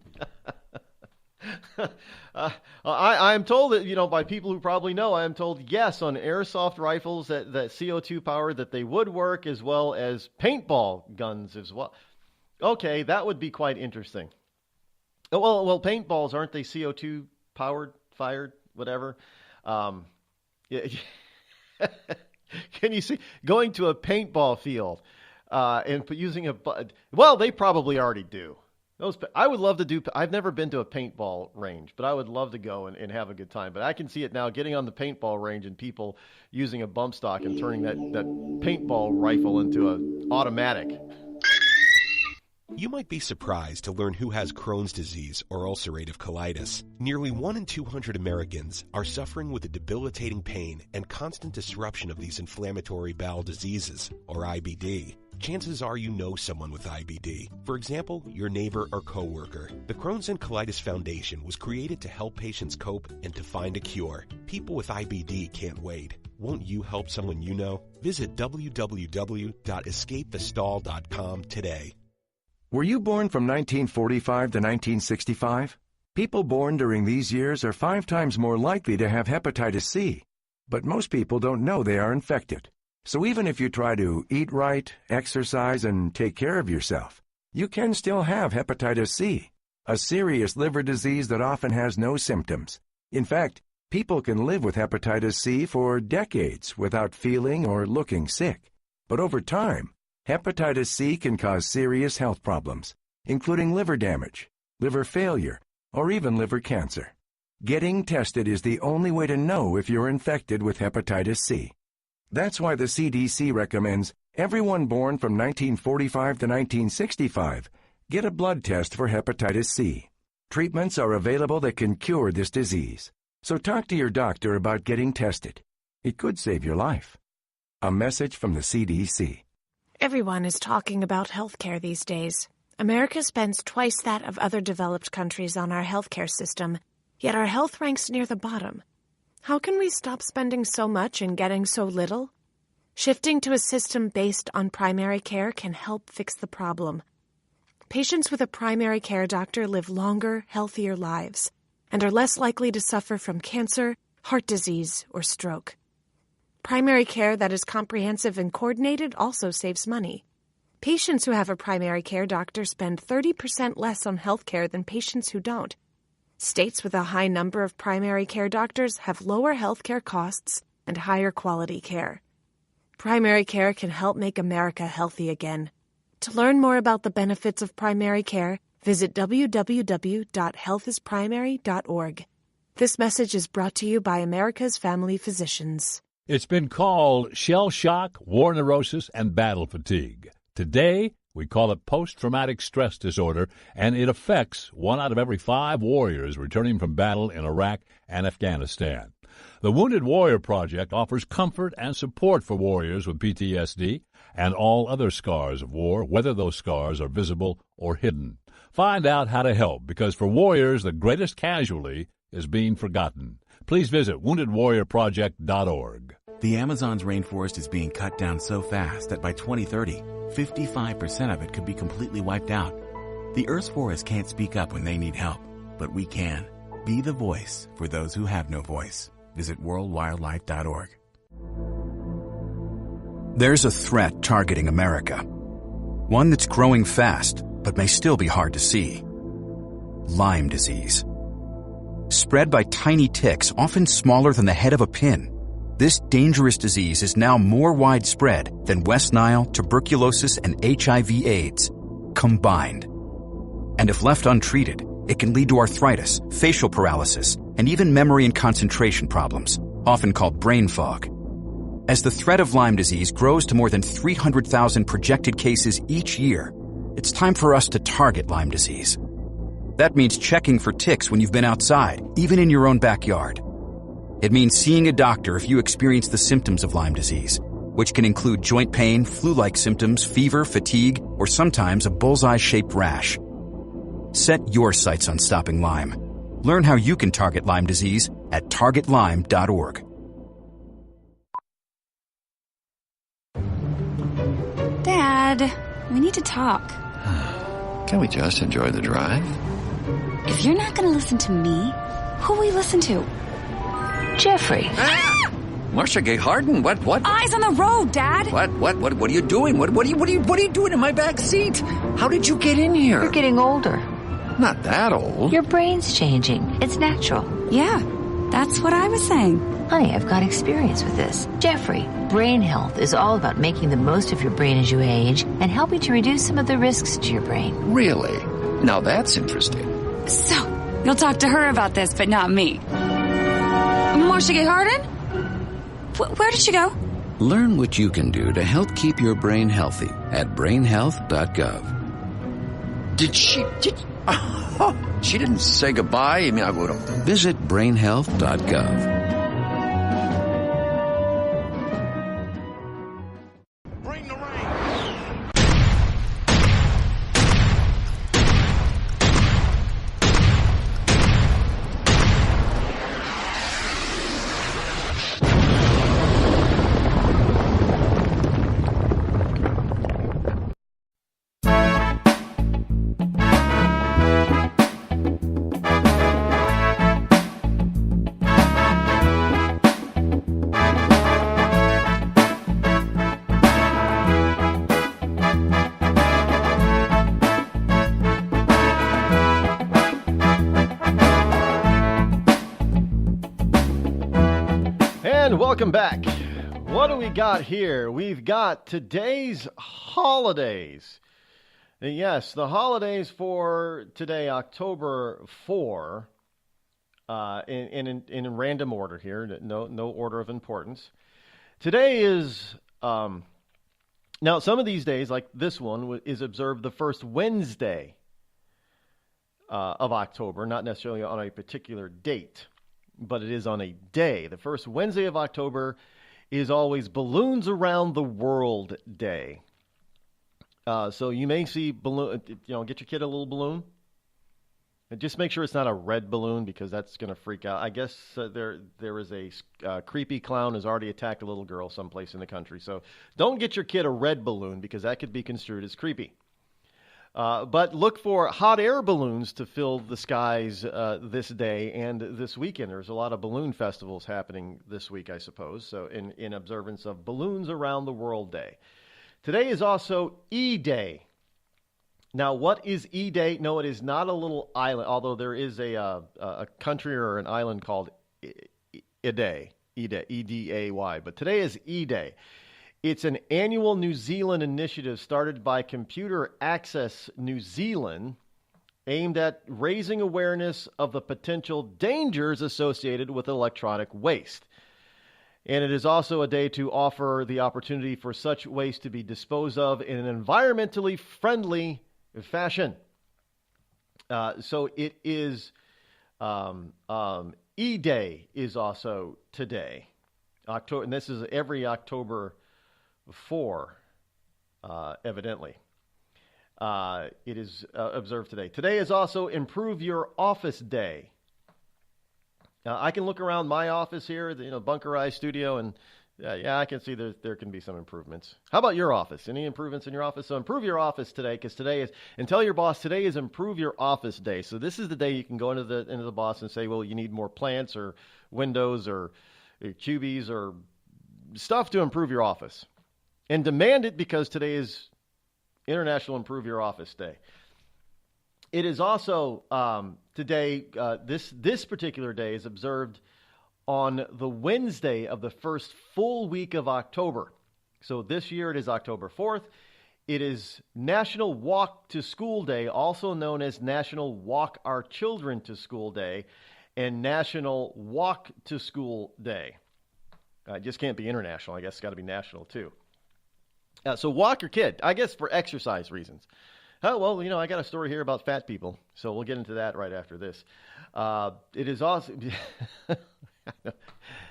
I'm told that, by people who probably know, I am told, yes, on airsoft rifles that CO2 power, that they would work, as well as paintball guns as well. Okay, that would be quite interesting. Well, paintballs, aren't they CO2 powered, fired, whatever? Yeah. Can you see going to a paintball field and using they probably already do. I would love to do. I've never been to a paintball range, but I would love to go and have a good time. But I can see it now, getting on the paintball range and people using a bump stock and turning that paintball rifle into an automatic. You might be surprised to learn who has Crohn's disease or ulcerative colitis. Nearly 1 in 200 Americans are suffering with the debilitating pain and constant disruption of these inflammatory bowel diseases, or IBD. Chances are you know someone with IBD. For example, your neighbor or coworker. The Crohn's and Colitis Foundation was created to help patients cope and to find a cure. People with IBD can't wait. Won't you help someone you know? Visit www.escapethestall.com today. Were you born from 1945 to 1965? People born during these years are 5 times more likely to have hepatitis C. But most people don't know they are infected. So even if you try to eat right, exercise, and take care of yourself, you can still have hepatitis C, a serious liver disease that often has no symptoms. In fact, people can live with hepatitis C for decades without feeling or looking sick. But over time, hepatitis C can cause serious health problems, including liver damage, liver failure, or even liver cancer. Getting tested is the only way to know if you're infected with hepatitis C. That's why the CDC recommends everyone born from 1945 to 1965 get a blood test for hepatitis C. Treatments are available that can cure this disease. So talk to your doctor about getting tested. It could save your life. A message from the CDC. Everyone is talking about healthcare these days. America spends twice that of other developed countries on our healthcare system, yet our health ranks near the bottom. How can we stop spending so much and getting so little? Shifting to a system based on primary care can help fix the problem. Patients with a primary care doctor live longer, healthier lives and are less likely to suffer from cancer, heart disease, or stroke. Primary care that is comprehensive and coordinated also saves money. Patients who have a primary care doctor spend 30% less on health care than patients who don't. States with a high number of primary care doctors have lower health care costs and higher quality care. Primary care can help make America healthy again. To learn more about the benefits of primary care, visit www.healthisprimary.org. This message is brought to you by America's Family Physicians. It's been called shell shock, war neurosis, and battle fatigue. Today, we call it post-traumatic stress disorder, and it affects 1 out of every 5 warriors returning from battle in Iraq and Afghanistan. The Wounded Warrior Project offers comfort and support for warriors with PTSD and all other scars of war, whether those scars are visible or hidden. Find out how to help, because for warriors, the greatest casualty is being forgotten. Please visit woundedwarriorproject.org. The Amazon's rainforest is being cut down so fast that by 2030, 55% of it could be completely wiped out. The Earth's forests can't speak up when they need help, but we can. Be the voice for those who have no voice. Visit worldwildlife.org. There's a threat targeting America. One that's growing fast, but may still be hard to see. Lyme disease. Spread by tiny ticks, often smaller than the head of a pin. This dangerous disease is now more widespread than West Nile, tuberculosis, and HIV/AIDS combined. And if left untreated, it can lead to arthritis, facial paralysis, and even memory and concentration problems, often called brain fog. As the threat of Lyme disease grows to more than 300,000 projected cases each year, it's time for us to target Lyme disease. That means checking for ticks when you've been outside, even in your own backyard. It means seeing a doctor if you experience the symptoms of Lyme disease, which can include joint pain, flu-like symptoms, fever, fatigue, or sometimes a bullseye-shaped rash. Set your sights on stopping Lyme. Learn how you can target Lyme disease at targetlyme.org. Dad, we need to talk. Can we just enjoy the drive? If you're not going to listen to me, who will you listen to? Jeffrey. Ah! Marcia Gay Harden, what? Eyes on the road, Dad. What are you doing? What are you doing in my back seat? How did you get in here? You're getting older. Not that old. Your brain's changing. It's natural. Yeah, that's what I was saying. Honey, I've got experience with this. Jeffrey, brain health is all about making the most of your brain as you age and helping to reduce some of the risks to your brain. Really? Now that's interesting. So, you'll talk to her about this, but not me. Marcia Gay Harden? Where did she go? Learn what you can do to help keep your brain healthy at brainhealth.gov. She didn't say goodbye? I mean, I would have. Visit brainhealth.gov. Welcome back. What do we got here? We've got today's holidays. Yes, the holidays for today, October 4, in random order here, no order of importance. Today is, now some of these days, like this one, is observed the first Wednesday of October, not necessarily on a particular date, but it is on a day. The first Wednesday of October is always Balloons Around the World Day. So you may see balloon. Get your kid a little balloon. And just make sure it's not a red balloon because that's going to freak out. I guess there is a creepy clown who's already attacked a little girl someplace in the country. So don't get your kid a red balloon because that could be construed as creepy. But look for hot air balloons to fill the skies this day and this weekend. There's a lot of balloon festivals happening this week, I suppose, so in observance of Balloons Around the World Day. Today is also E-Day. Now, what is E-Day? No, it is not a little island, although there is a country or an island called E-Day, E-D-A-Y. But today is E-Day. It's an annual New Zealand initiative started by Computer Access New Zealand aimed at raising awareness of the potential dangers associated with electronic waste. And it is also a day to offer the opportunity for such waste to be disposed of in an environmentally friendly fashion. So it is, E-Day is also today. October, and this is every October 4, evidently. It is observed today. Today is also Improve Your Office Day. I can look around my office here, the bunkerized studio, and I can see there can be some improvements. How about your office? Any improvements in your office? So improve your office today, because today is, and tell your boss today is Improve Your Office Day. So this is the day you can go into the boss and say, well, you need more plants or windows or cubies or stuff to improve your office. And demand it because today is International Improve Your Office Day. It is also today, this particular day is observed on the Wednesday of the first full week of October. So this year it is October 4th. It is National Walk to School Day, also known as National Walk Our Children to School Day and National Walk to School Day. It just can't be international. I guess it's got to be national too. So walk your kid, I guess for exercise reasons. Oh, well, I got a story here about fat people, so we'll get into that right after this. It is also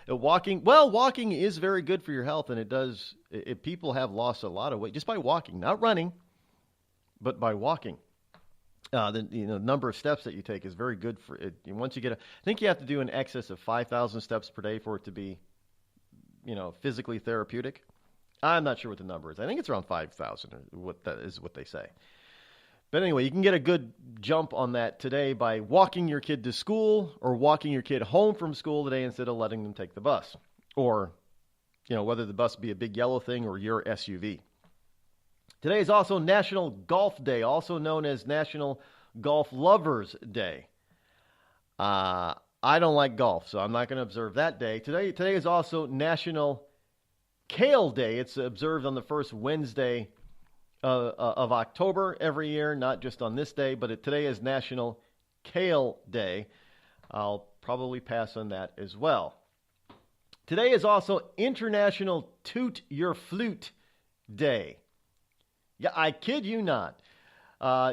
walking is very good for your health, and it does. People have lost a lot of weight just by walking, not running, but by walking. The number of steps that you take is very good for it. Once you get I think you have to do in excess of 5,000 steps per day for it to be, physically therapeutic. I'm not sure what the number is. I think it's around 5,000. What they say. But anyway, you can get a good jump on that today by walking your kid to school or walking your kid home from school today instead of letting them take the bus. Or, whether the bus be a big yellow thing or your SUV. Today is also National Golf Day, also known as National Golf Lovers Day. I don't like golf, so I'm not going to observe that day. Today is also National Kale Day. It's observed on the first Wednesday of October every year, not just on this day, but today is National Kale Day. I'll probably pass on that as well. Today is also International Toot Your Flute Day. Yeah, I kid you not.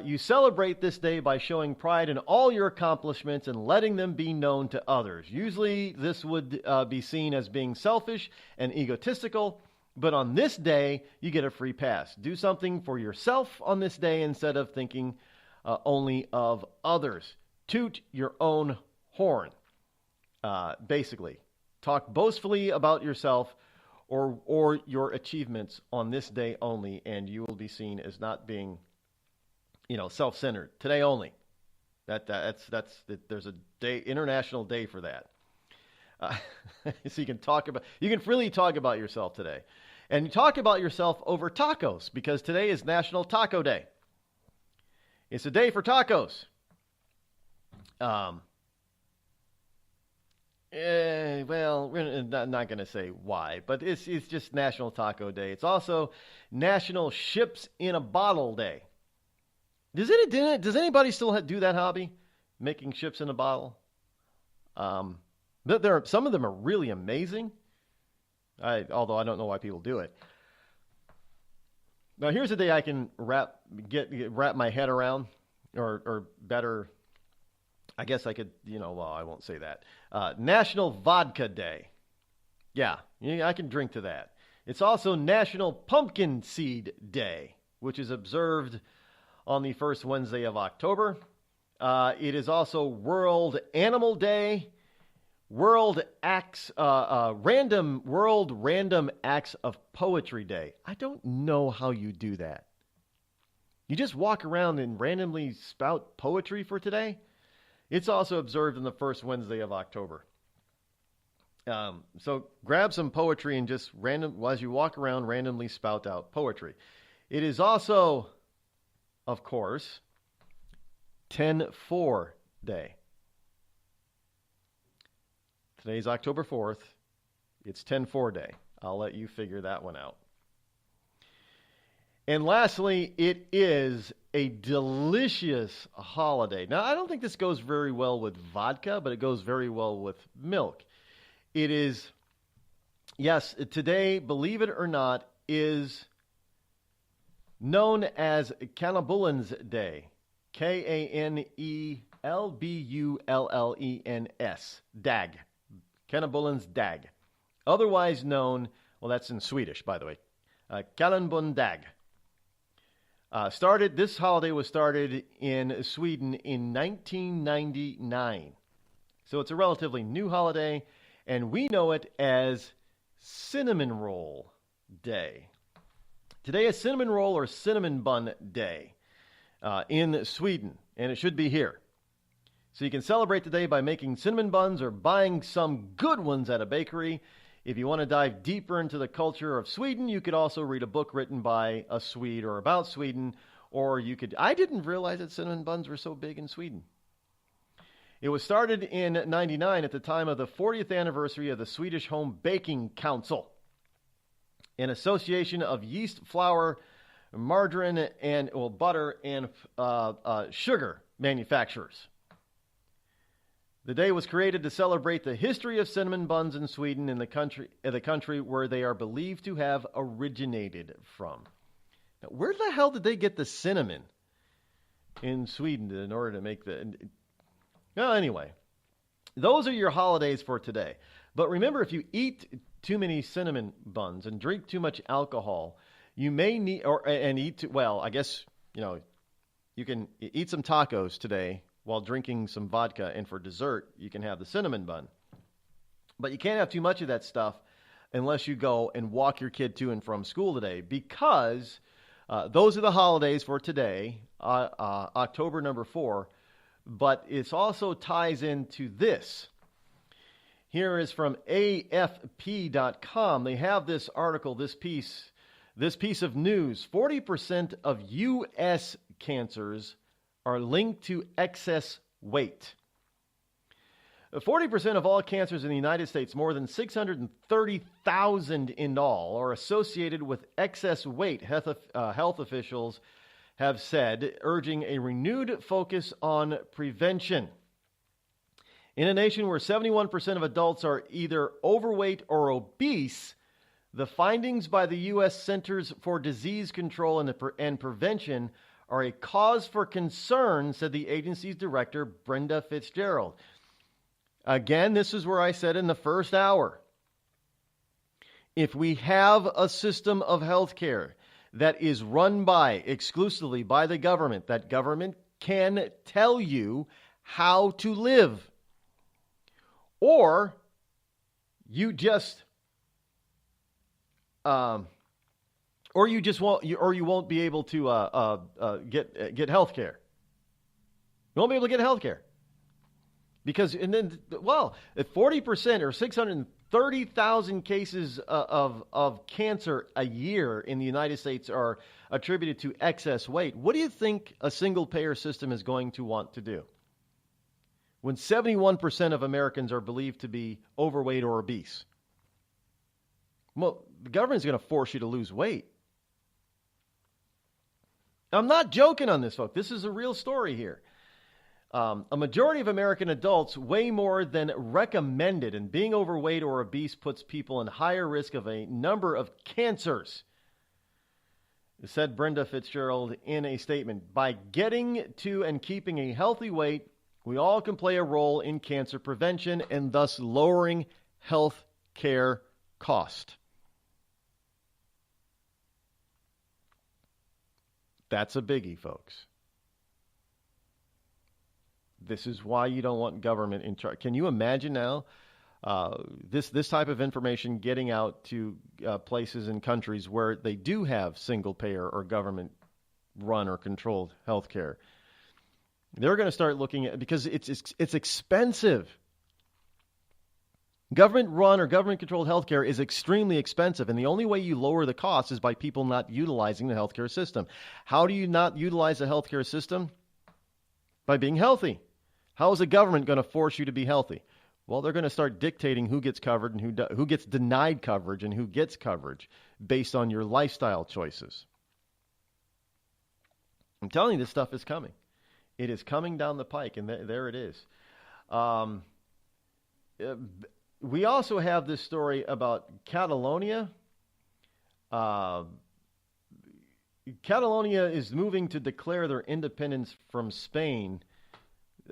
You celebrate this day by showing pride in all your accomplishments and letting them be known to others. Usually this would be seen as being selfish and egotistical, but on this day, you get a free pass. Do something for yourself on this day instead of thinking only of others. Toot your own horn, basically. Talk boastfully about yourself or your achievements on this day only, and you will be seen as not being, self-centered. Today only. There's a day, international day for that. So you can freely talk about yourself today. And talk about yourself over tacos, because today is National Taco Day. It's a day for tacos. Well, we're not going to say why, but it's just National Taco Day. It's also National Ships in a Bottle Day. Does anybody still do that hobby, making ships in a bottle? Some of them are really amazing. Although I don't know why people do it. Now here's a day I can wrap my head around, or better, I guess I could, I won't say that. National Vodka Day. Yeah, I can drink to that. It's also National Pumpkin Seed Day, which is observed on the first Wednesday of October. It is also World Animal Day, World Random Acts of Poetry Day. I don't know how you do that. You just walk around and randomly spout poetry for today? It's also observed on the first Wednesday of October. So grab some poetry and just as you walk around, randomly spout out poetry. It is also, of course, 10-4 Day. Today's October 4th. It's 10-4 Day. I'll let you figure that one out. And lastly, it is a delicious holiday. Now, I don't think this goes very well with vodka, but it goes very well with milk. It is, yes, today, believe it or not, is known as Cannabullens Day. Kanelbullens. Dag. Cannabullens Dag. Otherwise known, well, that's in Swedish, by the way. Kallenbund Dag. This holiday was started in Sweden in 1999. So it's a relatively new holiday, and we know it as Cinnamon Roll Day. Today is Cinnamon Roll or Cinnamon Bun Day in Sweden, and it should be here. So you can celebrate today by making cinnamon buns or buying some good ones at a bakery. If you want to dive deeper into the culture of Sweden, you could also read a book written by a Swede or about Sweden, or you could... I didn't realize that cinnamon buns were so big in Sweden. It was started in 1999 at the time of the 40th anniversary of the Swedish Home Baking Council, an association of yeast, flour, margarine, and butter and sugar manufacturers. The day was created to celebrate the history of cinnamon buns in Sweden, in the country where they are believed to have originated from. Now, where the hell did they get the cinnamon in Sweden in order to make the... Well, anyway, those are your holidays for today. But remember, if you eat too many cinnamon buns and drink too much alcohol, you may need... I guess, you can eat some tacos today while drinking some vodka, and for dessert, you can have the cinnamon bun. But you can't have too much of that stuff unless you go and walk your kid to and from school today, because Those are the holidays for today, October number 4. But it also ties into this. Here is from AFP.com. They have this article, this piece of news. 40% of U.S. cancers are linked to excess weight. 40% of all cancers in the United States, more than 630,000 in all, are associated with excess weight, health officials have said, urging a renewed focus on prevention. In a nation where 71% of adults are either overweight or obese, the findings by the U.S. Centers for Disease Control and Prevention are a cause for concern, said the agency's director, Brenda Fitzgerald. Again, this is where I said in the first hour, if we have a system of health care that is run exclusively by the government, that government can tell you how to live, or you won't be able to get health care. You won't be able to get health care. Because, if 40% or 630,000 cases of cancer a year in the United States are attributed to excess weight, what do you think a single-payer system is going to want to do? When 71% of Americans are believed to be overweight or obese. Well, the government's going to force you to lose weight. I'm not joking on this, folks. This is a real story here. A majority of American adults weigh more than recommended, and being overweight or obese puts people in higher risk of a number of cancers, said Brenda Fitzgerald in a statement. By getting to and keeping a healthy weight, we all can play a role in cancer prevention and thus lowering health care cost. That's a biggie, folks. This is why you don't want government in charge. Can you imagine now this type of information getting out to places and countries where they do have single payer or government run or controlled health care? They're going to start looking at, because it's expensive. Government run or government controlled health care is extremely expensive, and the only way you lower the cost is by people not utilizing the healthcare system. How do you not utilize the healthcare system? By being healthy. How is the government going to force you to be healthy? Well, they're going to start dictating who gets covered and who gets denied coverage and who gets coverage based on your lifestyle choices. I'm telling you, this stuff is coming. It is coming down the pike, and there it is. We also have this story about Catalonia. Catalonia is moving to declare their independence from Spain,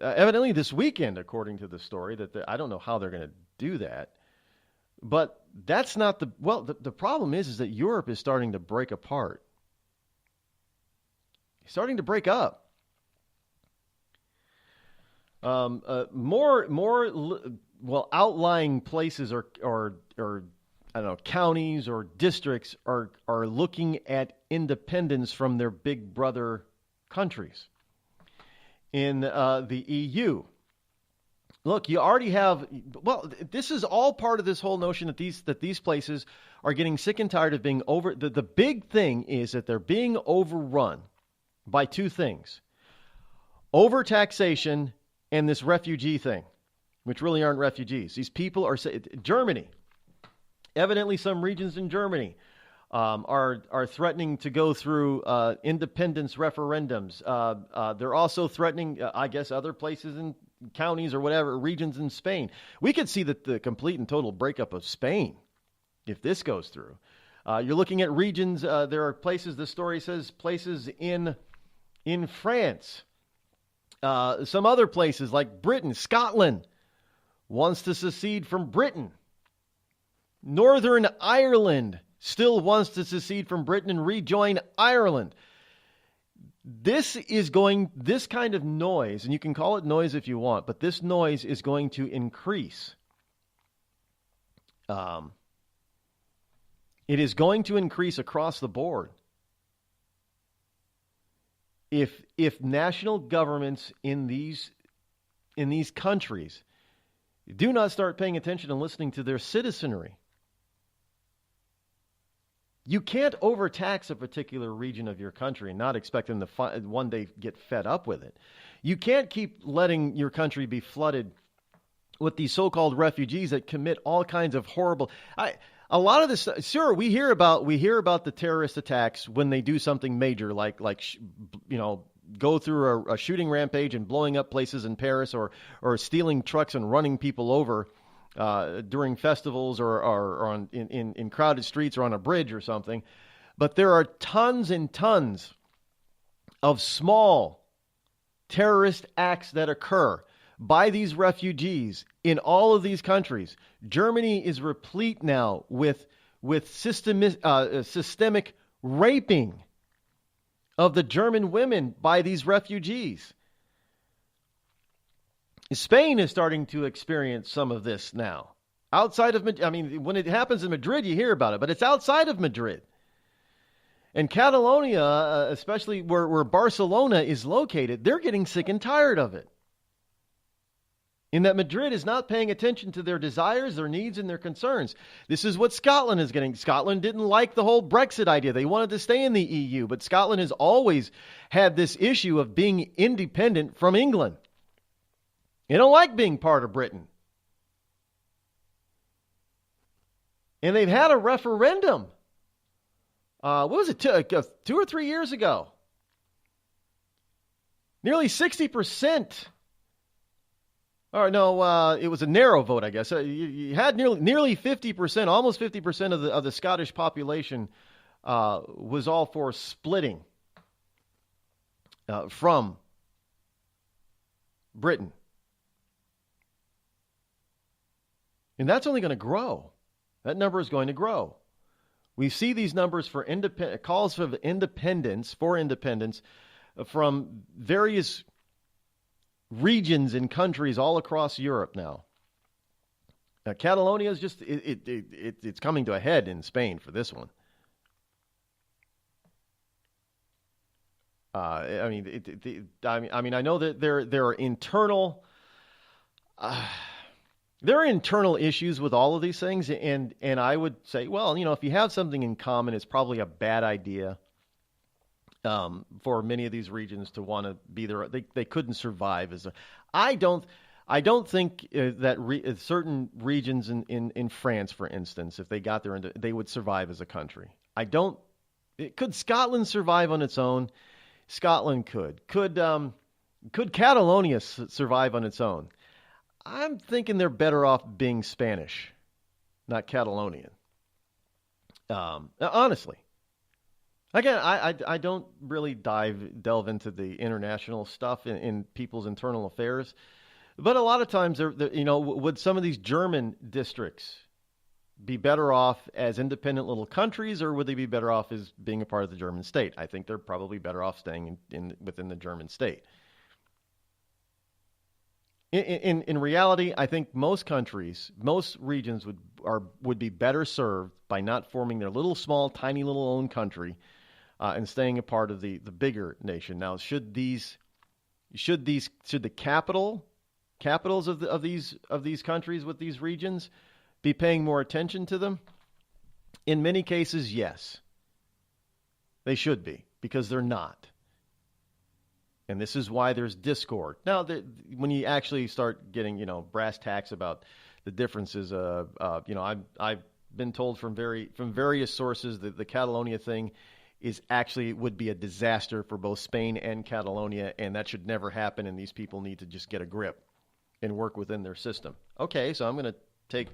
evidently this weekend, according to the story. I don't know how they're going to do that. But that's not the problem is that Europe is starting to break apart. It's starting to break up. Outlying places or I don't know, counties or districts are looking at independence from their big brother countries in the EU. Look, you already have. Well, this is all part of this whole notion that these places are getting sick and tired of being over. The big thing is that they're being overrun by two things: overtaxation and this refugee thing, which really aren't refugees. These people are Germany. Evidently, some regions in Germany are threatening to go through independence referendums. They're also threatening, I guess, other places in counties or whatever, regions in Spain. We could see the complete and total breakup of Spain if this goes through. You're looking at regions. There are places, the story says, places in France. Some other places like Britain, Scotland wants to secede from Britain. Northern Ireland still wants to secede from Britain and rejoin Ireland. This kind of noise, and you can call it noise if you want, but this noise is going to increase. It is going to increase across the board. if national governments in these countries do not start paying attention and listening to their citizenry, you can't overtax a particular region of your country and not expect them to one day get fed up with it. You can't keep letting your country be flooded with these so-called refugees that commit all kinds of horrible. A lot of this, sure, we hear about the terrorist attacks when they do something major, like go through a shooting rampage and blowing up places in Paris, or stealing trucks and running people over during festivals or in crowded streets or on a bridge or something. But there are tons and tons of small terrorist acts that occur by these refugees in all of these countries. Germany is replete now with systemic raping of the German women by these refugees. Spain is starting to experience some of this now. Outside of, when it happens in Madrid, you hear about it, but it's outside of Madrid. And Catalonia, especially where Barcelona is located, they're getting sick and tired of it. In that Madrid is not paying attention to their desires, their needs, and their concerns. This is what Scotland is getting. Scotland didn't like the whole Brexit idea. They wanted to stay in the EU, but Scotland has always had this issue of being independent from England. They don't like being part of Britain. And they've had a referendum. What was it, 2 or 3 years ago? Nearly 60%. Or no, it was a narrow vote, I guess. You had nearly 50%, almost 50% of the Scottish population was all for splitting from Britain. And that's only going to grow. That number is going to grow. We see these numbers for calls for independence from various regions and countries all across Europe now. Catalonia is just it's coming to a head in Spain for this one. I know that there are internal issues with all of these things, and I would say, well, if you have something in common, it's probably a bad idea for many of these regions to want to be there. They couldn't survive as a. I don't think that certain regions in France, for instance, if they got there, they would survive as a country. Could Scotland survive on its own? Scotland could. Could Catalonia survive on its own? I'm thinking they're better off being Spanish, not Catalonian. Honestly. Again, I don't really delve into the international stuff in people's internal affairs, but a lot of times, would some of these German districts be better off as independent little countries, or would they be better off as being a part of the German state? I think they're probably better off staying within the German state. In reality, I think most regions would be better served by not forming their little, small, tiny little own country and staying a part of the bigger nation. Now, should the capitals of these countries with these regions be paying more attention to them? In many cases, yes. They should be, because they're not. And this is why there's discord. Now, when you actually start getting, brass tacks about the differences, I've been told from various sources that the Catalonia thing would be a disaster for both Spain and Catalonia, and that should never happen, and these people need to just get a grip and work within their system. Okay, so I'm going to take,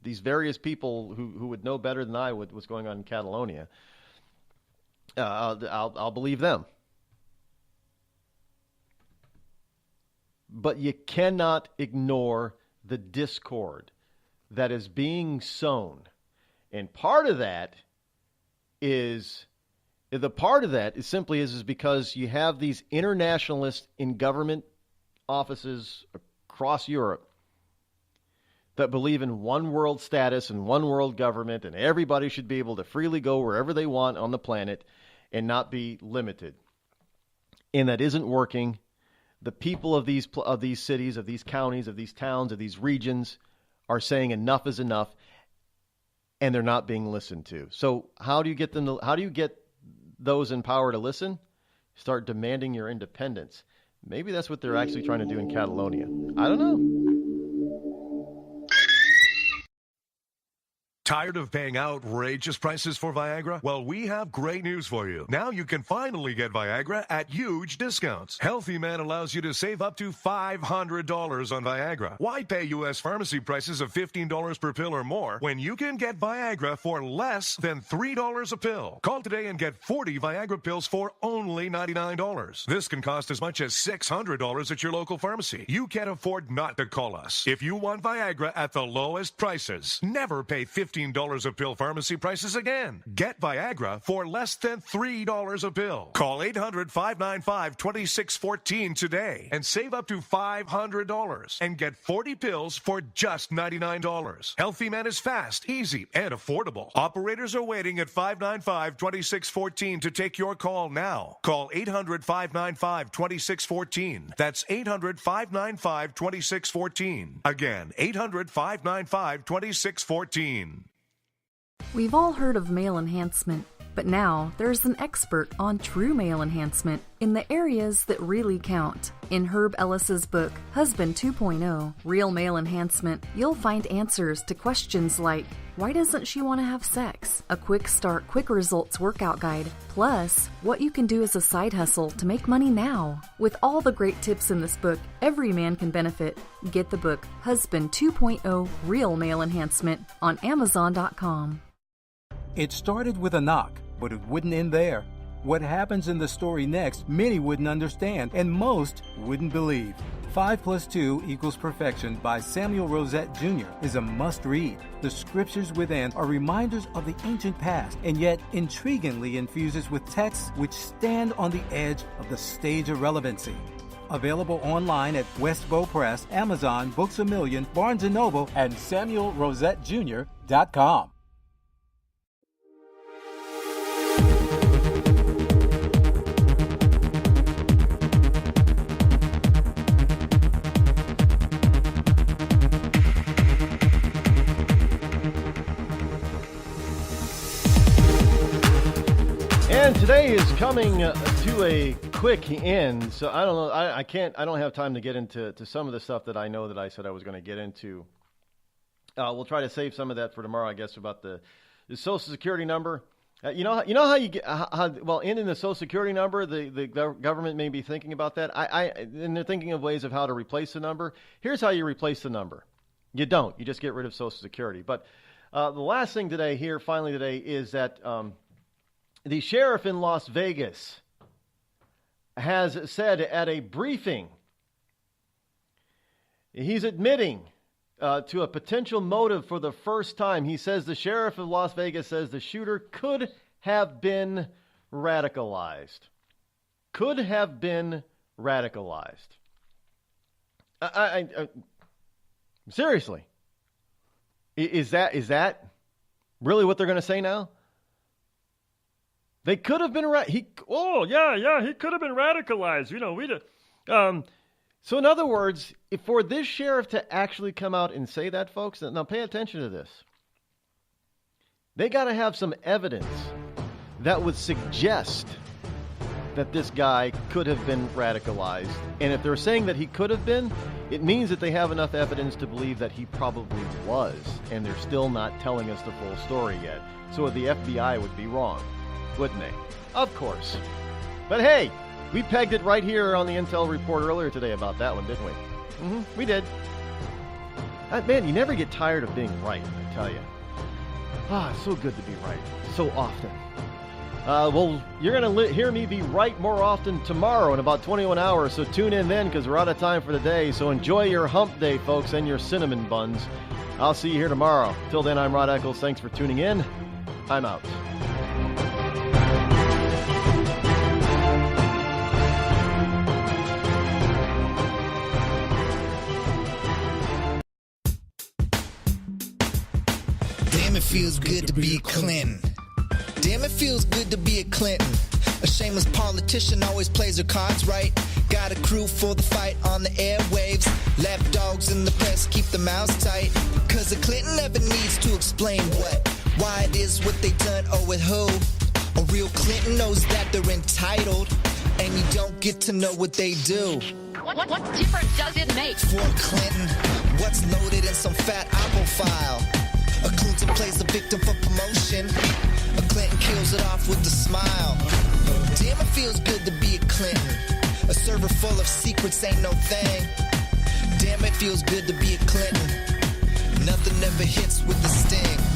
these various people who would know better than I would what's going on in Catalonia. I'll believe them. But you cannot ignore the discord that is being sown. And part of that is simply because you have these internationalists in government offices across Europe that believe in one world status and one world government, and everybody should be able to freely go wherever they want on the planet. and not be limited. And that isn't working. The people of these cities, of these counties, of these towns, of these regions are saying enough is enough, and they're not being listened to. So how do you get those in power to listen? Start demanding your independence. Maybe that's what they're actually trying to do in Catalonia. I don't know. Tired of paying outrageous prices for Viagra? Well, we have great news for you. Now you can finally get Viagra at huge discounts. Healthy Man allows you to save up to $500 on Viagra. Why pay U.S. pharmacy prices of $15 per pill or more when you can get Viagra for less than $3 a pill? Call today and get 40 Viagra pills for only $99. This can cost as much as $600 at your local pharmacy. You can't afford not to call us. If you want Viagra at the lowest prices, never pay $15 a pill pharmacy prices again. Get Viagra for less than $3 a pill. Call 800-595-2614 today and save up to $500 and get 40 pills for just $99. Healthy Man is fast, easy, and affordable. Operators are waiting at 595-2614 to take your call now. Call 800-595-2614. That's 800-595-2614. Again, 800-595-2614. We've all heard of male enhancement, but now there's an expert on true male enhancement in the areas that really count. In Herb Ellis's book, Husband 2.0, Real Male Enhancement, you'll find answers to questions like, why doesn't she want to have sex? A quick start, quick results workout guide, plus what you can do as a side hustle to make money now. With all the great tips in this book, every man can benefit. Get the book, Husband 2.0, Real Male Enhancement, on Amazon.com. It started with a knock, but it wouldn't end there. What happens in the story next, many wouldn't understand, and most wouldn't believe. 5 + 2 = Perfection by Samuel Rosette Jr. is a must-read. The scriptures within are reminders of the ancient past, and yet intriguingly infuses with texts which stand on the edge of the stage of relevancy. Available online at Westbow Press, Amazon, Books A Million, Barnes & Noble, and SamuelRosetteJr.com. And today is coming to a quick end, so I don't know. I don't have time to get into some of the stuff that I know that I said I was going to get into. We'll try to save some of that for tomorrow, I guess, about the Social Security number. You know how you get in the Social Security number, the government may be thinking about that. And they're thinking of ways of how to replace the number. Here's how you replace the number. You don't. You just get rid of Social Security. But the last thing today, is that the sheriff in Las Vegas has said at a briefing, he's admitting to a potential motive for the first time. He says the sheriff of Las Vegas says the shooter could have been radicalized. Could have been radicalized. Seriously. Is that really what they're going to say now? They could have been he could have been radicalized. You know, so in other words, for this sheriff to actually come out and say that, folks, now pay attention to this. They got to have some evidence that would suggest that this guy could have been radicalized. And if they're saying that he could have been, it means that they have enough evidence to believe that he probably was. And they're still not telling us the full story yet. So the FBI would be wrong, wouldn't they? Of course. But hey, we pegged it right here on the Intel report earlier today about that one, didn't we? We did. Man, you never get tired of being right, I tell you. It's so good to be right. So often. Well, you're going to hear me be right more often tomorrow in about 21 hours, so tune in then because we're out of time for the day. So enjoy your hump day, folks, and your cinnamon buns. I'll see you here tomorrow. Till then, I'm Rod Eccles. Thanks for tuning in. I'm out. Damn, it feels good to be Clinton. Damn, it feels good to be a Clinton. A shameless politician always plays her cards right. Got a crew for the fight on the airwaves. Left dogs in the press, keep their mouths tight. Cause a Clinton never needs to explain what, why it is, what they done, or with who. A real Clinton knows that they're entitled, and you don't get to know what they do. What difference does it make? For Clinton, what's loaded in some fat apple file? A Clinton plays the victim for promotion. A Clinton kills it off with a smile. Damn, it feels good to be a Clinton. A server full of secrets ain't no thing. Damn, it feels good to be a Clinton. Nothing ever hits with the sting.